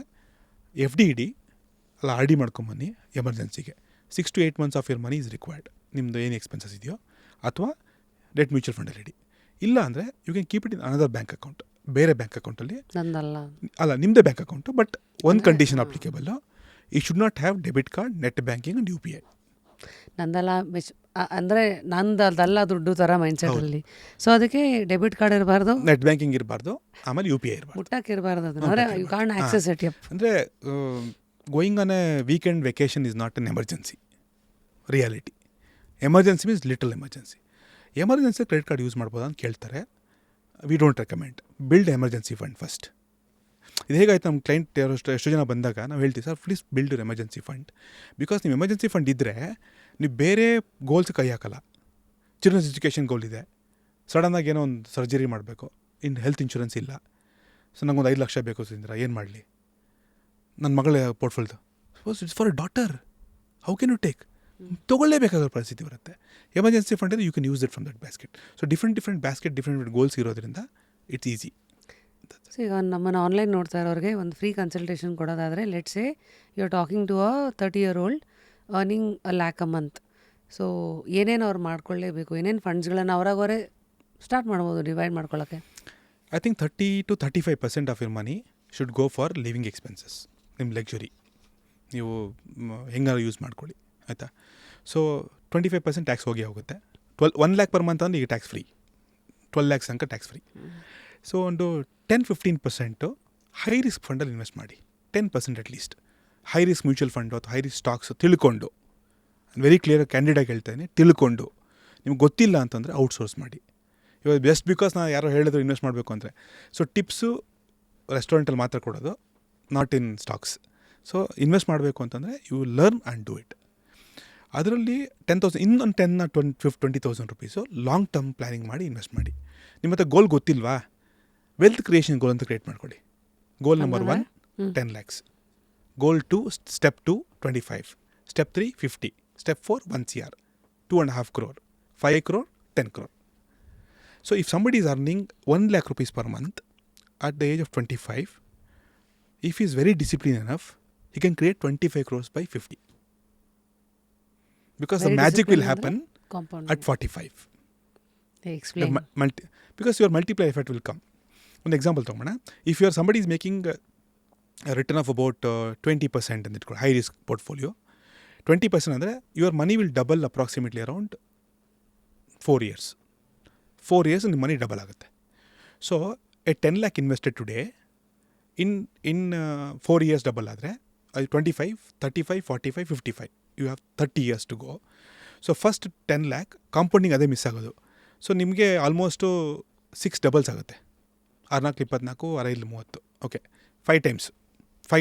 FD ಇಡಿ ಅಲ್ಲ, RD ಮಾಡ್ಕೊಂಬನ್ನಿ ಎಮರ್ಜೆನ್ಸಿಗೆ. 6 to 8 months of your money is required, ನಿಮ್ಮದು ಏನು ಎಕ್ಸ್ಪೆನ್ಸಸ್ ಇದೆಯೋ. ಅಥವಾ ಡೆಟ್ ಮ್ಯೂಚುವಲ್ ಫಂಡಲ್ಲಿ ಇಡಿ. ಇಲ್ಲ ಅಂದರೆ you can keep it in another bank account, ಬೇರೆ ಬ್ಯಾಂಕ್ ಅಕೌಂಟಲ್ಲಿ. ಅಲ್ಲ, ನಿಮ್ಮದೇ ಬ್ಯಾಂಕ್ ಅಕೌಂಟು, ಬಟ್ ಒಂದು condition applicable, you should not have debit card, net banking and UPI. ನಂದಲ್ಲ ಅಂದರೆ ನಂದಲ್ಲ ದುಡ್ಡು ಥರ ಮೈಂಡ್ಸೆಟಲ್ಲಿ. ಸೊ ಅದಕ್ಕೆ ಡೆಬಿಟ್ ಕಾರ್ಡ್ ಇರಬಾರ್ದು, ನೆಟ್ ಬ್ಯಾಂಕಿಂಗ್ ಇರಬಾರ್ದು, ಆಮೇಲೆ UPI ಇರಬಾರ್ದು, ಮುಟ್ಟಕ್ಕೆ ಇರಬಾರ್ದು. ಅಂದರೆ ಯು ಕಾಂಟ್ ಆಕ್ಸೆಸ್ ಇಟ್. ಅಂದರೆ going on a weekend vacation is not an emergency reality. Emergency means little emergency. Emergency credit card use ಮಾಡ್ಬೋದು ಅಂತ ಕೇಳ್ತಾರೆ. We don't recommend. Build emergency fund first. ಇದು ಹೇಗಾಯ್ತು, ನಮ್ಮ ಕ್ಲೈಂಟ್ ಎಷ್ಟು ಜನ ಬಂದಾಗ ನಾವು ಹೇಳ್ತೀವಿ, sir please build your emergency fund. Because ನೀವು ಎಮರ್ಜೆನ್ಸಿ ಫಂಡ್ ಇದ್ದರೆ ನೀವು ಬೇರೆ ಗೋಲ್ಸ್ ಕೈ ಹಾಕಲ್ಲ. ಚಿಲ್ಡ್ರನ್ಸ್ ಎಜುಕೇಷನ್ ಗೋಲ್ ಇದೆ, ಸಡನ್ನಾಗಿ ಏನೋ ಒಂದು ಸರ್ಜರಿ ಮಾಡಬೇಕು, ಹೆಲ್ತ್ ಇನ್ಶೂರೆನ್ಸ್ ಇಲ್ಲ, ಸೊ ನಂಗೊಂದು 5 ಲಕ್ಷ ಬೇಕು ಸಿಂದ್ರ, ಏನು ಮಾಡಲಿ, ನನ್ನ ಮಗಳ portfolio, suppose it's for a daughter, how can you take, ತೊಗೊಳ್ಳೇಬೇಕಾಗೋ ಪರಿಸ್ಥಿತಿ ಬರುತ್ತೆ. Emergency fund you can use it from that basket. So different basket, different goals ಇರೋದ್ರಿಂದ ಇಟ್ಸ್ ಈಸಿ. ಸೊ ಈಗ ನಮ್ಮನ್ನು ಆನ್ಲೈನ್ ನೋಡ್ತಾ ಇರೋರಿಗೆ ಒಂದು ಫ್ರೀ ಕನ್ಸಲ್ಟೇಷನ್ ಕೊಡೋದಾದರೆ, let's say you are talking to a 30-year-old ಅರ್ನಿಂಗ್ $1 lakh a month. ಸೊ ಏನೇನು ಅವ್ರು ಮಾಡ್ಕೊಳ್ಳೇಬೇಕು, ಏನೇನು ಫಂಡ್ಸ್ಗಳನ್ನು ಅವರಾಗವರೇ ಸ್ಟಾರ್ಟ್ ಮಾಡ್ಬೋದು ಡಿವೈಡ್ ಮಾಡ್ಕೊಳ್ಳೋಕ್ಕೆ? I think 30 to 35% of your money should go for living expenses. ನಿಮ್ಮ ಲಕ್ಸುರಿ ನೀವು ಹೆಂಗಾರು ಯೂಸ್ ಮಾಡ್ಕೊಳ್ಳಿ, ಆಯಿತಾ. ಸೊ 25% ಟ್ಯಾಕ್ಸ್ ಹೋಗಿ ಹೋಗುತ್ತೆ. 1 lakh per month ಅಂದರೆ ಈಗ ಟ್ಯಾಕ್ಸ್ ಫ್ರೀ, 12 lakhs ತನಕ ಟ್ಯಾಕ್ಸ್ ಫ್ರೀ. ಸೊ ಒಂದು 10-15% ಹೈ ರಿಸ್ಕ್ ಫಂಡಲ್ಲಿ ಇನ್ವೆಸ್ಟ್ ಮಾಡಿ. 10% at least high risk mutual fund ಅಥವಾ ಹೈ ರಿಸ್ಕ್ ಸ್ಟಾಕ್ಸ್ ತಿಳ್ಕೊಂಡು, ವೆರಿ ಕ್ಲಿಯರ್ ಕ್ಯಾಂಡಿಡೇಟ್ ಹೇಳ್ತಾನೆ, ತಿಳ್ಕೊಂಡು. ನಿಮ್ಗೆ ಗೊತ್ತಿಲ್ಲ ಅಂತಂದರೆ ಔಟ್ಸೋರ್ಸ್ ಮಾಡಿ. ಇವಾಗ ಬೆಸ್ಟ್ ಬಿಕಾಸ್ ನಾನು ಯಾರೋ ಹೇಳಿದ್ರು ಇನ್ವೆಸ್ಟ್ ಮಾಡಬೇಕು ಅಂದರೆ. ಸೊ ಟಿಪ್ಸು ರೆಸ್ಟೋರೆಂಟಲ್ಲಿ ಮಾತ್ರ ಕೊಡೋದು, not in stocks. So invest ಮಾಡಬೇಕು ಅಂತಂದರೆ you learn and do it. ಅದರಲ್ಲಿ 10,000 ಇನ್ನೊಂದು 10,000-20,000 rupees ಲಾಂಗ್ ಟರ್ಮ್ ಪ್ಲ್ಯಾನಿಂಗ್ ಮಾಡಿ ಇನ್ವೆಸ್ಟ್ ಮಾಡಿ. ನಿಮ್ಮ ಹತ್ರ ಗೋಲ್ ಗೊತ್ತಿಲ್ವಾ, ವೆಲ್ತ್ ಕ್ರಿಯೇಷನ್ ಗೋಲ್ ಅಂತ ಕ್ರಿಯೇಟ್ ಮಾಡ್ಕೊಳ್ಳಿ. ಗೋಲ್ number 1 10 lakhs, goal 2 step 2 25, step 3 50, step 4 1 crore, 2.5 crore, 5 crore, 10 crore. So if somebody is earning 1 lakh rupees per month at the age of 25, if he is very disciplined enough, he can create 25 crores by 50. Because very the magic will happen at 45. They explain. Because your multiplier effect will come. One example ತಗೋಣ. If somebody is making a return of about 20% in the high risk portfolio, 20% ಅಂದರೆ your money will double approximately around 4 years. 4 years ನಿಮ್ಮ money double ಆಗುತ್ತೆ. So a 10 lakh invested today in 4 years double ಆದರೆ ಅದು 25, 35, 45, 55 you have 30 years to go. So first 10 lakh compounding ಅದೇ miss ಆಗೋದು. So ನಿಮಗೆ almost 6 doubles ಆಗುತ್ತೆ. 6 4 24, 6 30. Okay, 5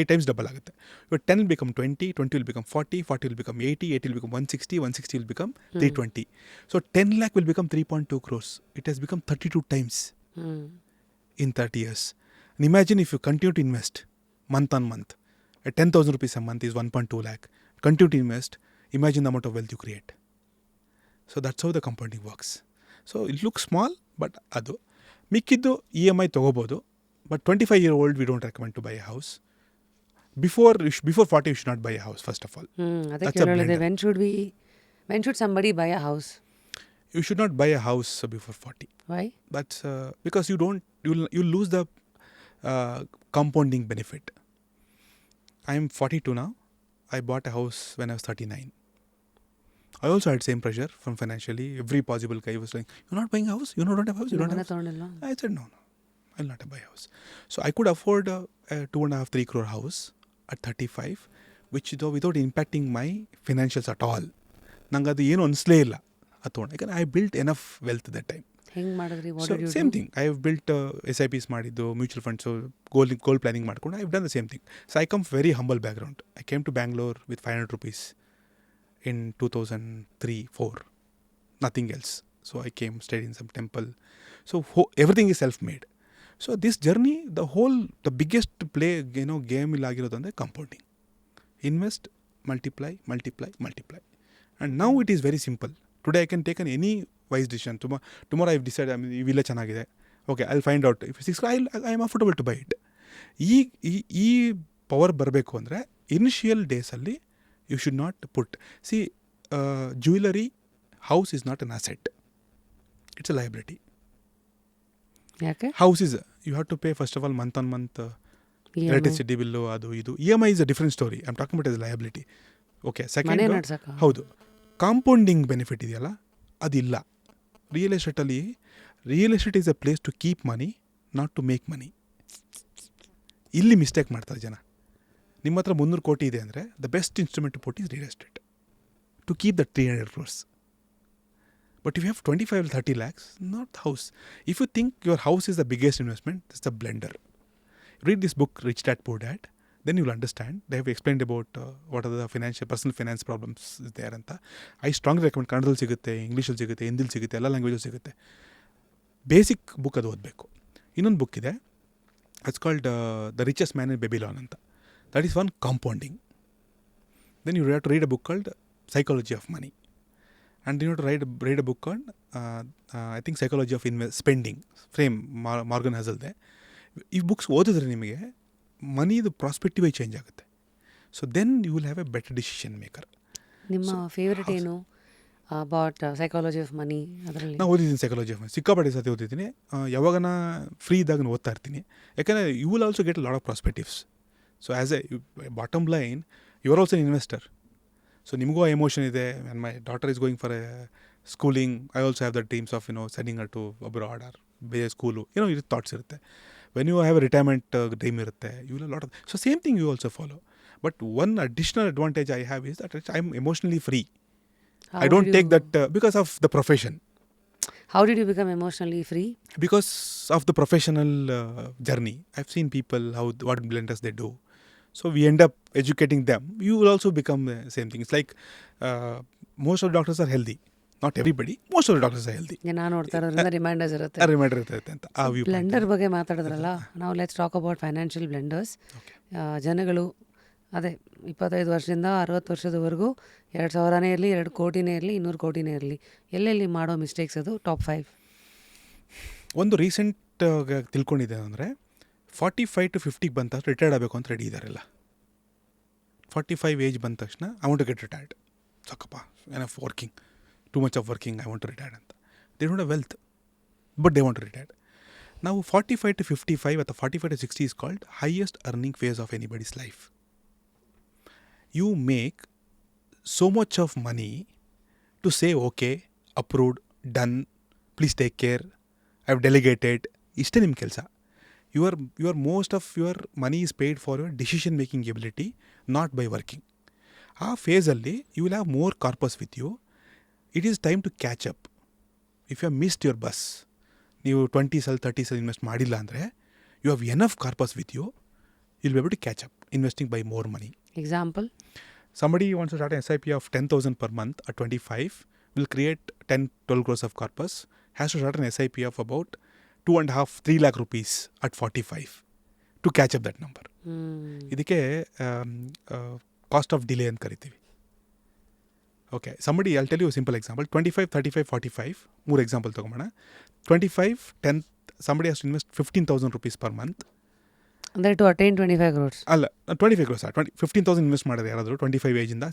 times double ಆಗುತ್ತೆ. ಇವಾಗ 10 will become 20, 20 will become 40, 40 will become 80, 80 will become 160, 160 will become 320. So 10 lakh will become 3.2 crores. It has become 32 times in 30 years. And imagine if you continue to invest month on month. At 10,000 rupees a month is 1.2 lakh. Continue to invest. Imagine the amount of wealth you create. So that's how the compounding works. So it looks small, but ಅದು ಮಿಕ್ಕಿದ್ದು EMI ತೊಗೋಬೋದು. But 25-year-old we don't recommend to buy a house. Before 40 you should not buy a house first of all. ಅದಕ್ಕೆ ಹೇಳಿದೆ, when should somebody buy a house? You should not buy a house before 40. Why? But because you'll lose the compounding benefit. I am 42 now. I bought a house when I was 39. I also had same pressure from financially. Every possible guy was saying, "You're not buying a house? You don't have a house? You don't have a house?" ತಗೊಂಡಿಲ್ಲ. I said, no, I'll not buy a house. So I could afford a 2.5-3 crore house at 35, which though without impacting my financials at all. ನಂಗೆ ಅದು ಏನು ಅನಿಸ್ಲೇ ಇಲ್ಲ ಅದು ತೊಗೊಂಡು. ಯಾಕಂದರೆ I built enough wealth that time. ಹೆಂಗೆ ಮಾಡಿದ್ರಿ? So same thing, I have built SIPs ಮಾಡಿದ್ದು, ಮ್ಯೂಚುವಲ್ ಫಂಡ್ಸು, ಗೋಲ್ ಪ್ಲಾನಿಂಗ್ ಮಾಡ್ಕೊಂಡು I have done the same thing. So I come very humble background. I came to Bangalore with 500 rupees in 2003-4, nothing else. So I came, stayed in some temple. So everything is self-made. So this journey, the biggest game ilagirodu andre compounding. Invest, multiply. And now it is very simple. Today I can take any wise decision. Tomorrow I have decided, ಈ villa ಚೆನ್ನಾಗಿದೆ. Okay, I'll find out. If it's 6 I am affordable to buy it. ಈ power ಬರಬೇಕು ಅಂದರೆ initial ಡೇಸಲ್ಲಿ you should not put. See, jewelry, house is not an asset. It's a liability. ಯಾಕೆ? House is, you have to pay first of all month on month electricity bill, ಅದು ಇದು. EMI is a different story. I'm talking about as a liability. Okay, second, ಹೌದು, compounding benefit ಇದೆಯಲ್ಲ ಅದಿಲ್ಲ. Real estate is a place to keep money, not to make money. ಇಲ್ಲಿ mistake ಮಾಡ್ತಾರೆ ಜನ. ನಿಮ್ಮ ಹತ್ರ 300 ಕೋಟಿ ಇದೆ ಅಂದರೆ the best instrument to put is real estate to keep that 300 crores. But if you have 25-30 lakhs, not house. If you think your house is the biggest investment, it's the blender. Read this book, Rich Dad Poor Dad, then you'll understand. They have explained about what are the personal finance problems is there ಅಂತ. I strongly recommend. ಕನ್ನಡದಲ್ಲಿ ಸಿಗುತ್ತೆ, ಇಂಗ್ಲೀಷಲ್ಲಿ ಸಿಗುತ್ತೆ, ಹಿಂದಿಲಿ ಸಿಗುತ್ತೆ, ಎಲ್ಲ ಲ್ಯಾಂಗ್ವೇಜಲ್ಲಿ ಸಿಗುತ್ತೆ. Basic book ಅದು ಓದಬೇಕು. ಇನ್ನೊಂದು ಬುಕ್ ಇದೆ, it's called the richest man in ಬೆಬಿಲಾನ್ ಅಂತ. That is one, compounding. Then you have to read a book called Psychology of Money. And you have to read a book called, I think, Psychology of Spending. Frame, Morgan Housel. ಈ books ಓದಿದ್ರೆ ನಿಮಗೆ ಮನಿದು prospective change ಆಗುತ್ತೆ. So then you will have a better decision maker. ನಿಮ್ಮ favourite ಏನು about psychology of money? ಅದರಲ್ಲಿ ನಾನು ಓದಿದ್ದೀನಿ ಸೈಕಾಲಜಿ ಆಫ್ ಮನಿ, ಸಿಕ್ಕಾಪಟ್ಟೆ ಸತಿ ಓದಿದ್ದೀನಿ. ಯಾವಾಗ ಫ್ರೀ ಇದ್ದಾಗ ಓದ್ತಾ ಇರ್ತೀನಿ. ಯಾಕಂದರೆ you will also get a lot of prospectives. So as a bottom line, you are also an investor. So ನಿಮಗೂ ಆ ಎಮೋಷನ್ ಇದೆ. when my daughter is going for a schooling, I also have the dreams of sending her to abroad or ಬೇರೆ school, ಇದು thoughts ಇರುತ್ತೆ. when you have a retirement dream ಇರುತ್ತೆ, you will have a lot of. So same thing you also follow. But one additional advantage I have is that I am emotionally free. I don't take that because of the profession. How did you become emotionally free? Because of the professional journey. I've seen people, what blenders they do. So we end up educating them. You will also become the same thing. It's like most of the doctors are healthy. Not everybody. Most of the doctors are healthy. ನಾನು ನೋಡ್ತಾ ಇರೋದ್ರಿಂದ reminders ಇರುತ್ತೆ. Reminder ಇರುತ್ತೆ ಅಂತ. Blender ಬಗ್ಗೆ ಮಾತಾಡಿದ್ರಲ್ಲ, ನಾವು let's talk about financial blenders. ಜನಗಳು ಅದೇ 25 ವರ್ಷದಿಂದ 60 ವರ್ಷದವರೆಗೂ 2,000ನೇ ಇರಲಿ, 2 ಕೋಟಿನೇ ಇರಲಿ, 200 ಕೋಟಿನೇ ಇರಲಿ, ಎಲ್ಲೆಲ್ಲಿ ಮಾಡೋ ಮಿಸ್ಟೇಕ್ಸ್ ಅದು ಟಾಪ್ 5. ಒಂದು ರೀಸೆಂಟ್ ತಿಳ್ಕೊಂಡಿದೆ ಅಂದರೆ 45 to 50 ಬಂದ ತಕ್ಷಣ ರಿಟೈರ್ಡ್ ಆಗಬೇಕು ಅಂತ ರೆಡಿ ಇದ್ದಾರೆಲ್ಲ. 45 ಏಜ್ ಬಂದ ತಕ್ಷಣ I want to get retired, ಸಾಕಪ್ಪ, enough working, too much of working, I want to retired ಅಂತ. They don't have wealth but they want to retired. ನಾವು 45 to 55 ಅಥವಾ 45 to 60 is called highest earning phase of anybody's life. You make so much of money to say okay, approved, done, please take care, I have delegated. ಇಷ್ಟೇ ನಿಮ್ಮ ಕೆಲಸ. Your most of your money is paid for your decision making ability, not by working. ಆ ಫೇಸಲ್ಲಿ you will have more corpus with you. It is time to catch up. If you have missed your bus, ನೀವು 20 ಸಲ 30 ಸಲ invest ಮಾಡಿಲ್ಲ ಅಂದರೆ you have enough corpus with you, will be able to catch up investing by more money. Example, somebody wants to start an SIP of 10,000 per month at 25, will create 10-12 crores of corpus, has to start an SIP of about 2.5-3 lakh rupees at 45 to catch up that number. ಇದಕ್ಕೆ cost of delay ಅಂತ ಕರಿತೀವಿ. Okay, somebody, I'll tell you a simple example. 25, 35, 45, 3 example ತೊಗೊಂಬೋಣ. 25, 10, somebody has to invest 15,000 rupees per month. ಅಂದರೆ to attain 25 crores. ಅಲ್ಲ, 25 crores, 15,000 invest ಮಾಡಿದ್ರೆ ಯಾರಾದರೂ 25 ಏಜಿಂದ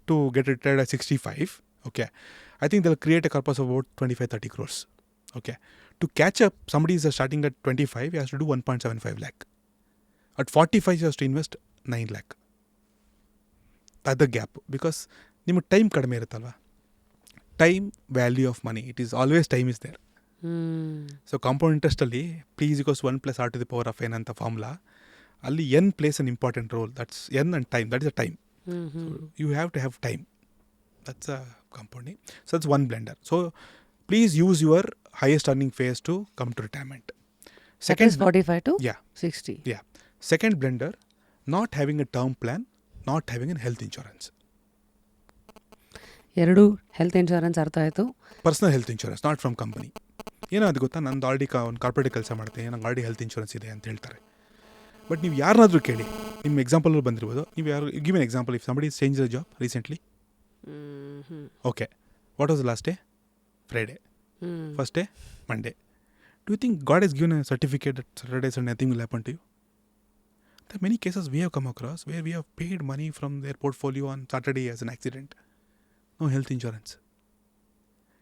to get retired at 65. Okay, I think they'll create a corpus of about 25-30 crores. Okay, to catch up, somebody is starting at 25, he has to do 1.75 lakh. At 45, he has to invest 9 lakh. That's the gap. Because ನಿಮಗೆ time ಕಡಿಮೆ ಇರುತ್ತಲ್ವ. Time value of money, it is always time is there. So compound ಇಂಟ್ರೆಸ್ಟಲ್ಲಿ please equals 1 + r⁴ ಅಂತ formula, ಅಲ್ಲಿ n plays an important role. That's n and time. That is a time. You have to have time. That's a compounding. So that's one blender. So please use your highest earning phase to come to retirement. Second is 45 to Yeah. 60. Yeah. Second blender, not having a term plan, not having a health insurance. ಎರಡು health insurance ಅರ್ಥ ಆಯಿತು. Personal health insurance, not from company. ಏನೋ ಅದು ಗೊತ್ತಾ, ನಂದು already ಒಂದು corporate ಕೆಲಸ ಮಾಡ್ತೀನಿ, ನಂಗೆ ಆಲ್ರೆಡಿ ಹೆಲ್ತ್ ಇನ್ಶೂರೆನ್ಸ್ ಇದೆ ಅಂತ ಹೇಳ್ತಾರೆ. ಬಟ್ ನೀವು ಯಾರನ್ನಾದರೂ ಕೇಳಿ, ನಿಮ್ಮ ಎಕ್ಸಾಂಪಲ್ ಬಂದಿರ್ಬೋದು. ನೀವು ಯಾರು give an example, if somebody change the job recently. Okay, what was the last day? Friday. First day? Monday. Do you think God has given a certificate that Saturdays and nothing will happen to you? There are many cases we have come across where we have paid money from their portfolio on Saturday as an accident. No health insurance.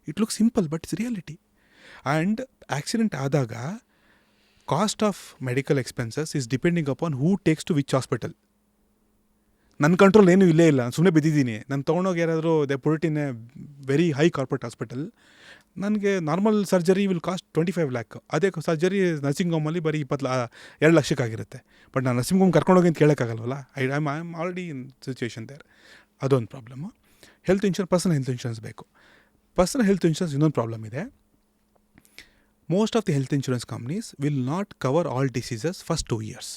It looks simple, but it's reality. And accident ಆದಾಗ cost of medical expenses is depending upon who takes to which hospital. ನನ್ನ control ಏನೂ ಇಲ್ಲೇ ಇಲ್ಲ, ಸುಮ್ಮನೆ ಬಿದ್ದಿದ್ದೀನಿ. ನಾನು ತೊಗೊಂಡೋಗಿ ಯಾರಾದರೂ they put in a very high corporate hospital, ನನಗೆ normal surgery will cost 25 lakh. ಅದೇ ಸರ್ಜರಿ ನರ್ಸಿಂಗ್ ಹೋಮಲ್ಲಿ ಬರೀ 2 ಲಕ್ಷಕ್ಕಾಗಿರುತ್ತೆ. ಬಟ್ ನಾನು ನರ್ಸಿಂಗ್ ಹೋಮ್ ಕರ್ಕೊಂಡೋಗಿ ಅಂತ ಕೇಳೋಕ್ಕಾಗಲ್ವಲ್ಲ. I am already in situation there. ಅದೊಂದು problem. Health insurance, personal health insurance ಬೇಕು. ಪರ್ಸನಲ್ ಹೆಲ್ತ್ ಇನ್ಶೂರೆನ್ಸ್ ಇನ್ನೊಂದು ಪ್ರಾಬ್ಲಮ್ ಇದೆ. Most of the health insurance companies will not cover all diseases first 2 years.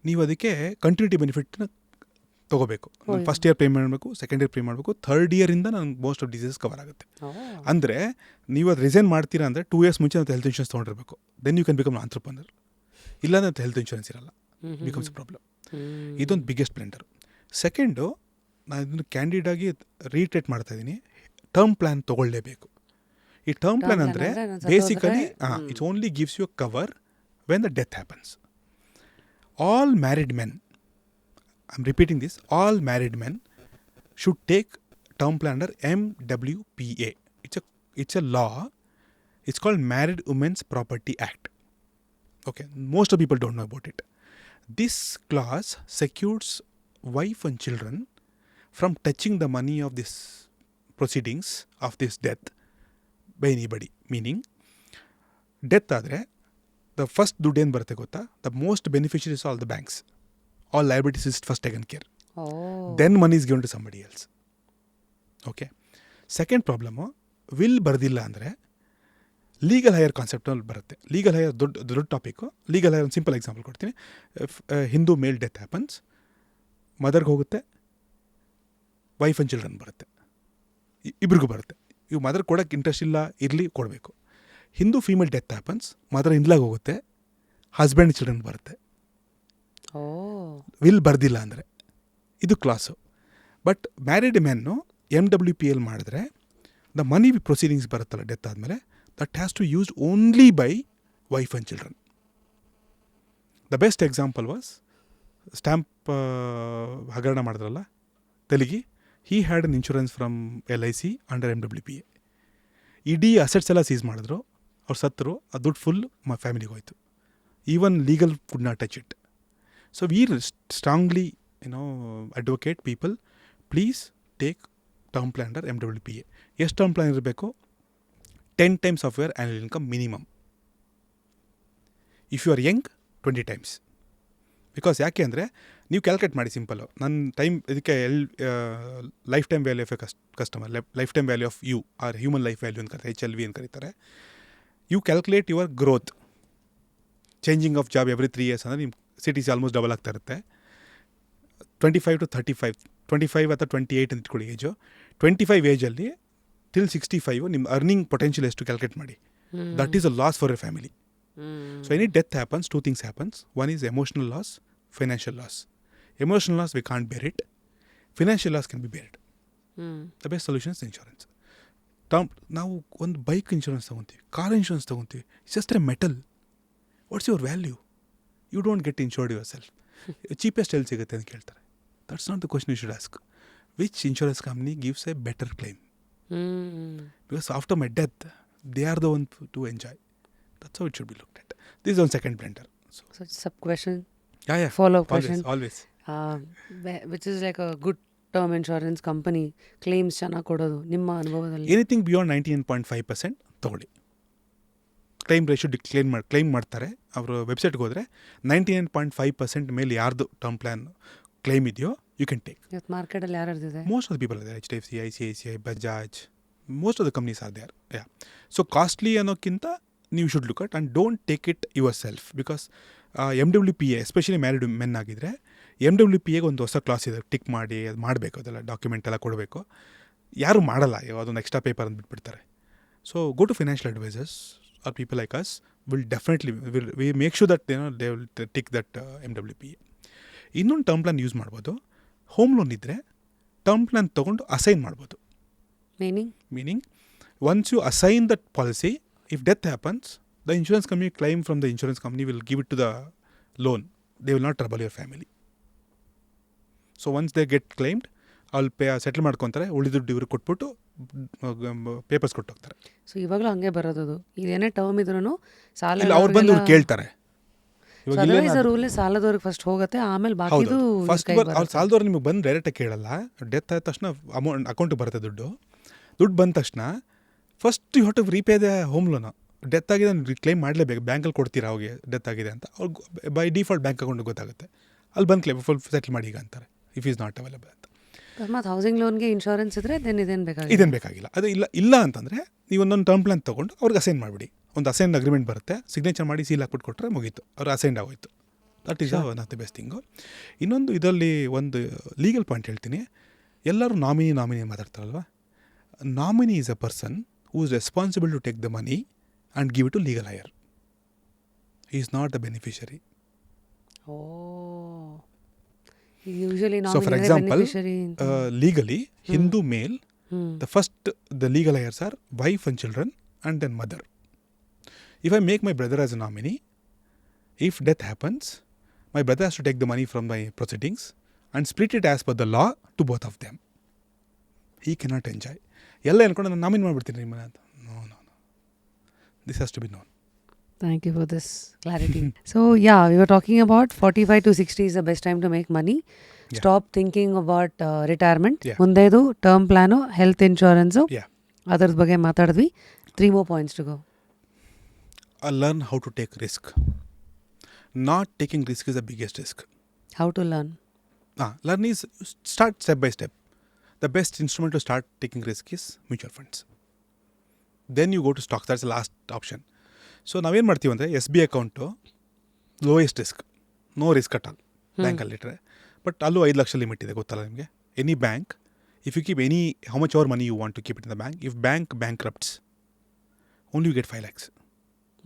ನೀವು ಅದಕ್ಕೆ continuity ಬೆನಿಫಿಟ್ನ ತೊಗೋಬೇಕು. ಫಸ್ಟ್ ಇಯರ್ ಪೇ ಮಾಡಬೇಕು, second year pay ಮಾಡಬೇಕು, third ಇಯರಿಂದ ನನಗೆ most of diseases cover ಆಗುತ್ತೆ. ಅಂದರೆ ನೀವು ಅದು ರಿಸೈನ್ ಮಾಡ್ತೀರಾ ಅಂದರೆ 2 years ಮುಂಚೆ ಅಂತ ಹೆಲ್ತ್ ಇನ್ಶೂರೆನ್ಸ್ ತೊಗೊಂಡಿರಬೇಕು. Then you can become entrepreneur. ಇಲ್ಲಾಂದ್ರೆ ಅಂತ ಹೆಲ್ತ್ ಇನ್ಶೂರೆನ್ಸ್ ಇರಲ್ಲ, ಬಿಕಮ್ಸ್ ಎ ಪ್ರಾಬ್ಲಮ್. ಇದೊಂದು ಬಿಗ್ಗೆಸ್ಟ್ ಬ್ಲೆಂಡರು. ಸೆಕೆಂಡು, ನಾನು ಇದನ್ನು ಕ್ಯಾಂಡಿಡಾಗಿ ರೀಟ್ರೇಟ್ ಮಾಡ್ತಾಯಿದ್ದೀನಿ, ಟರ್ಮ್ ಪ್ಲ್ಯಾನ್ ತೊಗೊಳ್ಳೇಬೇಕು. ಈ ಟರ್ಮ್ ಪ್ಲ್ಯಾನ್ ಅಂದರೆ basically it's only gives you cover when the death happens. All married men, I'm repeating this, all married men should take term plan under MWPA. It's a law. It's called Married Women's Property Act. Okay, most of people don't know about it. This clause secures wife and children from touching the money of this proceedings of this death by anybody. Meaning, death ಆದರೆ the first ದುಡ್ಡು ಏನು ಬರುತ್ತೆ ಗೊತ್ತಾ? The most beneficiaries are all the banks. All liabilities is first taken care. Then money is given to somebody else. Okay. Second problem, will ಬರ್ದಿಲ್ಲ ಅಂದರೆ legal higher ಕಾನ್ಸೆಪ್ಟಲ್ಲಿ ಬರುತ್ತೆ. Legal higher ದೊಡ್ಡ topic. Legal higher ಒಂದು simple example ಕೊಡ್ತೀನಿ. ಹಿಂದೂ ಮೇಲ್ death happens, ಮದರ್ಗೆ ಹೋಗುತ್ತೆ, wife and children ಬರುತ್ತೆ, ಇಬ್ರಿಗೂ ಬರುತ್ತೆ. ಇವು ಮದರ್ ಕೊಡೋಕ್ಕೆ ಇಂಟ್ರೆಸ್ಟ್ ಇಲ್ಲ, ಇರಲಿ, ಕೊಡಬೇಕು. Hindu female death happens, mother ಇಂದ್ಲಾಗ ಹೋಗುತ್ತೆ, ಹಸ್ಬೆಂಡ್ ಚಿಲ್ಡ್ರನ್ ಬರುತ್ತೆ. ವಿಲ್ ಬರ್ದಿಲ್ಲ ಅಂದರೆ ಇದು class. But married men MWPL ಮಾಡಿದ್ರೆ ದ ಮನಿ ಪ್ರೊಸೀಡಿಂಗ್ಸ್ ಬರುತ್ತಲ್ಲ ಡೆತ್ ಆದಮೇಲೆ, that has to use only by wife and children. The best example was stamp ಹಗರಣ ಮಾಡಿದ್ರಲ್ಲ Telgi, he had an insurance from LIC under MWPA. ಇಡೀ assets ಎಲ್ಲ seize ಮಾಡಿದ್ರು, ಅವ್ರು ಸತ್ತರು, ಆ ದುಡ್ಡು ಫುಲ್ ಫ್ಯಾಮಿಲಿಗೆ ಹೋಯಿತು. Even legal could not touch it. So we strongly advocate people, please take term plan under MWPA. ಎಷ್ಟು ಟರ್ಮ್ ಪ್ಲಾನ್ ಇರಬೇಕು? 10 times of your annual income minimum. If you are young, 20 times. Because ಯಾಕೆ ಅಂದರೆ ನೀವು calculate ಮಾಡಿ simple. ನನ್ನ time ಇದಕ್ಕೆ life time value of a customer, life time value of you are human life value ಅಂತ ಕರೀತಾರೆ, HLV ಅಂತ ಕರೀತಾರೆ. You calculate your growth, changing of job every 3 years ಅಂದರೆ ನಿಮ್ಮ ಸಿಟೀಸ್ ಆಲ್ಮೋಸ್ಟ್ ಡಬಲ್ ಆಗ್ತಾ ಇರುತ್ತೆ. 25 to 35, 25 ಅಥವಾ 28 ಅಂತ ಇಟ್ಕೊಳ್ಳಿ ಏಜು. 25 ಏಜಲ್ಲಿ ಟಿಲ್ 65 ನಿಮ್ಮ ಅರ್ನಿಂಗ್ ಪೊಟೆನ್ಷಿಯಲ್ ಎಷ್ಟು ಕ್ಯಾಲ್ಕುಲೇಟ್ ಮಾಡಿ. That is a loss for A family. So any death happens, 2 things happens. One is emotional loss, financial loss. Emotional loss, we can't bear it. Financial loss can be bared. The best solution is insurance. ನಾವು ಒಂದು bike insurance ತೊಗೊತೀವಿ, car insurance ತೊಗೊತೀವಿ. It's just a metal. What's your value? You don't get insured yourself. Cheapest ಎಲ್ಲಿ ಸಿಗುತ್ತೆ ಅಂತ ಕೇಳ್ತಾರೆ. That's not the question you should ask. Which insurance company gives a better claim? Because after my death, they are the one to enjoy. That's how it should be looked at. This is one second blunder. So sub question. Yeah. Follow-up question. Always. Which is like a good term insurance company claims ಚೆನ್ನಾಗಿ ಕೊಡೋದು ನಿಮ್ಮ ಅನುಭವದಲ್ಲಿ? Anything beyond 99.5% ತೊಗೊಳ್ಳಿ. Claim ratio claim ಮಾಡ್ತಾರೆ. ಅವರು ವೆಬ್ಸೈಟ್ಗೆ ಹೋದರೆ 99.5% ಮೇಲೆ ಯಾರ್ದು ಟರ್ಮ್ ಪ್ಲಾನ್ ಕ್ಲೈಮ್ ಇದೆಯೋ ಯು ಕ್ಯಾನ್ ಟೇಕ್. ಇವತ್ತು ಮಾರ್ಕೆಟಲ್ಲಿ ಯಾರ್ದಿದೆ? ಮೋಸ್ಟ್ ಆಫ್ ದ ಪೀಪಲ್ ಇದೆ. HDFC, ICICI, Bajaj, most of the companies are there. Yeah. So costly ಅನ್ನೋಕ್ಕಿಂತ ನೀವು should look at and don't take it yourself. Because MWPA especially married men ಆಗಿದ್ದರೆ MWPAಗೆ ಒಂದು ಹೊಸ ಕ್ಲಾಸ್ ಇದೆ, ಟಿಕ್ ಮಾಡಿ ಅದು ಮಾಡಬೇಕು, ಅದೆಲ್ಲ ಡಾಕ್ಯುಮೆಂಟ್ ಎಲ್ಲ ಕೊಡಬೇಕು. ಯಾರು ಮಾಡಲ್ಲ, ಅದೊಂದು ಎಕ್ಸ್ಟ್ರಾ ಪೇಪರ್ ಅಂತ ಬಿಟ್ಬಿಡ್ತಾರೆ. So go to financial advisers or people like us will definitely we make sure that they will tick that MWPA. ಇನ್ನೊಂದು ಟರ್ಮ್ ಪ್ಲಾನ್ ಯೂಸ್ ಮಾಡ್ಬೋದು. ಹೋಮ್ ಲೋನ್ ಇದ್ದರೆ ಟರ್ಮ್ ಪ್ಲಾನ್ ತೊಗೊಂಡು ಅಸೈನ್ ಮಾಡ್ಬೋದು. Meaning once you assign that policy, if death happens, the insurance company claim from the insurance company will give it to the loan. They will not trouble your family. So once they get claimed, I'll pay, settle ಮಾಡ್ಕೊತಾರೆ, ಉಳಿದ ದುಡ್ಡು ಇವ್ರಿಗೆ ಕೊಟ್ಬಿಟ್ಟು papers ಕೊಟ್ಟು ಹೋಗ್ತಾರೆ. So ಇವಾಗಲೂ ಹಂಗೆ ಬರೋದು. ಇದೇನೇ ಟರ್ಮ್ ಇದ್ರೂ ಸಾಲ ಅವ್ರು ಬಂದು ಇವ್ರು ಕೇಳ್ತಾರೆ. ರೂಲ್ ಸಾಲದವ್ರಿಗೆ ಫಸ್ಟ್ ಹೋಗುತ್ತೆ, ಆಮೇಲೆ ಬಾಕಿದು ಫಸ್ಟ್ ಅವ್ರು ಸಾಲದವ್ರು ನಿಮಗೆ ಬಂದು ಡೈರೆಕ್ಟಾಗಿ ಕೇಳಲ್ಲ. ಡೆತ್ ಆದ ತಕ್ಷಣ ಅಮೌಂಟ್ ಅಕೌಂಟಿಗೆ ಬರುತ್ತೆ. ದುಡ್ಡು ಬಂದ ತಕ್ಷಣ first you have to repay the home loan. Death ಆಗಿದೆ ಕ್ಲೈಮ್ ಮಾಡಲೇಬೇಕು. ಬ್ಯಾಂಕಲ್ಲಿ ಕೊಡ್ತೀರಾ ಅವ್ರಿಗೆ ಡೆತ್ ಆಗಿದೆ ಅಂತ, ಅವ್ರಿಗೆ ಬೈ ಡಿಫಾಲ್ಟ್ ಬ್ಯಾಂಕ್ ಅಕೌಂಟಿಗೆ ಗೊತ್ತಾಗುತ್ತೆ. ಅಲ್ಲಿ ಬಂದು ಕ್ಲೈಮ್ ಫುಲ್ ಸೆಟ್ಲ್ ಮಾಡಿ ಈಗ ಅಂತಾರೆ, ಇಫ್ ಈಸ್ ನಾಟ್ ಅವೈಲೇಬಲ್ ಅಂತ. ಮತ್ತು ಹೌಸಿಂಗ್ ಲೋನ್ಗೆ ಇನ್ಶೂರೆನ್ಸ್ ಇದ್ದರೆ ಇದೇನು ಬೇಕಾಗಿಲ್ಲ. ಅದು ಇಲ್ಲ ಅಂತಂದರೆ ನೀವು ಒಂದೊಂದು ಟರ್ಮ್ ಪ್ಲಾನ್ ತೊಗೊಂಡು ಅವ್ರಿಗೆ ಅಸೈನ್ ಮಾಡಿಬಿಡಿ. ಒಂದು ಅಸೈನ್ ಅಗ್ರಿಮೆಂಟ್ ಬರುತ್ತೆ, ಸಿಗ್ನೇಚರ್ ಮಾಡಿ ಸೀಲ್ ಹಾಕ್ಬಿಟ್ಟು ಕೊಟ್ಟರೆ ಮುಗೀತು, ಅವ್ರು ಅಸೈನ್ಡ್ ಆಗೋಯ್ತು. That is one of the best thing. ಇನ್ನೊಂದು ಇದರಲ್ಲಿ ಒಂದು ಲೀಗಲ್ ಪಾಯಿಂಟ್ ಹೇಳ್ತೀನಿ. ಎಲ್ಲರೂ ನಾಮಿನಿ ಮಾತಾಡ್ತಾರಲ್ವ. Nominee is a person who is responsible to take the money and give it to legal heir. He is not the beneficiary. Oh. Usually so for example, legally, Hindu male, the legal heirs are wife and children and then mother. If I make my brother as a nominee, if death happens, my brother has to take the money from my proceedings and split it as per the law to both of them. He cannot enjoy. ಎಲ್ಲ ಅನ್ಕೊಂಡು ನಾನು ನಾಮಿನ್ ಮಾಡಿಬಿಡ್ತೀನಿ ನಿಮ್ಮನ್ನ ಅಂತ. No this has to be known. Thank you for this clarity. So yeah, we are talking about 45 to 60 is the best time to make money. Stop thinking about retirement. ಮುಂದೆದು term plan, health insurance, ಅದರದ ಬಗ್ಗೆ ಮಾತಾಡಿದ್ವಿ. 3 more points to go. Learn how to take risk. Not taking risk is the biggest risk. How to learn? Learn is start step by step. The best instrument to start taking risk is mutual funds. Then you go to stocks. That's the last option. So ನಾವೇನು ಮಾಡ್ತೀವಿ ಅಂದರೆ SBI account lowest risk, no risk at all ಬ್ಯಾಂಕಲ್ಲಿಟ್ಟರೆ. But ಅಲ್ಲೂ 5 ಲಕ್ಷ limit ಇದೆ, ಗೊತ್ತಲ್ಲ ನಿಮಗೆ. Any bank, if you keep how much our money you want to keep it in the bank, if bank bankrupts only you get 5 lakhs.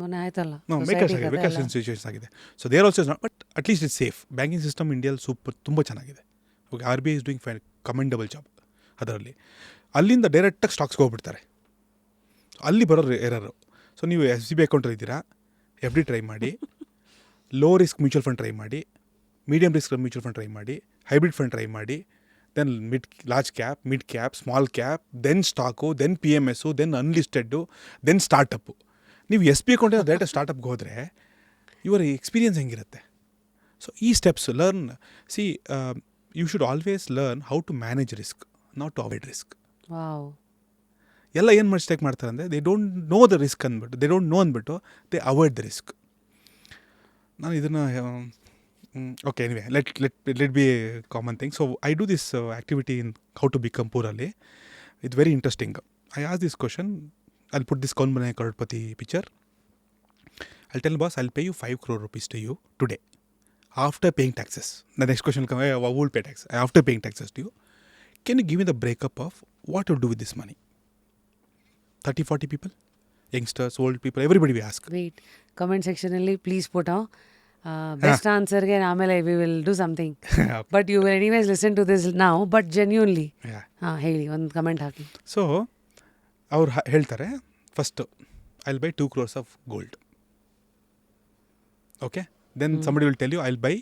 ಮೊನ್ನೆ ಆಯ್ತಲ್ಲ, because situations ಆಗಿದೆ. So there also is not, but at least it's safe. Banking system ಇಂಡಿಯಲ್ಲಿ ತುಂಬ ಚೆನ್ನಾಗಿದೆ. Okay, RBI is doing commendable job ಅದರಲ್ಲಿ. ಅಲ್ಲಿಂದ ಡೈರೆಕ್ಟಾಗಿ ಸ್ಟಾಕ್ಸ್ಗೆ ಹೋಗ್ಬಿಡ್ತಾರೆ, ಅಲ್ಲಿ ಬರೋ ಎರರು. ಸೊ ನೀವು SBI ಅಕೌಂಟಲ್ಲಿ ಇದ್ದೀರಾ, FD ಟ್ರೈ ಮಾಡಿ, low risk mutual fund try ಮಾಡಿ, medium risk mutual fund try ಮಾಡಿ, ಹೈಬ್ರಿಡ್ ಫಂಡ್ ಟ್ರೈ ಮಾಡಿ, then large cap, mid cap, small cap, then stock, then PMSಸು, ದೆನ್ ಅನ್ಲಿಸ್ಟೆಡ್ಡು, ದೆನ್ ಸ್ಟಾರ್ಟಪ್ಪು. ನೀವು SBI ಅಕೌಂಟಿಂದ direct ಸ್ಟಾರ್ಟಪ್ಗೆ ಹೋದರೆ ಇವರ ಎಕ್ಸ್ಪೀರಿಯನ್ಸ್ ಹೆಂಗಿರುತ್ತೆ. ಸೊ ಈ steps learn. You should always learn how to manage risk, not to avoid risk. Wow. ಎಲ್ಲ ಏನು ಮಿಸ್ಟೇಕ್ ಮಾಡ್ತಾರೆ ಅಂದರೆ they don't know the risk ಅಂದ್ಬಿಟ್ಟು ದೇ ಡೋಂಟ್ ನೋ ಅಂದ್ಬಿಟ್ಟು ದೇ ಅವಾಯ್ಡ್ ದ ರಿಸ್ಕ್. ನಾನು ಇದನ್ನು okay anyway let be a common thing. So I do this activity in how to become poor ಅಲ್ಲಿ. It's very interesting. I ask this question, I'll put this Kaun Bane Crorepati picture. I'll tell boss, I'll pay you 5 crore rupees to you today after paying taxes. The next question will come, who will pay tax? After paying taxes to you, can you give me the breakup of what you'll do with this money? 30-40 people, youngsters, old people, everybody we ask. Wait, comment ಸೆಕ್ಷನಲ್ಲಿ please put best ಆನ್ಸರ್ಗೆ ಆಮೇಲೆ we will do something. But you will anyways listen to this ನಾವು, but genuinely Yeah. ಹೇಳಿ, ಒಂದು comment ಹಾಕಿ. So, ಅವ್ರು ಹೇಳ್ತಾರೆ first I'll buy 2 crores of gold. Okay? Then somebody will tell you I'll buy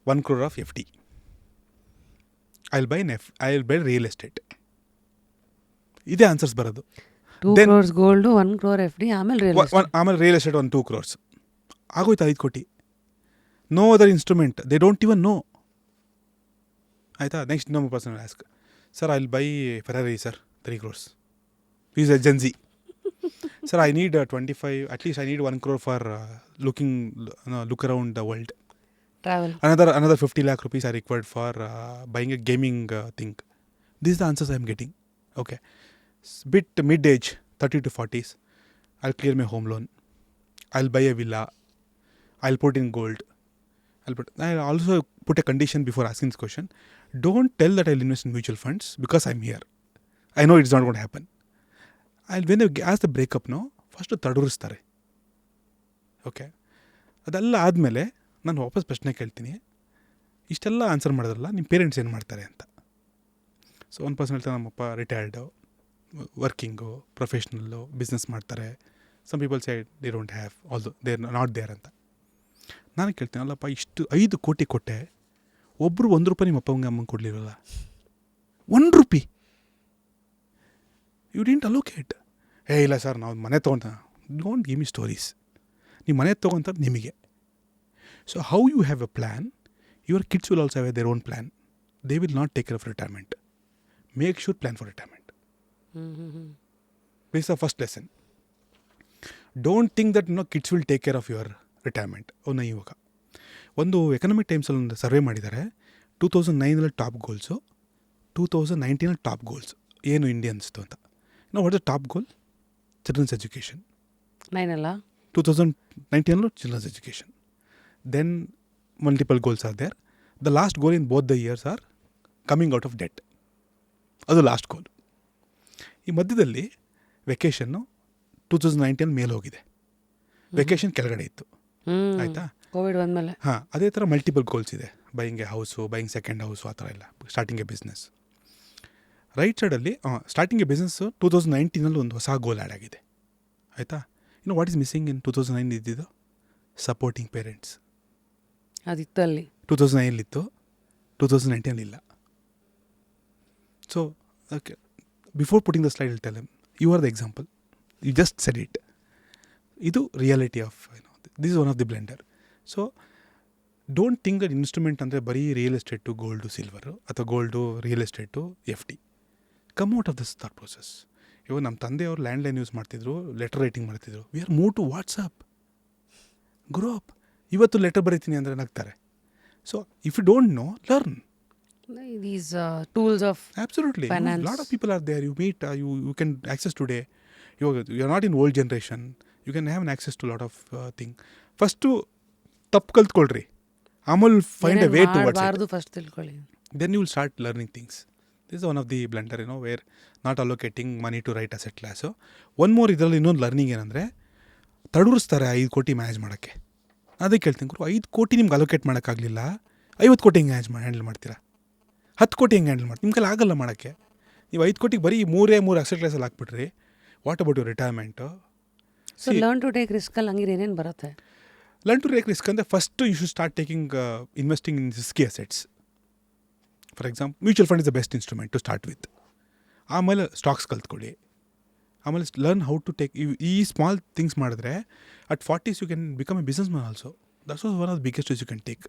1 crore of FD. I'll buy real estate. ಇದೇ answers ಬರೋದು. 2 crores gold, 1 crore FD, ಆಮೇಲೆ real ಆಮೇಲೆ real estate 2 crores. ಆಗೋಯ್ತು 5 ಕೋಟಿ. No other instrument, they don't even know. ಆಯಿತಾ? Next ಇನ್ನೊಬ್ಬ person will ask, sir I'll buy Ferrari sir 3 crores. Is a Gen Z. Sir, I need 25, at least I need 1 crore for look around the world. Travel. Another 50 lakh rupees I required for buying a gaming thing. These are the answers I am getting. Okay. Bit mid-age, 30 to 40s. I'll clear my home loan. I'll buy a villa. I'll put in gold. I'll also put a condition before asking this question. Don't tell that I'll invest in mutual funds because I'm here. I know it's not going to happen. When you ask the ಬ್ರೇಕಪ್ನೋ first ತಡೂರಿಸ್ತಾರೆ. Okay, ಅದೆಲ್ಲ ಆದಮೇಲೆ ನಾನು ವಾಪಸ್ ಪ್ರಶ್ನೆ ಕೇಳ್ತೀನಿ, ಇಷ್ಟೆಲ್ಲ answer ಮಾಡಿದ್ರಲ್ಲ ನಿಮ್ಮ ಪೇರೆಂಟ್ಸ್ ಏನು ಮಾಡ್ತಾರೆ ಅಂತ. ಸೊ ಒಂದು ಪರ್ಸನ್ ಹೇಳ್ತಾರೆ, ನಮ್ಮಪ್ಪ ರಿಟೈರ್ಡು, ವರ್ಕಿಂಗು, ಪ್ರೊಫೆಷ್ನಲ್ಲು, ಬಿಸ್ನೆಸ್ ಮಾಡ್ತಾರೆ. Some people say they don't have also, they are not there ಅಂತ. ನಾನು ಕೇಳ್ತೀನಿ, ಅಲ್ಲಪ್ಪ ಇಷ್ಟು 5 ಕೋಟಿ ಕೊಟ್ಟೆ, ಒಬ್ಬರು 1 ರೂಪಾಯಿ ನಿಮ್ಮ ಅಪ್ಪಂಗೆ ಅಮ್ಮಂಗೆ ಕೊಡಲಿರಲ್ಲ. 1 ರೂಪಾಯಿ ಯು ಡಿಂಟ್ ಅಲೋಕೇಟ್. ಇಲ್ಲ ಸರ್ ನಾವು ಮನೆ ತೊಗೊತ, ಡೋಂಟ್ ಗಿವ್ ಮಿ ಸ್ಟೋರೀಸ್. ನೀವು ಮನೆ ತೊಗೊತಾರೆ ನಿಮಗೆ. So how you have a plan, your kids will also have their own plan. They will not take care of retirement. Make sure plan for retirement. This the first lesson. Don't think that kids will take care of your retirement. ಇವಾಗ ಒಂದು economic ಟೈಮ್ಸಲ್ಲಿ ಒಂದು survey ಮಾಡಿದ್ದಾರೆ. 2009 top goals, 2019 top goals ಏನು ಇಂಡಿಯನ್ಸ್ದು ಅಂತ. What is the top goal? Children's education. 2019 children's education. Then multiple goals are there. The last goal in both the years are coming out of debt. ಅದು last goal. ಈ ಮಧ್ಯದಲ್ಲಿ ವೆಕೇಷನ್ನು 2019 ಮೇಲೆ ಹೋಗಿದೆ, vacation ಕೆಳಗಡೆ ಇತ್ತು. ಆಯಿತಾ? ಕೋವಿಡ್ ಬಂದಮೇಲೆ. ಹಾಂ, ಅದೇ ಥರ ಮಲ್ಟಿಪಲ್ ಗೋಲ್ಸ್ ಇದೆ. Buying A house, buying second house, ಆ ಥರ ಎಲ್ಲ. Starting A business. ರೈಟ್ ಸೈಡಲ್ಲಿ ಸ್ಟಾರ್ಟಿಂಗ್ ಎ ಬಿಸ್ನೆಸ್ಸು 2019 ಒಂದು ಹೊಸ ಗೋಲ್ ಆ್ಯಡ್ ಆಗಿದೆ. ಆಯಿತಾ? ಇನ್ನು ವಾಟ್ ಈಸ್ ಮಿಸ್ಸಿಂಗ್ ಇನ್ 2009 ಇದ್ದಿದ್ದು? Supporting parents. ಅದಿತ್ತು ಅಲ್ಲಿ. 2009 ಇತ್ತು, 2019 ಇಲ್ಲ. So okay, before putting the slide tell him, you are the example, you just said it. ಇದು reality of this is one of the blunder. So don't think that instrument ಅಂದರೆ ಬರೀ real estate, gold, silver, ಅಥವಾ gold, real estate, FD. Come out of this thought process. ಇವಾಗ ನಮ್ಮ ತಂದೆಯವರು landline use ಮಾಡ್ತಿದ್ರು, letter writing ಮಾಡ್ತಿದ್ರು. We are move to WhatsApp. Grow up. ಇವತ್ತು letter ಬರೀತೀನಿ ಅಂದರೆ ನಗ್ತಾರೆ. So if you don't know, learn these tools of absolutely finance. A lot of people are there. You meet, you can access today. You are not in old generation. You can have an access to a lot of thing. First ತಪ್ಪು ಕಲ್ತ್ಕೊಳ್ರಿ, ಆಮೇಲೆ find A way towards it. First ತಿಳ್ಕೊಳ್ಳಿ. Then you will start learning things. This is one of the blunder, where not allocating money to right asset class. So one more ಇದರಲ್ಲಿ ಇನ್ನೊಂದು learning ಏನಂದರೆ, ತಡೂರಿಸ್ತಾರೆ 5 ಕೋಟಿ manage ಮಾಡೋಕ್ಕೆ. ಅದಕ್ಕೆ ಕೇಳ್ತೀನಿ, 5 ಕೋಟಿ ನಿಮ್ಗೆ ಅಲೋಕೇಟ್ ಮಾಡೋಕ್ಕಾಗಲಿಲ್ಲ, 50 ಕೋಟಿ ಹೆಂಗೆ ಹ್ಯಾಂಡಲ್ ಮಾಡ್ತೀರಾ? 10 ಕೋಟಿ ಹೆಂಗೆ ಹ್ಯಾಂಡಲ್ ಮಾಡ್ತೀವಿ? ನಿಮ್ಗೆಲ್ಲ ಆಗಲ್ಲ ಮಾಡೋಕ್ಕೆ. ನೀವು 5 ಕೋಟಿಗೆ ಬರೀ 3 ಅಸೆಟ್ ಕ್ಲಾಸಲ್ಲಿ ಹಾಕ್ಬಿಟ್ರಿ. What about your retirement? So learn to take ರಿಸ್ಕಲ್ಲಿ ಹಂಗಿರ ಏನೇನು ಬರುತ್ತೆ? ಲರ್ನ್ ಟು ಟೇಕ್ ರಿಸ್ಕ್ ಅಂದರೆ first you should start taking investing in risky assets. For example, mutual fund is the best instrument to start with. ಆಮೇಲೆ stocks ಕಲ್ತ್ಕೊಳ್ಳಿ. ಆಮೇಲೆ learn how to take ಈ small things ಮಾಡಿದ್ರೆ at 40s you can become a businessman also. That's was one of the biggest you can take.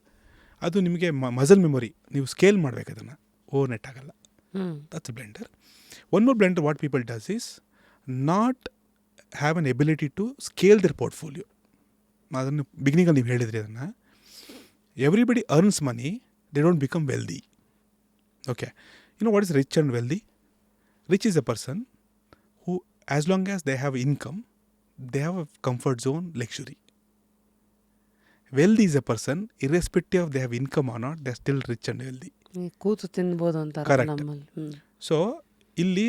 ಅದು ನಿಮಗೆ muscle memory. ನೀವು scale ಮಾಡಬೇಕು ಅದನ್ನು, ಓವರ್ ನೆಟ್ ಆಗಲ್ಲ. That's a blunder. One more blunder what people does is, not have an ability to scale their portfolio. ಅದನ್ನು ಬಿಗಿನಿಂಗಲ್ಲಿ ನೀವು ಹೇಳಿದ್ರಿ ಅದನ್ನು. Everybody earns money, they don't become wealthy. Okay, you know what is rich and wealthy? Rich is a person who, as long as they have income, they have a comfort zone, luxury. Wealthy is a person, irrespective of they have income or not, they are still rich and wealthy. ಕೂತು ತಿನ್ಬೋದು ಅಂತ Correct. ನಮ್ಮಲ್ಲಿ. So ಇಲ್ಲಿ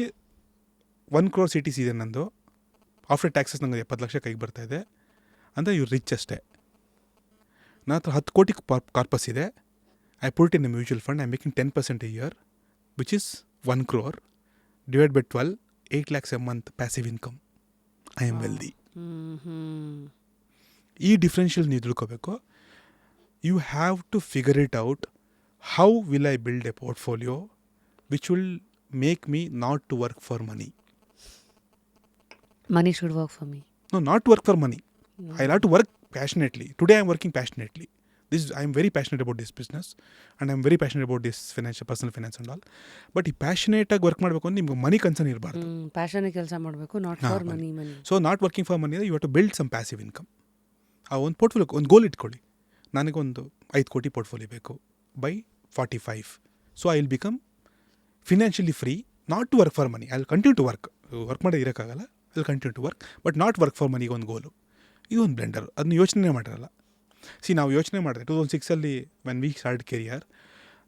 1 crore CTC ಇದೆ ನಂದು, after taxes ನಂಗೆ 70 ಲಕ್ಷ ಕೈಗೆ ಬರ್ತಾ ಇದೆ ಅಂದರೆ ಇವ್ರು ರಿಚ್ ಅಷ್ಟೇ. ನನ್ನ ಹತ್ರ 10 ಕೋಟಿ ಕಾರ್ಪಸ್ ಇದೆ. I put in A mutual fund, I am making 10% a year, which is 1 crore. Divide by 12, 8 lakhs a month passive income. I am wealthy. ಈ ಡಿಫ್ರೆನ್ಷಿಯಲ್ ನೀವು ತಿಳ್ಕೋಬೇಕು. You have to figure it out. How will I build a portfolio which will make me not to work for money? Money should work for me. No, not work for money. I have to work passionately. Today I am working passionately. I am very passionate about this business and I am very passionate about this personal finance and all. But ಈ passionate ಆಗಿ work ಮಾಡಬೇಕು ಅಂದ್ರೆ ನಿಮ್ಗೆ money concern ಇರಬಾರ್ದು. Passion ಕೆಲಸ ಮಾಡಬೇಕು, not for money. So not working for money, you have to build some passive income. ಆ ಒಂದು ಪೋರ್ಟ್ಫೋಲಿಯೋ, ಒಂದು ಗೋಲ್ ಇಟ್ಕೊಳ್ಳಿ. ನನಗೊಂದು 5 ಕೋಟಿ ಪೋರ್ಟ್ಫೋಲಿಯೋ ಬೇಕು by 45. So I will become financially free, not to work for money. I will continue to work ಮಾಡಿ ಇರೋಕ್ಕಾಗಲ್ಲ. I will continue to work but not work for ಮನಿಗೆ ಒಂದು ಗೋಲು. ಇದು ಒಂದು ಬ್ಲೆಂಡರ್. ಅದನ್ನ ಯೋಚನೆ ಮಾಡಿರಲ್ಲ. ನಾವು ಯೋಚನೆ ಮಾಡಿದೆ 2006 ವೆನ್ ವಿ ಸ್ಟಾರ್ಟ್ ಕೆರಿಯರ್,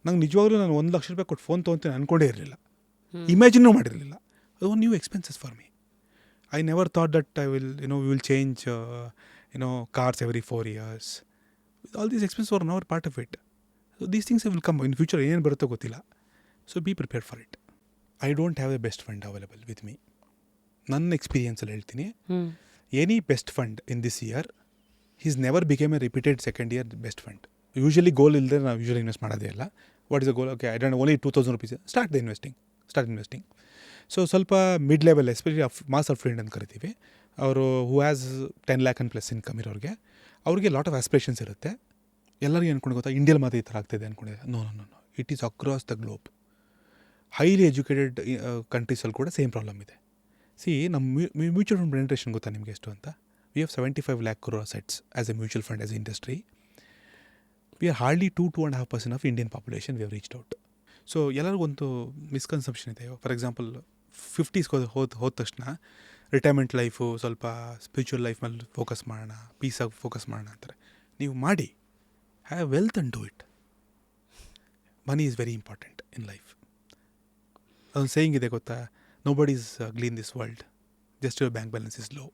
ನಂಗೆ ನಿಜವಾಗ್ಲೂ ನಾನು 1 ಲಕ್ಷ ರೂಪಾಯಿ ಕೊಟ್ಟು ಫೋನ್ ತೊಗೊತೀನಿ ಅಂದ್ಕೊಂಡೇ ಇರಲಿಲ್ಲ, ಇಮ್ಯಾಜಿನೂ ಮಾಡಿರಲಿಲ್ಲ. ಅದು ಒಂದು new expenses for me. I never thought that I will we will change cars every 4 years. All these expense are never part of it. So these things will come in future. ಏನೇನು ಬರುತ್ತೋ ಗೊತ್ತಿಲ್ಲ. So be prepared for it. I don't have a best fund available with me. ನನ್ನ ಎಕ್ಸ್ಪೀರಿಯನ್ಸಲ್ಲಿ ಹೇಳ್ತೀನಿ, any best fund in this year is never became a repeated second year best fund. Usually goal ಇಲ್ಲದೆ ನಾವು usually invest ಮಾಡೋದೇ ಇಲ್ಲ. What is a goal? Okay, I don't only 2000 rupees. Start investing. So ಸ್ವಲ್ಪ mid level, especially mass affluent ಅಂತ ಕರಿತೀವಿ, ಅವರು who has 10 lakh and plus income ಇರೋರಿಗೆ, ಅವ್ರಿಗೆ ಲಾಟ್ ಆಫ್ ಆಸ್ಪಿರೇಷನ್ಸ್ ಇರುತ್ತೆ. ಎಲ್ಲರಿಗೂ ಅಂದ್ಕೊಂಡು ಗೊತ್ತಾ ಇಂಡಿಯಲ್ಲಿ ಮಾತ್ರ ಈ ಥರ ಆಗ್ತಾಯಿದೆ ಅಂದ್ಕೊಂಡಿದೆ. No, it is across the globe. Highly educated ಕಂಟ್ರೀಸಲ್ಲಿ ಕೂಡ ಸೇಮ್ ಪ್ರಾಬ್ಲಮ್ ಇದೆ. ನಮ್ಮ ಮ್ಯೂಚುವಲ್ ಫಂಡ್ ಪೆನೆಟ್ರೇಷನ್ ಗೊತ್ತಾ ನಿಮಗೆ ಎಷ್ಟು ಅಂತ? We have 75 lakh crore assets as a mutual fund, as an industry. We are hardly 2.5% of Indian population we have reached out. So ಎಲ್ಲರಿಗೂ ಒಂದು ಮಿಸ್ಕನ್ಸೆಪ್ಷನ್ ಇದೆ. ಫಾರ್ ಎಕ್ಸಾಂಪಲ್ 50s ಹೋದ ತಕ್ಷಣ ರಿಟೈರ್ಮೆಂಟ್ ಲೈಫು, ಸ್ವಲ್ಪ ಸ್ಪಿರಿಚುವಲ್ ಲೈಫ್ ಮೇಲೆ focus ಮಾಡೋಣ, ಪೀಸಾಗಿ focus ಮಾಡೋಣ ಅಂತಾರೆ. ನೀವು ಮಾಡಿ, have wealth and do it. Money is very important in life. ಅದೊಂದು ಸೇಯಿಂಗ್ ಇದೆ ಗೊತ್ತಾ, ನೋ ಬಡಿ is ugly in this world, just your bank balance is low.